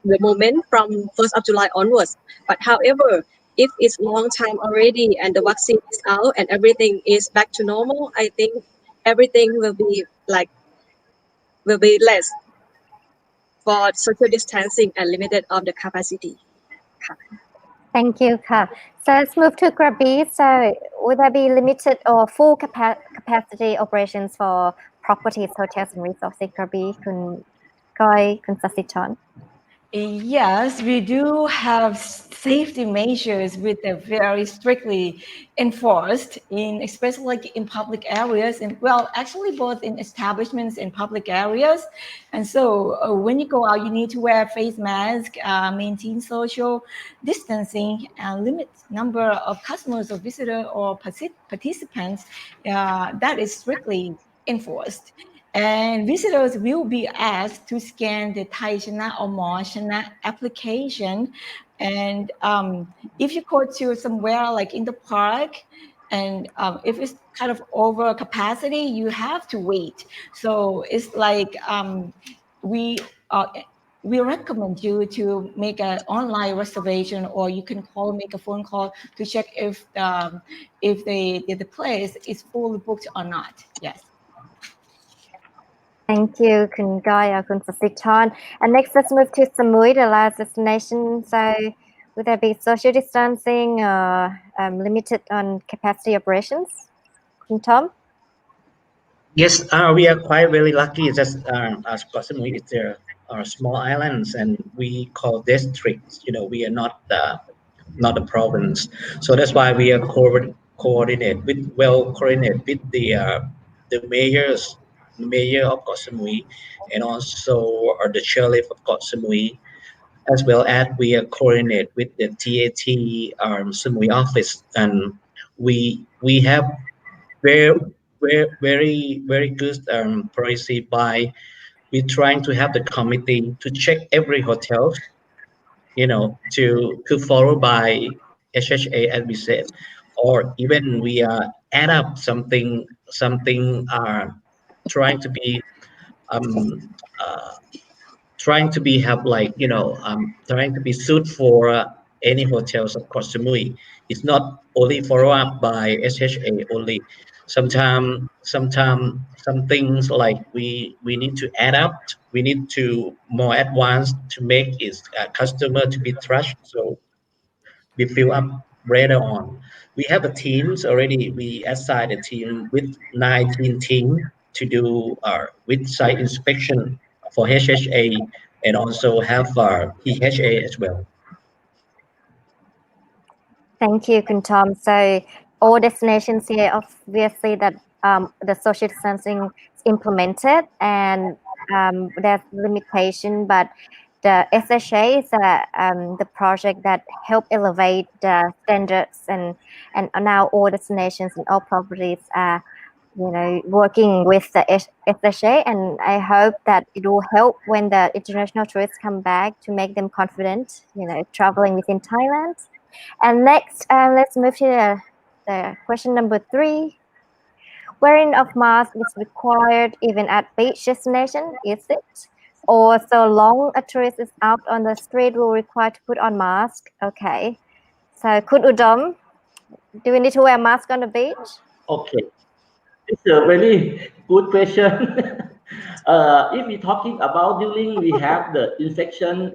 the moment from 1st of July onwards. But however, if it's long time already and the vaccine is out and everything is back to normal, I think everything will be less for social distancing and limited of the capacity. Thank you, Ka. So let's move to Krabi. So would there be limited or full capacity operations for properties, hotels, and resorts in Krabi? Kun Koi, Kun Sasiton? Yes, we do have safety measures which are very strictly enforced in, especially like in public areas, and well, actually both in establishments and public areas. And so when you go out, you need to wear face mask, maintain social distancing, and limit number of customers or visitors or participants. That is strictly enforced. And visitors will be asked to scan the Thai Chana or Mo Chana application. And if you go to somewhere like in the park, and if it's kind of over capacity, you have to wait. So it's like we recommend you to make an online reservation, or you can make a phone call to check if the place is fully booked or not. Yes. Thank you, Kun Gaya, Kun Sasiton. And next, let's move to Samui, the last destination. So would there be social distancing or limited on capacity operations? Kun Tom? Yes, we are quite very lucky that Koh Samui is there are small islands and we call districts. You know, we are not a province, so that's why we are coordinate with the mayor of Koh Samui, and also the sheriff of Koh Samui, as well as we are coordinate with the TAT Samui office, and we have very very good policy by we trying to have the committee to check every hotel, you know, to follow by HHA as we said, or even we add up something trying to be um, uh, trying to be have like trying to be suit for any hotels of course Samui. It's not only follow up by SHA only. Some things like we need to add up. We need to more advanced to make it customer to be trust. So we fill up later on. We have the teams already. We assigned a team with 19 team to do with site inspection for HHA and also have PHA as well. Thank you, Kun Tom. So all destinations here, obviously that the social distancing is implemented and there's limitation, but the SHA is the project that help elevate the standards, and now all destinations and all properties are working with the SHA, and I hope that it will help when the international tourists come back to make them confident, traveling within Thailand. And next, let's move to the question number 3. Wearing of mask is required even at beach destination, is it? Or so long a tourist is out on the street will require to put on mask? Okay. So Kun Udom, do we need to wear a mask on the beach? Okay, it's a very good question. If we're talking about during we have the infection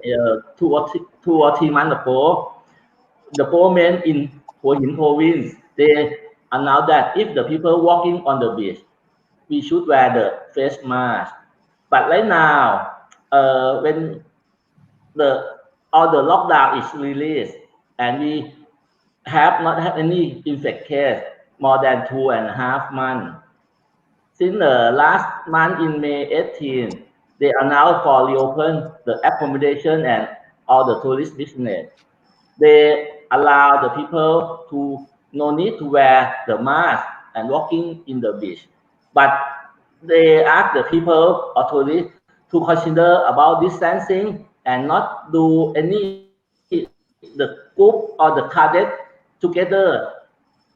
2 or 3 months ago, the government in Hua Hin province, they announced that if the people walking on the beach, we should wear the face mask. But right now, when all the lockdown is released and we have not had any infect case, more than 2.5 months. Since the last month in May 18, they announced for reopen the accommodation and all the tourist business. They allow the people to no need to wear the mask and walking in the beach. But they ask the people or tourists to consider about distancing and not do any the group or the cadet together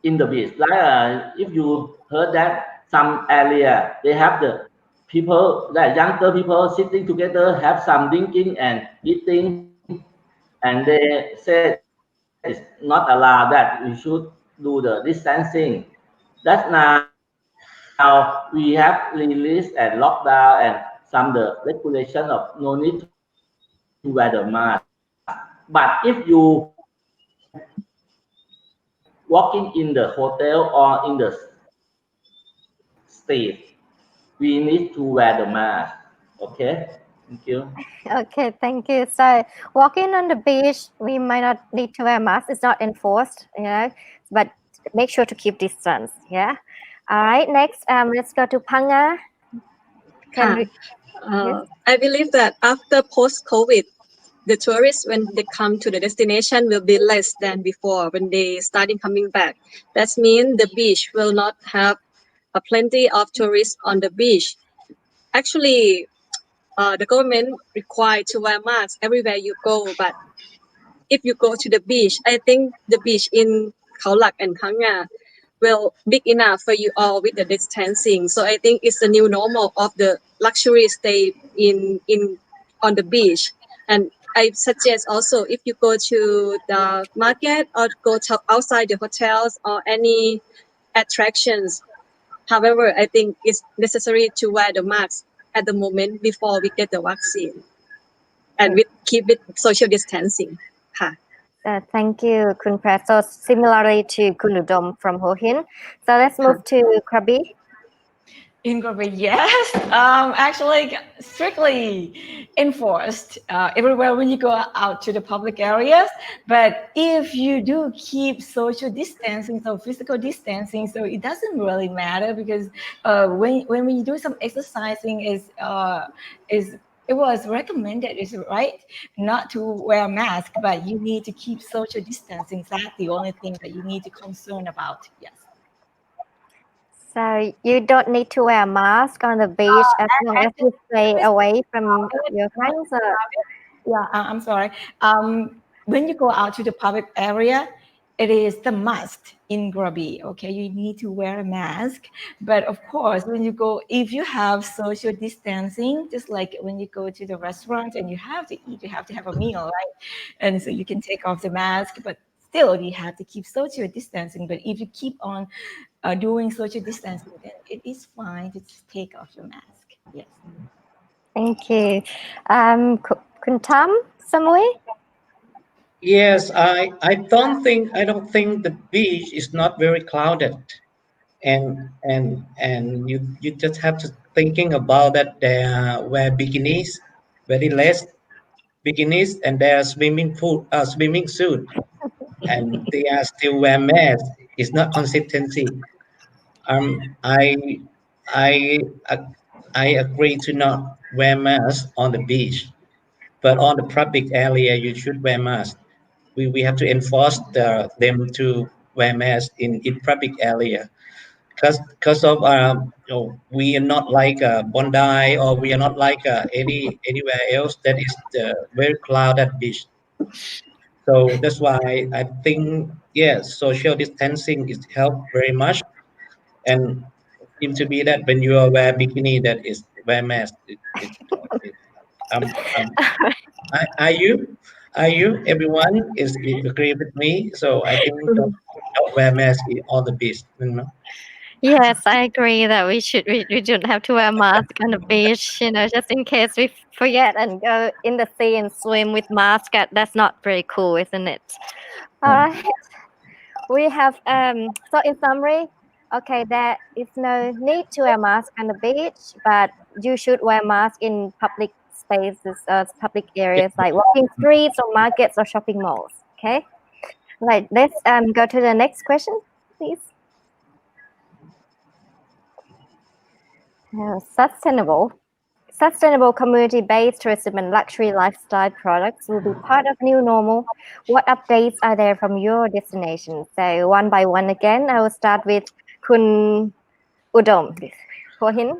in the beach. Like if you heard that some area they have the people, like younger people sitting together, have some drinking and eating, and they said it's not allowed that we should do the distancing. That's now we have released and locked down and some the regulation of no need to wear the mask. But if you walking in the hotel or in the street, we need to wear the mask. Okay, thank you. Okay, thank you. So walking on the beach, we might not need to wear masks. It's not enforced, but make sure to keep distance. Yeah. All right. Next, let's go to Panga. Can we? Yes. I believe that after post-COVID, the tourists, when they come to the destination, will be less than before when they starting coming back. That means the beach will not have plenty of tourists on the beach. Actually, the government required to wear masks everywhere you go, but if you go to the beach, I think the beach in Khao Lak and Phang Nga will big enough for you all with the distancing. So I think it's the new normal of the luxury stay in on the beach. And I suggest also if you go to the market or go to outside the hotels or any attractions. However, I think it's necessary to wear the mask at the moment before we get the vaccine, and we keep it social distancing. ค่ะ Thank you, Kun Prat. So similarly to Kunudom from Ho Hin. So let's move to Krabi. In Krabi, yes. Actually, strictly enforced everywhere when you go out to the public areas. But if you do keep social distancing, so physical distancing, so it doesn't really matter because when we do some exercising, it was recommended, is right, not to wear a mask, but you need to keep social distancing. That's the only thing that you need to concern about. Yes. So you don't need to wear a mask on the beach as long as you stay away from your friends. Yeah, I'm sorry. When you go out to the public area, it is the must in Krabi. Okay, you need to wear a mask. But of course, when you go, if you have social distancing, just like when you go to the restaurant and you have to eat, you have to have a meal, right? And so you can take off the mask, but still you have to keep social distancing. But if you keep on doing social distancing, then it is fine to just take off your mask. Yes. Thank you. Kun Tam Samui? Yes, I don't think the beach is not very crowded, and you just have to thinking about that there were bikinis, very less bikinis, and there are swimming suit, and they are still wear masks. It's not consistency. I I uh, I agree to not wear mask on the beach, but on the public area you should wear mask. We have to enforce them to wear masks in public area because of we are not like Bondi, or we are not like anywhere else that is very crowded beach. So that's why I think yes, social distancing is help very much, and seems to be that when you are wear bikini, that is wear mask. Um, are you? Are you? Everyone is agree with me. So I think don't wear mask on the beach. You know? Yes, I agree that we don't have to wear a mask on the beach, just in case we forget and go in the sea and swim with mask. That's not very cool, isn't it? All right. We have so in summary, okay, there is no need to wear mask on the beach, but you should wear mask in public spaces, public areas like walking streets or markets or shopping malls. Okay, right. Let's go to the next question, please. Sustainable community-based tourism and luxury lifestyle products will be part of new normal. What updates are there from your destination? So one by one again, I will start with Kun Udom. Hin.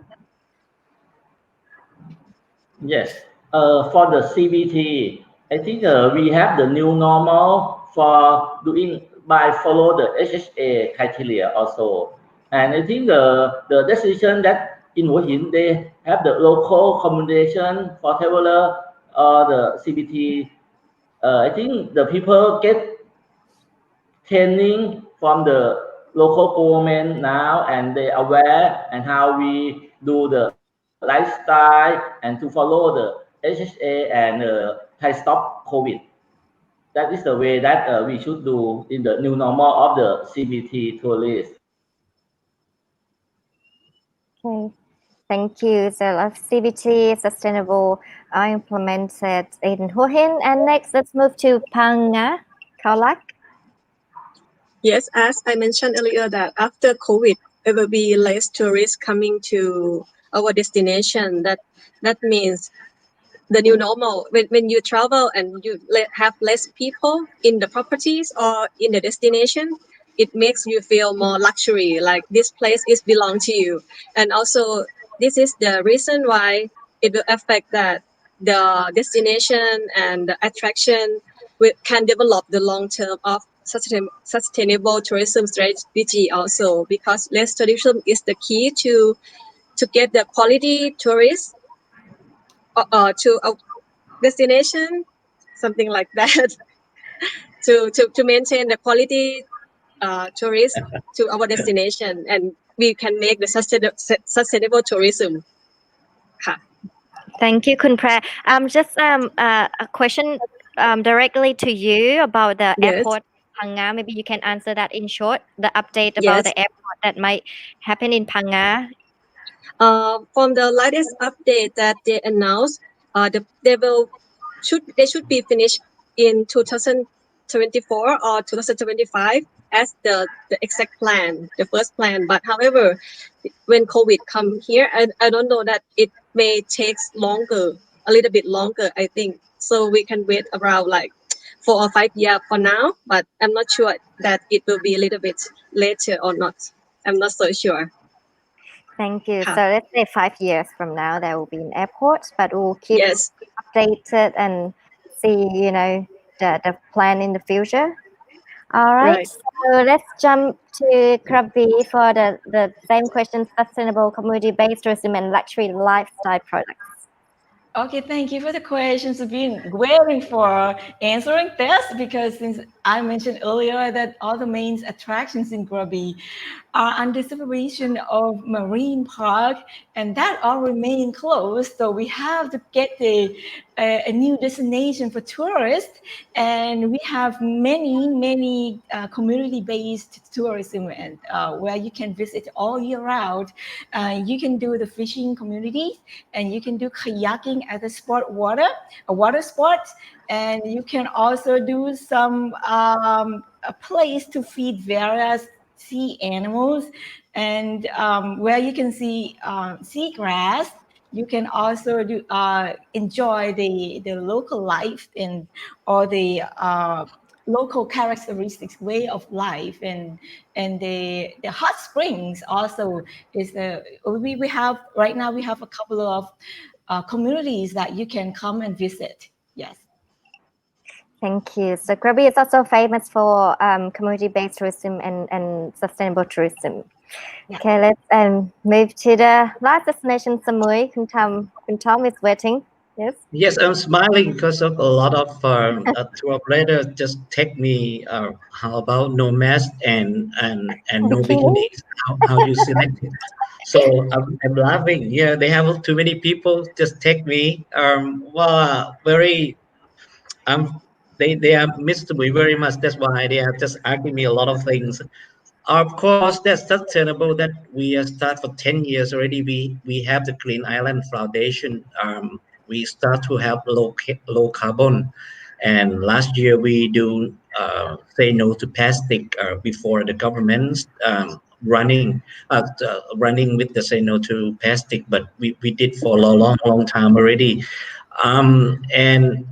Yes. For the CBT, I think we have the new normal for doing by follow the HHA criteria also. And I think the decision that in Hua Hin they have the local accommodation for traveler or the CBT. I think the people get training from the local government now, and they aware and how we do the lifestyle and to follow the HHA and Thai stop COVID. That is the way that we should do in the new normal of the CBT tourist. Okay, thank you. So CBT sustainable are implemented in Hua Hin. And next, let's move to Phang Nga, Khao Lak. Yes, as I mentioned earlier that after COVID, there will be less tourists coming to our destination. That means the new normal. When you travel and you have less people in the properties or in the destination, it makes you feel more luxury, like this place is belong to you. And also, this is the reason why it will affect that the destination and the attraction can develop the long term of sustainable tourism strategy also, because less tourism is the key to get the quality tourists to a destination, something like that, to maintain the quality tourists to our destination, and we can make the sustainable tourism. Thank you, Kun Pre. Just a question directly to you about the Yes. airport Phang Nga. Maybe you can answer that in short. The update Yes. about the airport that might happen in Phang Nga. From the latest update that they announced, they should be finished in 2024 or 2025 as the exact plan, the first plan. But however, when COVID come here, I don't know that it may take longer, a little bit longer, I think. So we can wait around like 4 or 5 years for now, but I'm not sure that it will be a little bit later or not. I'm not so sure. Thank you. So let's say 5 years from now, there will be an airport, but we'll keep Yes. updated and see, the plan in the future. All right. Right. So let's jump to Krabi for the same question: sustainable community-based tourism and luxury lifestyle products. Okay, thank you for the questions. I've been waiting for answering this because since I mentioned earlier that all the main attractions in Krabi are under supervision of Marine Park, and that all remain closed. So we have to get a new destination for tourists, and we have many community-based tourism and where you can visit all year round. You can do the fishing communities, and you can do kayaking as a water sport, and you can also do some a place to feed various sea animals, and where you can see seagrass. You can also do enjoy the local life and or the local characteristics way of life, and the hot springs also is we have right now we have a couple of communities that you can come and visit. Yes. Thank you. So Krabi is also famous for community-based tourism and sustainable tourism. Yeah. Okay, let's move to the last destination, Samui. Kun Tom is waiting. Yes. Yes, I'm smiling because of a lot of tour operators just take me. How about no mask and no bikinis? How you select it? So I'm laughing. Yeah, they have too many people. Just take me. Wow, very. They are missed me very much. That's why they are just asking me a lot of things. Of course, that's sustainable. That we have started for 10 years already. We have the Green Island Foundation. We start to have low carbon, and last year we do say no to plastic before the government running running with the say no to plastic, but we did for a long time already. And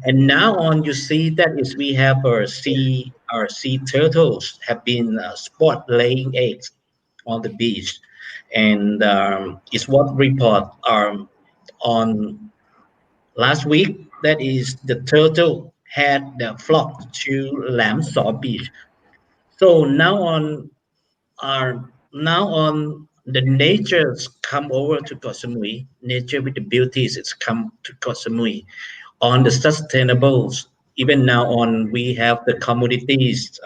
now on you see that is we have our sea turtles have been spot laying eggs on the beach, and it's what report on last week that is the turtle had flocked to Lam Saw Beach. So now on the nature's come over to Koh Samui. Nature with the beauties it's come to Koh Samui. On the sustainables, even now on we have the communities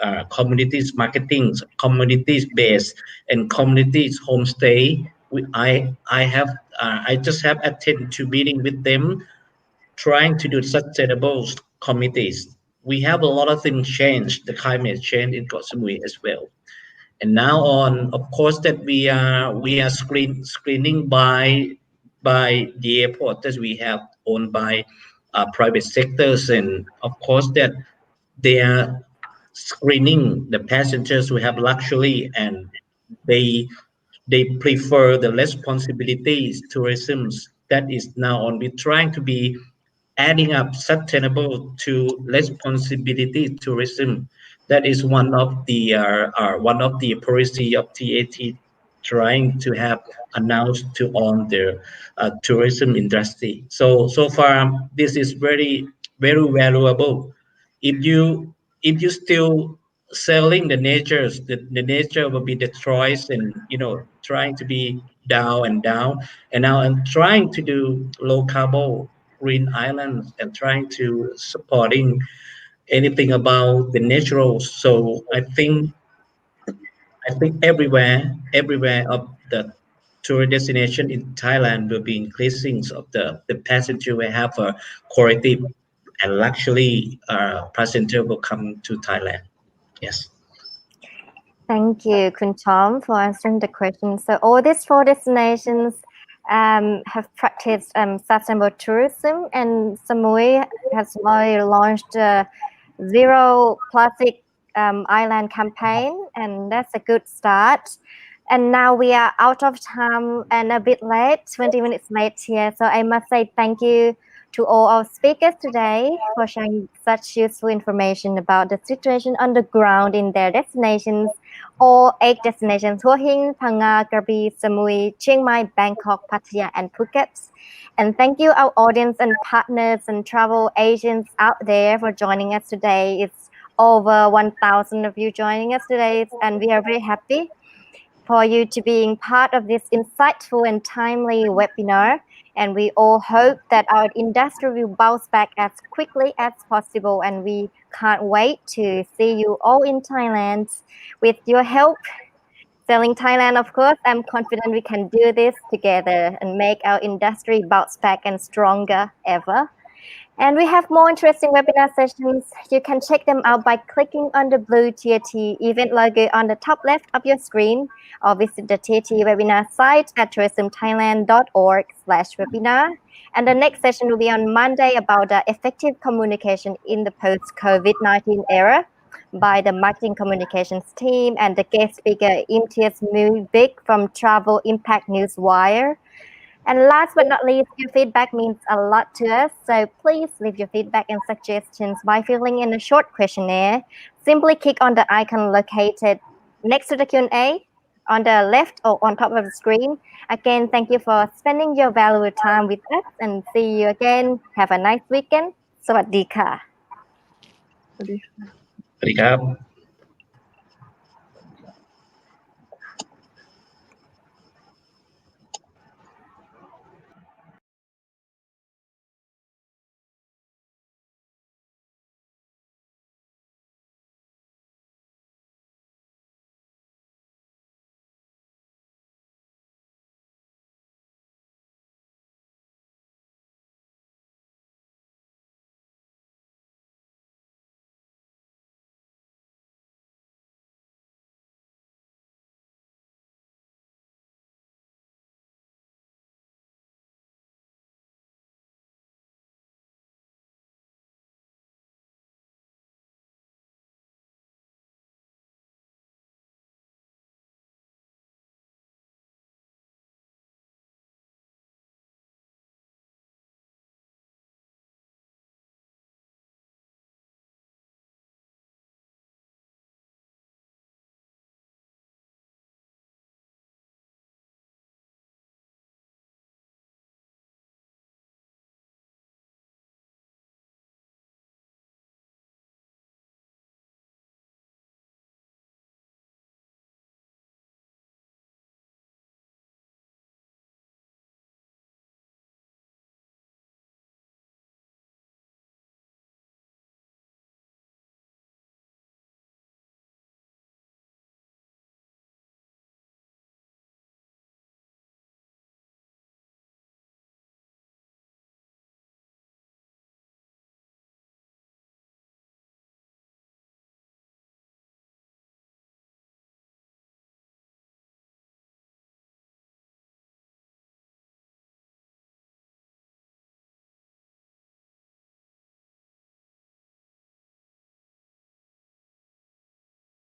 marketing, communities based, and communities homestay. I just have attended to meeting with them, trying to do sustainable committees. We have a lot of things change, the climate change in Koh Samui as well. And now on, of course, that we are screening by the airport that we have owned by private sectors, and of course that they are screening the passengers who have luxury, and they they prefer the responsibilities tourism that is now on. We're trying to be adding up sustainable to responsibility tourism. That is one of the policy of TAT trying to have announced to on the tourism industry. So far, this is very valuable. If you still selling the natures, the nature will be destroyed, and trying to be down and down. And now I'm trying to do low carbon green islands and trying to supporting anything about the natural. So I think everywhere of the tourist destination in Thailand will be increasing of the passenger will have a quality and luxury passenger will come to Thailand. Yes. Thank you, Kun Tom, for answering the question. So all these 4 destinations have practiced sustainable tourism, and Samui has already launched a zero plastic island campaign, and that's a good start. And now we are out of time and a bit late, 20 minutes late here. So I must say thank you to all our speakers today for sharing such useful information about the situation on the ground in their destinations, all 8 destinations: Hua Hin, Phang Nga, Krabi, Samui, Chiang Mai, Bangkok, Pattaya, and Phuket. And thank you our audience and partners and travel agents out there for joining us today. It's over 1,000 of you joining us today, and we are very happy for you to being part of this insightful and timely webinar. And we all hope that our industry will bounce back as quickly as possible. And we can't wait to see you all in Thailand. With your help, Selling Thailand, of course, I'm confident we can do this together and make our industry bounce back and stronger ever. And we have more interesting webinar sessions. You can check them out by clicking on the blue TAT event logo on the top left of your screen, or visit the TAT webinar site at tourismthailand.org/webinar. And the next session will be on Monday about the effective communication in the post-COVID-19 era by the marketing communications team, and the guest speaker Imtiaz Mubik from Travel Impact Newswire. And last but not least, your feedback means a lot to us. So please leave your feedback and suggestions by filling in a short questionnaire. Simply click on the icon located next to the Q&A on the left or on top of the screen. Again, thank you for spending your valuable time with us, and see you again. Have a nice weekend. สวัสดีค่ะ สวัสดีครับ